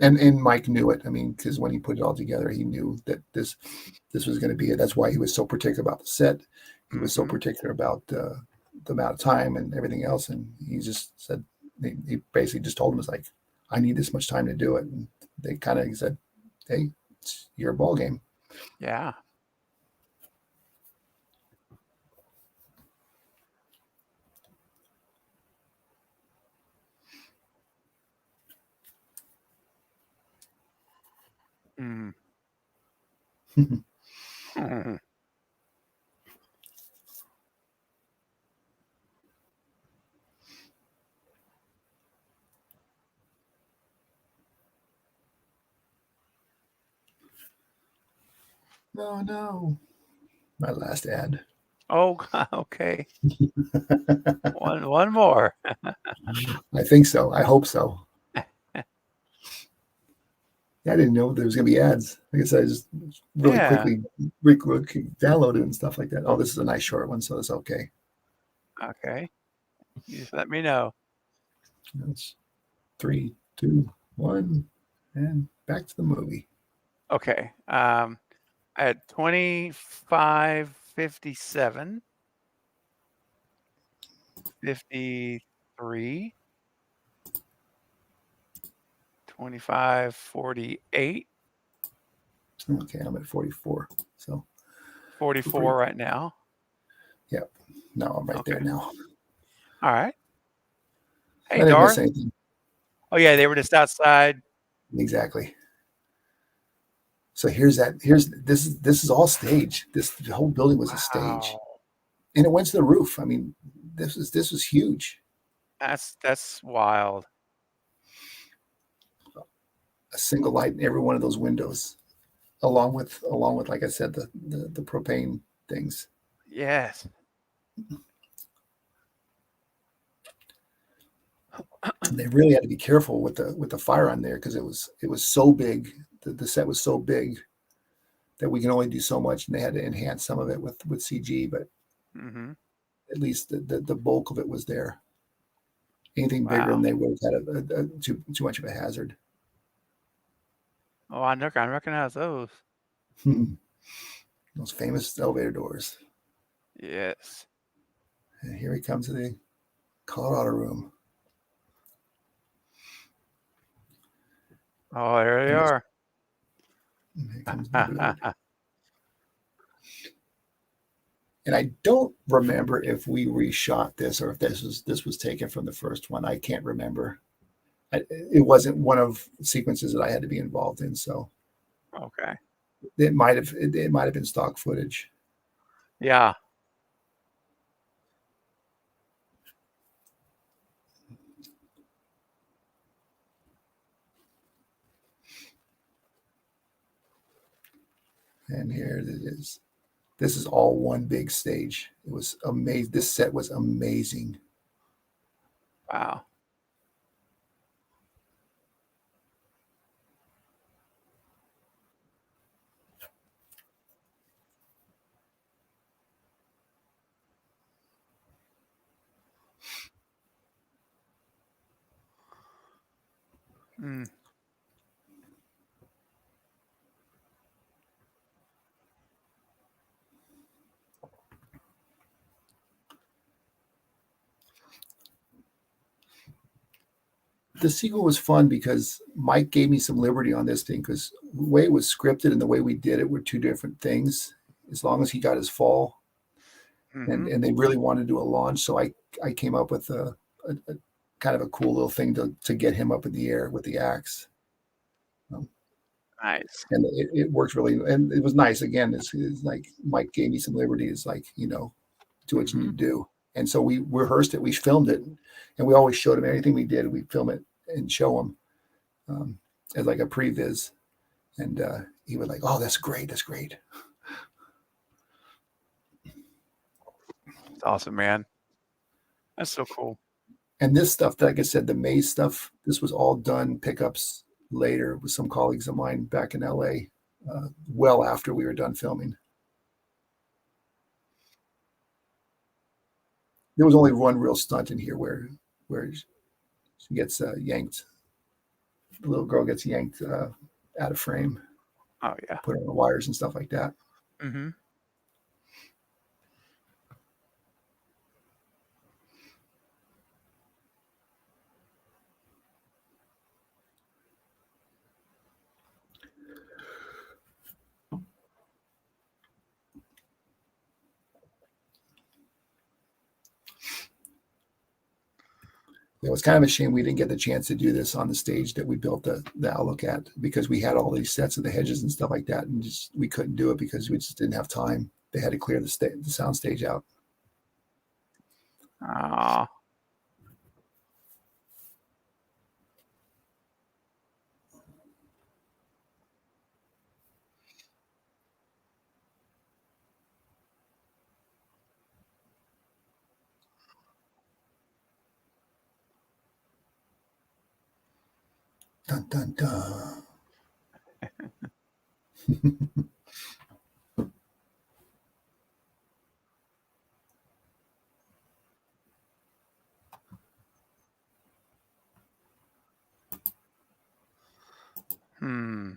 and Mike knew it. I mean, because when he put it all together, he knew that this was going to be it. That's why he was so particular about the set. He was so particular about the amount of time and everything else, and he just said. He basically just told him, "It's like, I need this much time to do it." And they kind of said, "Hey, it's your ball game." Yeah. Mm. No, my last ad. Oh, okay. one more. I think so. I hope so. I didn't know there was going to be ads. I guess I just really quickly downloaded and stuff like that. Oh, this is a nice short one, so it's okay. Okay. You just let me know. That's 3, 2, 1, and back to the movie. Okay. I had 25:57, 53, 25:48. Okay, I'm at 44. So 44 right now. Yep. No, I'm right there now. All right. Hey, I didn't miss Darth. anything. Oh yeah, they were just outside. Exactly. So this is all stage. The whole building was a stage, and it went to the roof. I mean, this was huge. That's wild. A single light in every one of those windows, along with like I said, the propane things. Yes. And they really had to be careful with the fire on there because it was so big. The set was so big that we can only do so much, and they had to enhance some of it with CG, but Mm-hmm. at least the bulk of it was there. Anything bigger, Wow. and they would have had too much of a hazard. Oh, I recognize those. Those famous elevator doors. Yes. And here he comes to the Colorado room. Oh, there they And are. here comes the And I don't remember if we reshot this or if this was taken from the first one. I can't remember. It wasn't one of sequences that I had to be involved in, so Okay. it might have been stock footage. Yeah. And here it is. This is all one big stage. It was amazing. This set was amazing. Wow. Mm. The sequel was fun because Mike gave me some liberty on this thing because the way it was scripted and the way we did it were two different things. As long as he got his fall, Mm-hmm. and they really wanted to do a launch, so I came up with a kind of a cool little thing to get him up in the air with the axe. Nice. And it worked really, and it was nice. Again, it's like Mike gave me some liberty. It's like, do what you need to do. And so we rehearsed it, we filmed it, and we always showed him anything we did. We film it and show him as like a previs, and he was like, "Oh, that's great, that's great." It's awesome, man. That's so cool. And this stuff, like I said, the maze stuff, this was all done pickups later with some colleagues of mine back in LA, well after we were done filming. There was only one real stunt in here where she gets yanked. The little girl gets yanked out of frame, Oh yeah. put on the wires and stuff like that. Mm-hmm. It was kind of a shame we didn't get the chance to do this on the stage that we built the outlook at, because we had all these sets of the hedges and stuff like that, and just we couldn't do it because we just didn't have time. They had to clear the sound stage out. Oh. Dun dun dun. Hmm.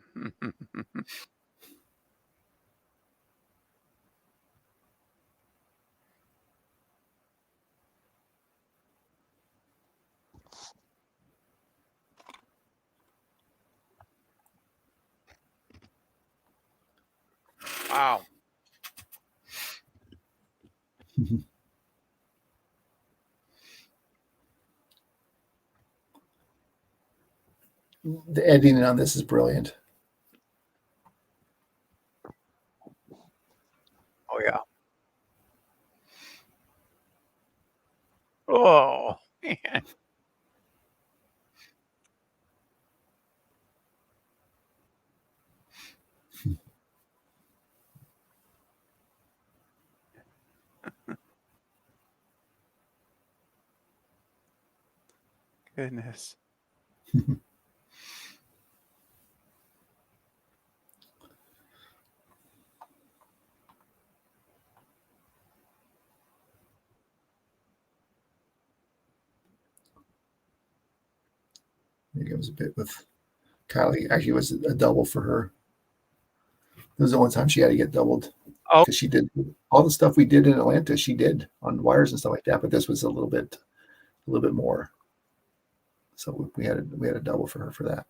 Wow. The editing on this is brilliant. Oh yeah. Oh, man. Goodness. Maybe it was a bit with Kylie. Actually, it was a double for her. It was the only time she had to get doubled Oh, because she did all the stuff we did in Atlanta. She did on wires and stuff like that, but this was a little bit more. So we had a double for her for that.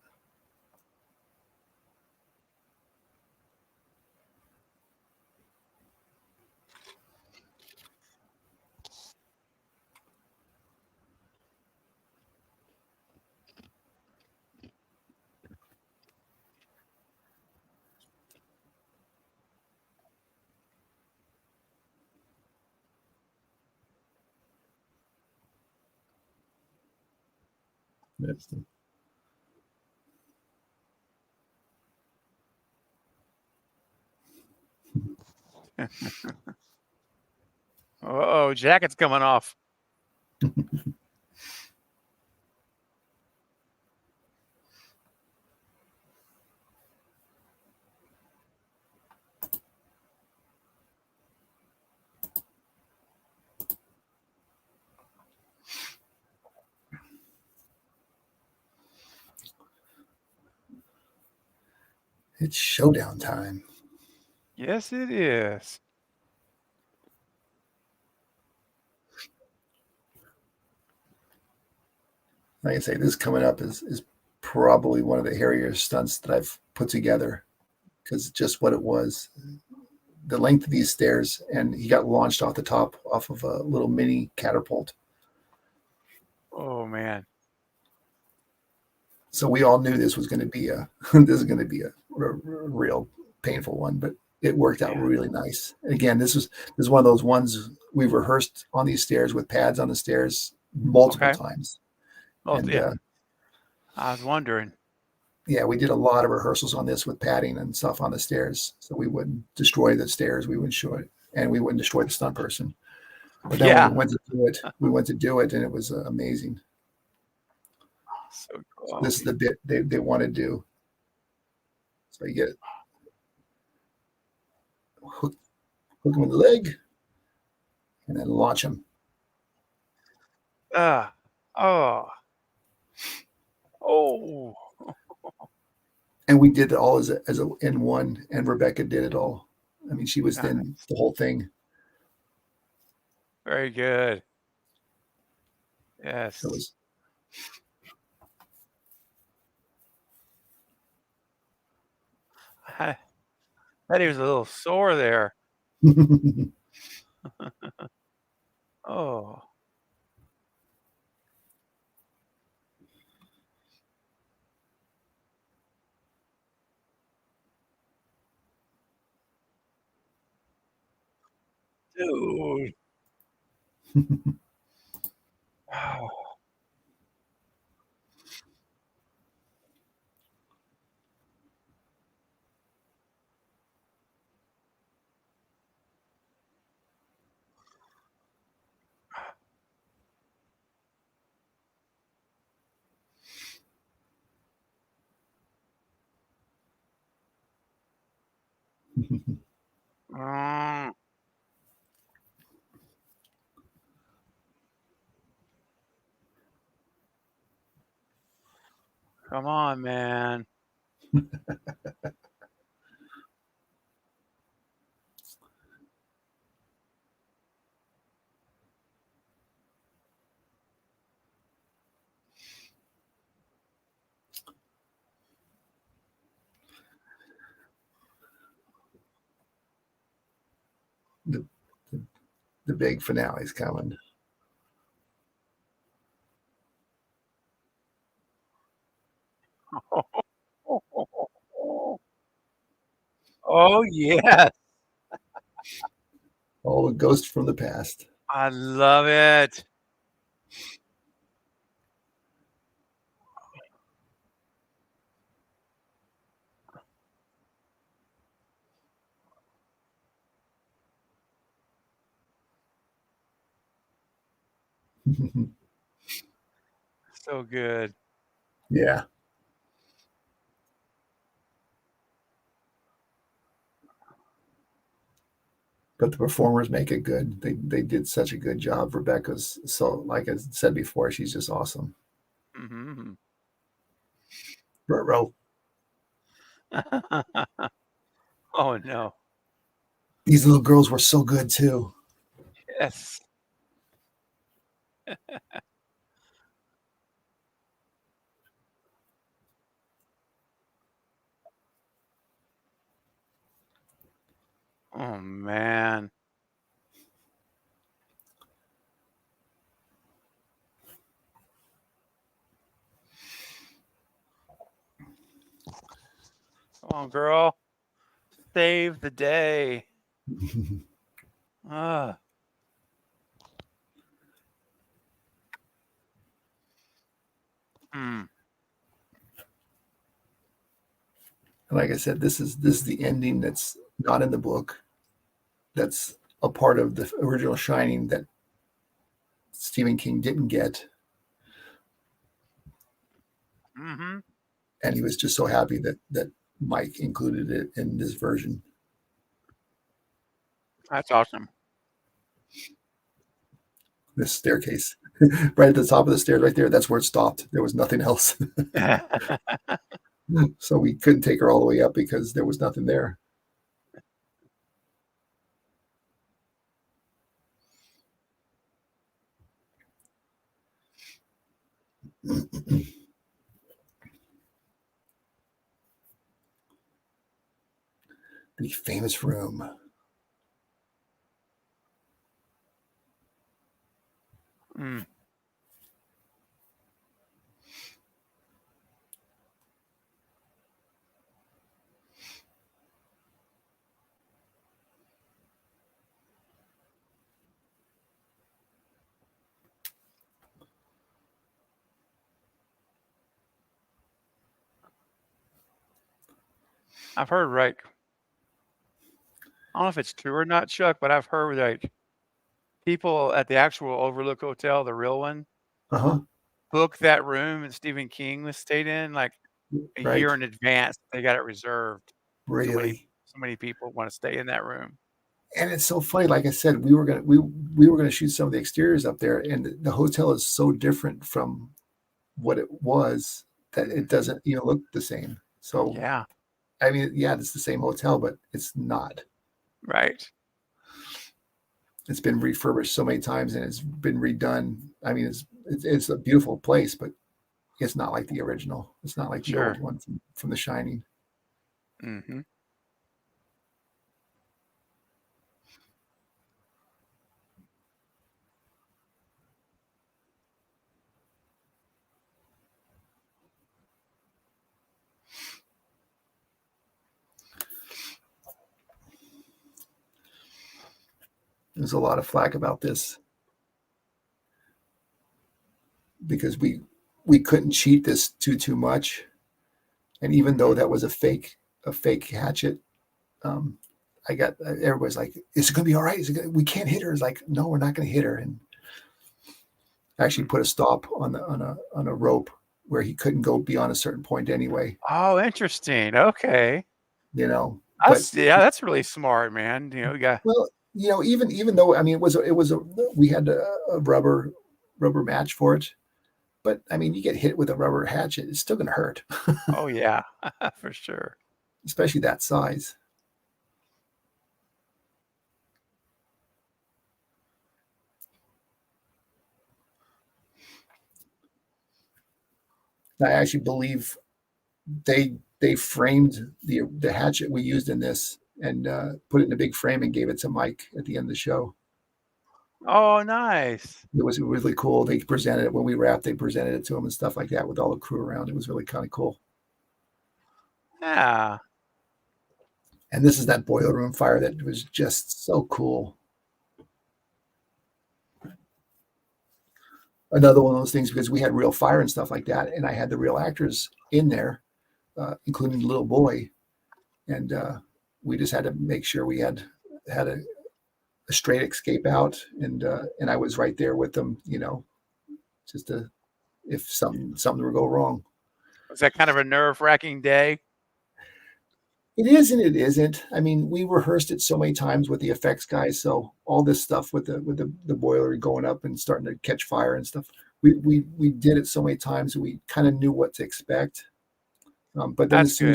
That's the- oh, jacket's coming off. It's showdown time. Yes, it is. Like I say, this coming up is probably one of the hairier stunts that I've put together because just what it was, the length of these stairs, and he got launched off the top off of a little mini catapult. Oh man. So we all knew this was going to be a this is going to be a real painful one, but it worked out really nice. Again, this is one of those ones we've rehearsed on these stairs with pads on the stairs multiple times. Oh, And yeah. I was wondering. Yeah, we did a lot of rehearsals on this with padding and stuff on the stairs, so we wouldn't destroy the stairs. We wouldn't show it, and we wouldn't destroy the stunt person. But then when we went to do it, and it was amazing. So cool. So this is the bit they want to do. So you get hook him in the leg, and then launch him. Oh. And we did it all as a in one, and Rebecca did it all. I mean, she was in the whole thing. Very good. Yes. It was. I bet he was a little sore there. Oh. Dude. Oh. Mm. Come on, man. The big finale's coming. Oh, yes. All the ghosts from the past. I love it. So good. Yeah. But the performers make it good. They did such a good job. Rebecca's so, like I said before, she's just awesome. Mm-hmm. Ruh-roh. Oh no. These little girls were so good too. Yes. Oh man. Come on, girl. Save the day. Ah. Mm. Like I said, this is the ending that's not in the book. That's a part of the original Shining that Stephen King didn't get, Mm-hmm. and he was just so happy that Mike included it in this version. That's awesome. This staircase, right at the top of the stairs, right there. That's where it stopped. There was nothing else, so we couldn't take her all the way up because there was nothing there. The famous room. Mm. I've heard like I don't know if it's true or not, Chuck, but I've heard like people at the actual Overlook Hotel, the real one, Uh-huh. booked that room that Stephen King was stayed in like a Right. year in advance. They got it reserved. Really. So many people want to stay in that room. And it's so funny. Like I said, we were gonna shoot some of the exteriors up there, and the hotel is so different from what it was that it doesn't even look the same. So Yeah, I mean, yeah, it's the same hotel, but it's not. right. It's been refurbished so many times and it's been redone. I mean, it's a beautiful place, but it's not like the original. It's not like the Sure. old one from The Shining. Mm-hmm. There's a lot of flack about this because we couldn't cheat this too much, and even though that was a fake hatchet, um, I got everybody's like, "Is it going to be all right? We can't hit her." It's like, "No, we're not going to hit her." And actually put a stop on a rope where he couldn't go beyond a certain point anyway. Oh, interesting. Okay. You know, but That's really smart, man. You know, you got well, you know, even though I mean it was a we had a rubber match for it, but I mean you get hit with a rubber hatchet, it's still going to hurt, oh yeah, for sure. especially that size. I actually believe they framed the hatchet we used in this and put it in a big frame and gave it to Mike at the end of the show. Oh, nice. It was really cool. They presented it when we wrapped. They presented it to him and stuff like that with all the crew around. It was really kind of cool. Yeah. And this is that boiler room fire that was just so cool. Another one of those things because we had real fire and stuff like that, and I had the real actors in there, including the little boy, and we just had to make sure we had a straight escape out, and I was right there with them, you know, just if something would go wrong. Was that kind of a nerve-wracking day? It is and it isn't. I mean, we rehearsed it so many times with the effects guys, so all this stuff with the boiler going up and starting to catch fire and stuff. We did it so many times that we kind of knew what to expect. But then That's good.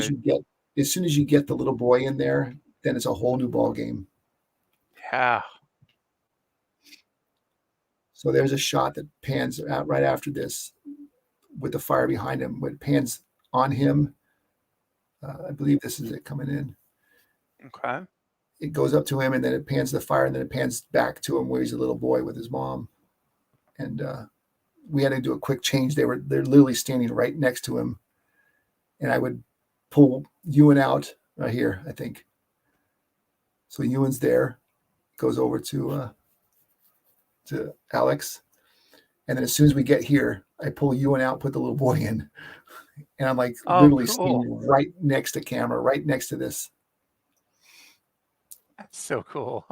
as soon as you get the little boy in there, then it's a whole new ball game. Yeah. So there's a shot that pans out right after this with the fire behind him. When it pans on him, I believe this is it coming in. Okay. It goes up to him, and then it pans the fire, and then it pans back to him where he's a little boy with his mom. And we had to do a quick change. They're literally standing right next to him, and I would pull Ewan out right here, I think. So Ewan's there, goes over to Alex, and then as soon as we get here, I pull Ewan out, put the little boy in, and I'm like literally standing right next to camera, right next to this. That's so cool.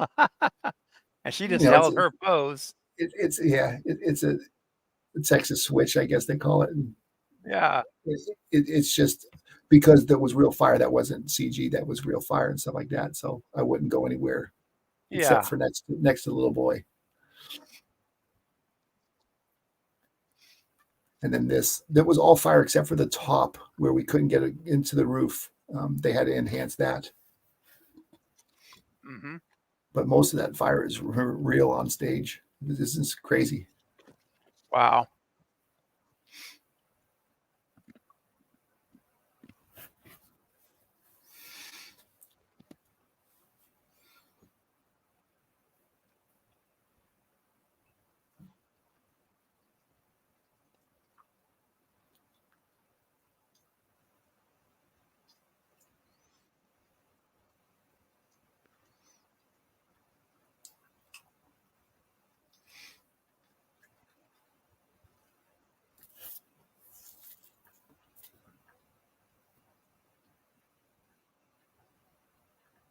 And she just held her pose. It's a Texas switch, I guess they call it. And yeah. It's just because there was real fire. That wasn't CG. That was real fire and stuff like that. So I wouldn't go anywhere except for next to the little boy. And then that was all fire except for the top where we couldn't get into the roof. They had to enhance that. Mm-hmm. But most of that fire is real on stage. This is crazy. Wow.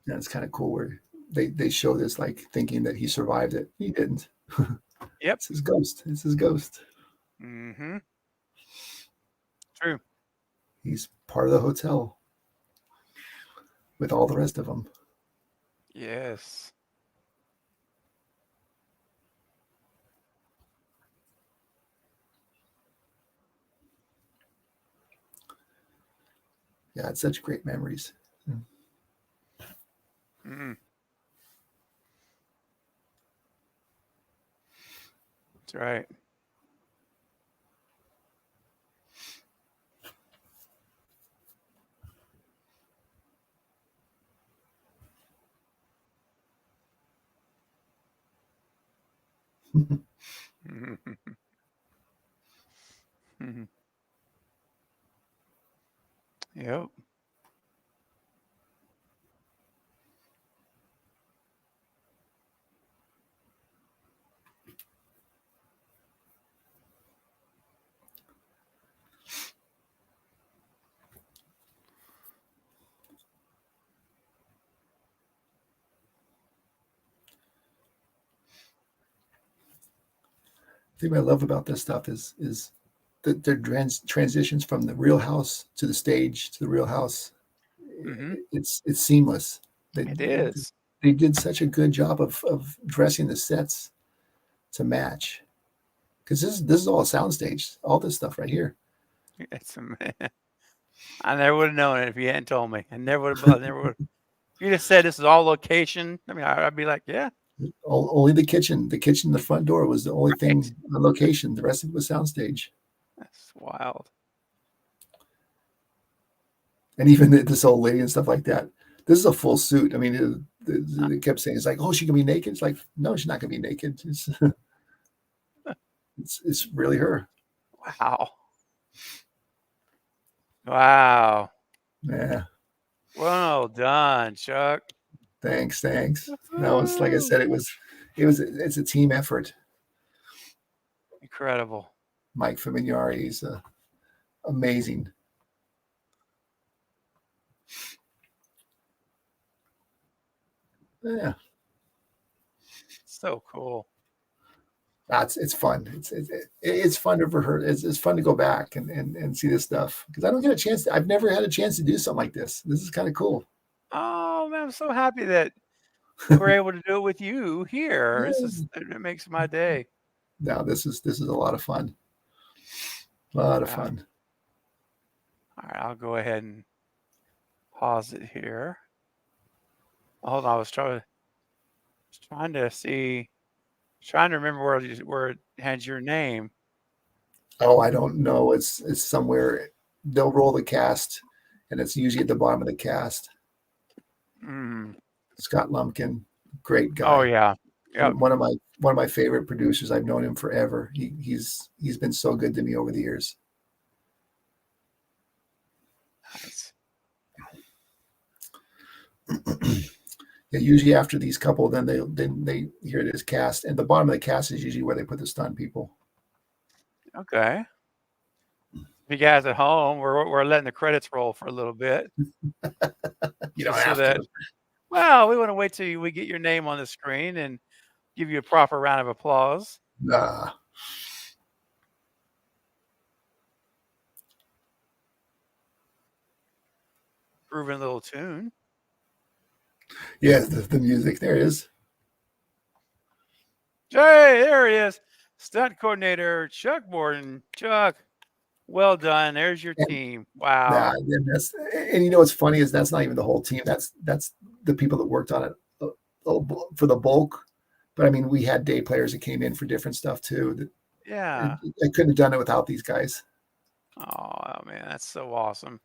Yeah, it's kind of cool where they show this like thinking that he survived it. He didn't. Yep. It's his ghost. It's his ghost. Mm-hmm. True. He's part of the hotel with all the rest of them. Yes. Yeah, it's such great memories. Mm-hmm. That's right. Mm-hmm. Mm-hmm. Yep. The thing I love about this stuff is that their transitions from the real house to the stage to the real house. Mm-hmm. It's seamless. It is. They did such a good job of dressing the sets to match. Because this is all soundstage, all this stuff right here. It's I never would have known it if you hadn't told me. I never would have. If you just said this is all location, I mean, I'd be like, yeah. Only the kitchen, the front door was the only thing on location. The rest of it was soundstage. That's wild. And even this old lady and stuff like that. This is a full suit. I mean, they kept saying it's like, oh, she can be naked. It's like, no, she's not gonna be naked. It's really her. Wow. Wow. Yeah. Well done, Chuck. Thanks. That was, like I said, it's a team effort. Incredible. Mike Famignari is amazing. Yeah. So cool. It's fun. It's fun to rehearse. It's fun to go back and see this stuff because I don't get a chance. I've never had a chance to do something like this. This is kind of cool. Oh man, I'm so happy that we're able to do it with you here. It makes my day. No, this is a lot of fun. A lot of Wow. fun. All right, I'll go ahead and pause it here. Hold on, I was trying to see, trying to remember where it had your name. Oh, I don't know. It's somewhere. They'll roll the cast, and it's usually at the bottom of the cast. Scott Lumpkin, great guy. Oh yeah, yep. One of my favorite producers. I've known him forever. He's been so good to me over the years. Nice. Yeah, usually after these couple, then they hear it is cast, and the bottom of the cast is usually where they put the stunt people. Okay. You guys at home, we're letting the credits roll for a little bit. You don't have to. Well, we want to wait till we get your name on the screen and give you a proper round of applause. Nah. Grooving little tune. Yes, the music. There it is. Hey, there he is. Stunt coordinator Chuck Borden. Chuck, well done. There's your team. Wow. And you know what's funny is that's not even the whole team. That's the people that worked on it for the bulk. But I mean, we had day players that came in for different stuff too. Yeah. I couldn't have done it without these guys. Oh man, that's so awesome.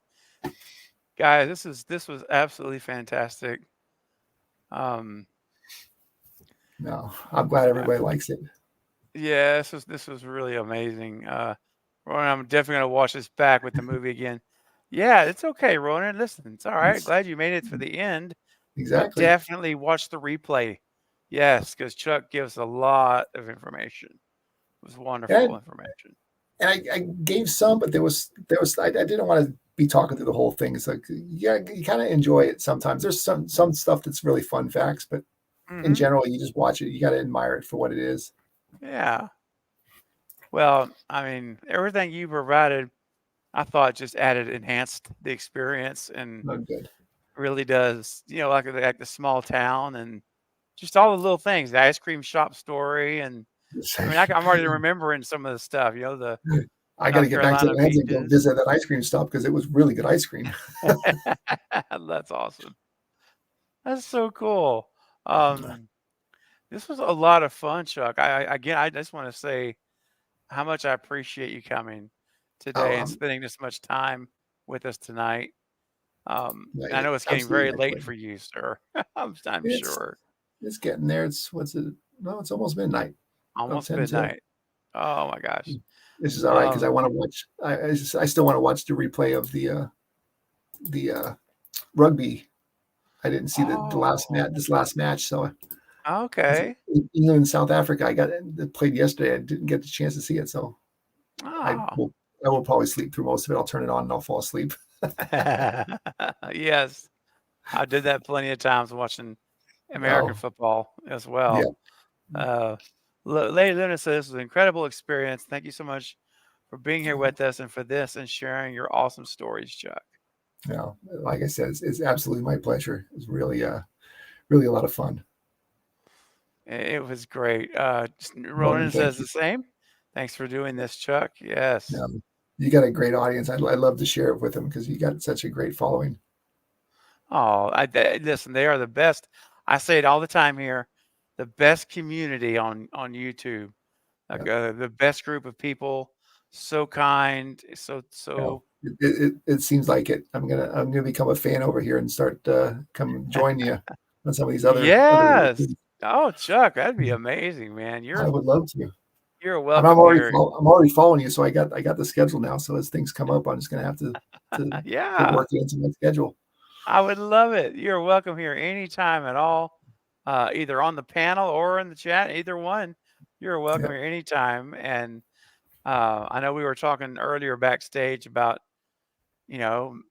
Guys, this was absolutely fantastic. No, I'm glad everybody likes it. Yeah, this was really amazing. Ronan, I'm definitely gonna watch this back with the movie again. Yeah, it's okay, Ronan. Listen, it's all right. Glad you made it for the end. Exactly. But definitely watch the replay. Yes, because Chuck gives a lot of information. It was wonderful information. And I gave some, but there was I didn't want to be talking through the whole thing. It's like, yeah, you kind of enjoy it sometimes. There's some stuff that's really fun facts, but in general, you just watch it. You got to admire it for what it is. Yeah. Well, I mean, everything you provided, I thought just enhanced the experience, and good. Really does. You know, like the small town and just all the little things, the ice cream shop story, and I mean, I'm already remembering some of the stuff. You know, I got to get back to Atlanta and go visit that ice cream stop because it was really good ice cream. That's awesome. That's so cool. This was a lot of fun, Chuck. I just want to say how much I appreciate you coming today and spending this much time with us tonight. I know it's getting very late for you, sir. I'm sure. It's getting there. What's it? No, it's almost midnight. Almost midnight. Oh my gosh. This is all right because I want to watch. I still want to watch the replay of the rugby. I didn't see this last match, so okay. England and South Africa. It played yesterday. I didn't get the chance to see it, so I will probably sleep through most of it. I'll turn it on and I'll fall asleep. Yes, I did that plenty of times watching American football as well. Yeah. Lady Luna says this was an incredible experience. Thank you so much for being here with us and for this and sharing your awesome stories, Chuck. Yeah, like I said, it's absolutely my pleasure. It's really really a lot of fun. It was great. Ronan says the same. Thanks for doing this, Chuck. Yes. Yeah, you got a great audience. I'd love to share it with them because you got such a great following. Oh, listen, they are the best. I say it all the time here. The best community on YouTube. The best group of people. So kind. So. It seems like it. I'm gonna become a fan over here and start come join you on some of these other. Yes. Oh, Chuck, that'd be amazing, man. I would love to. You're welcome. I'm already following you, so I got the schedule now. So as things come up, I'm just gonna have to work it into my schedule. I would love it. You're welcome here anytime at all, either on the panel or in the chat. Either one, you're welcome here anytime. And I know we were talking earlier backstage about,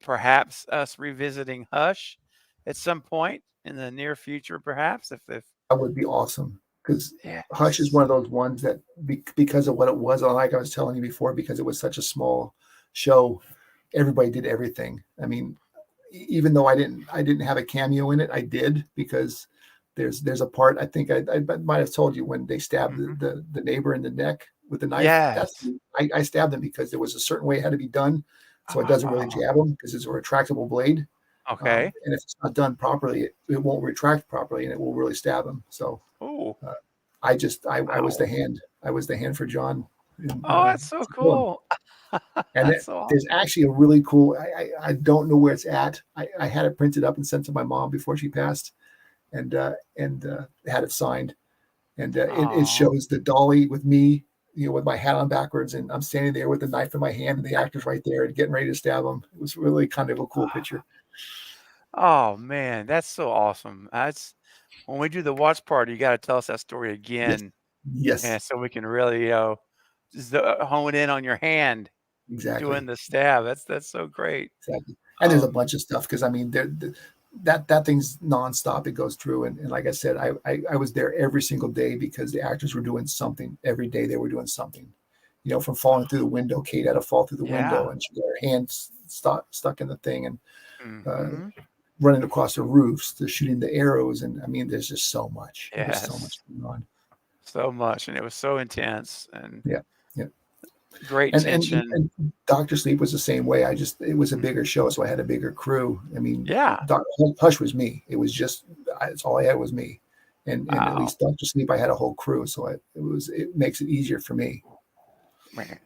perhaps us revisiting Hush at some point in the near future, perhaps if that would be awesome. because Yes. Hush is one of those ones that because of what it was, like I was telling you before, because it was such a small show, everybody did everything. I mean, even though I didn't have a cameo in it, I did, because there's a part, I think I might have told you, when they stabbed the neighbor in the neck with the knife. Yes. I stabbed him because there was a certain way it had to be done, so it doesn't really jab him, because it's a retractable blade. Okay. And if it's not done properly, it won't retract properly, and it will really stab him. So Oh. I was the hand. I was the hand for John. Oh, that's so cool. And That's so awesome. there's actually a really cool. I don't know where it's at. I had it printed up and sent to my mom before she passed, and had it signed. And it shows the dolly with me, with my hat on backwards, and I'm standing there with the knife in my hand, and the actor's right there and getting ready to stab him. It was really kind of a cool picture. Oh man, that's so awesome. That's when we do the watch party, you got to tell us that story again. Yes. And so we can really, just hone in on your hand Exactly. doing the stab. That's so great. Exactly. And there's a bunch of stuff, because I mean, that thing's nonstop. It goes through, and like I said, I was there every single day, because the actors were doing something every day. They were doing something, from falling through the window. Kate had to fall through the window, and she got her hands stuck in the thing, and running across the roofs, to shooting the arrows, and I mean, there's just so much. Yes. There's so much going on. So much, and it was so intense, and yeah. Great and, tension. And Dr. Sleep was the same way. It was a bigger show, so I had a bigger crew. I mean, Hush was me. It was just, it's all I had was me. And at least Dr. Sleep, I had a whole crew, so it makes it easier for me. Man,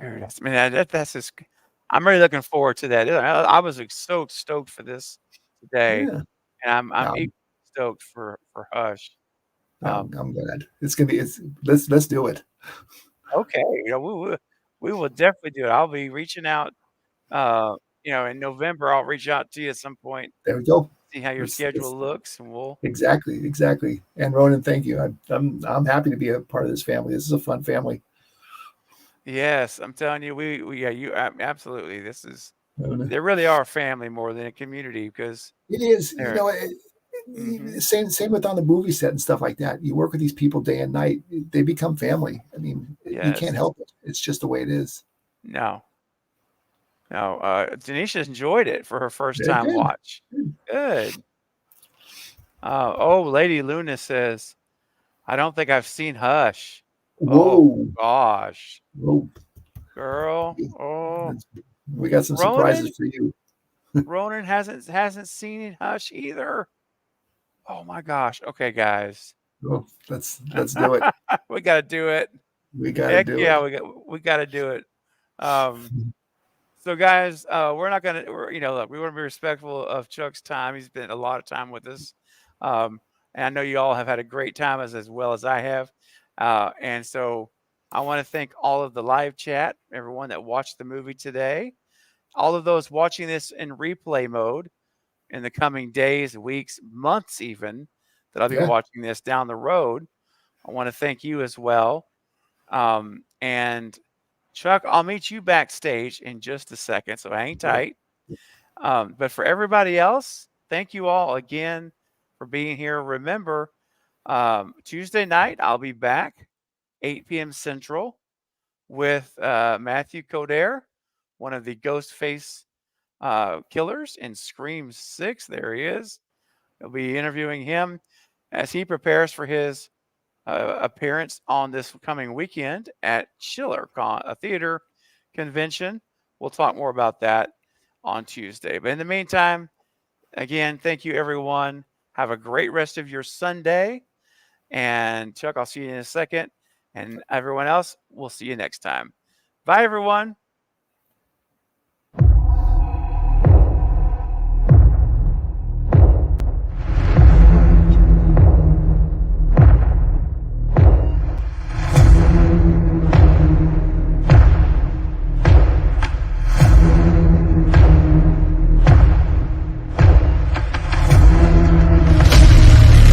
dude, that's just. I'm really looking forward to that. I was so stoked for this today, and I'm equally stoked for Hush. I'm glad. It's gonna be. Let's do it. Okay, we will definitely do it. I'll be reaching out. In November, I'll reach out to you at some point. There we go. See how your schedule looks, and we'll exactly. And Ronan, thank you. I'm happy to be a part of this family. This is a fun family. Yes, I'm telling you, you absolutely. They really are a family more than a community, because it is. Same with on the movie set and stuff like that. You work with these people day and night; they become family. I mean, you can't help it. It's just the way it is. No. Denisha enjoyed it for her first time watch. Good. Lady Luna says, "I don't think I've seen Hush." Whoa! Oh gosh! Whoa, girl! Oh, we got some surprises for you. Ronan hasn't seen Hush either. Oh my gosh. Okay, guys. Oh, let's do it. We got to do it. We got to do it. We got to do it. So guys, we're not going to, look, we want to be respectful of Chuck's time. He's spent a lot of time with us. And I know you all have had a great time as well as I have. And so I want to thank all of the live chat, everyone that watched the movie today, all of those watching this in replay mode in the coming days, weeks, months even, that I'll be watching this down the road. I want to thank you as well. And Chuck, I'll meet you backstage in just a second, so hang tight. But for everybody else, thank you all again for being here. Remember, Tuesday night, I'll be back, 8 p.m. Central, with Matthew Coder, one of the Ghostface killers in Scream 6. There he is. I'll be interviewing him as he prepares for his appearance on this coming weekend at Schiller Theater Convention. We'll talk more about that on Tuesday. But in the meantime, again, thank you, everyone. Have a great rest of your Sunday. And Chuck, I'll see you in a second. And everyone else, we'll see you next time. Bye, everyone.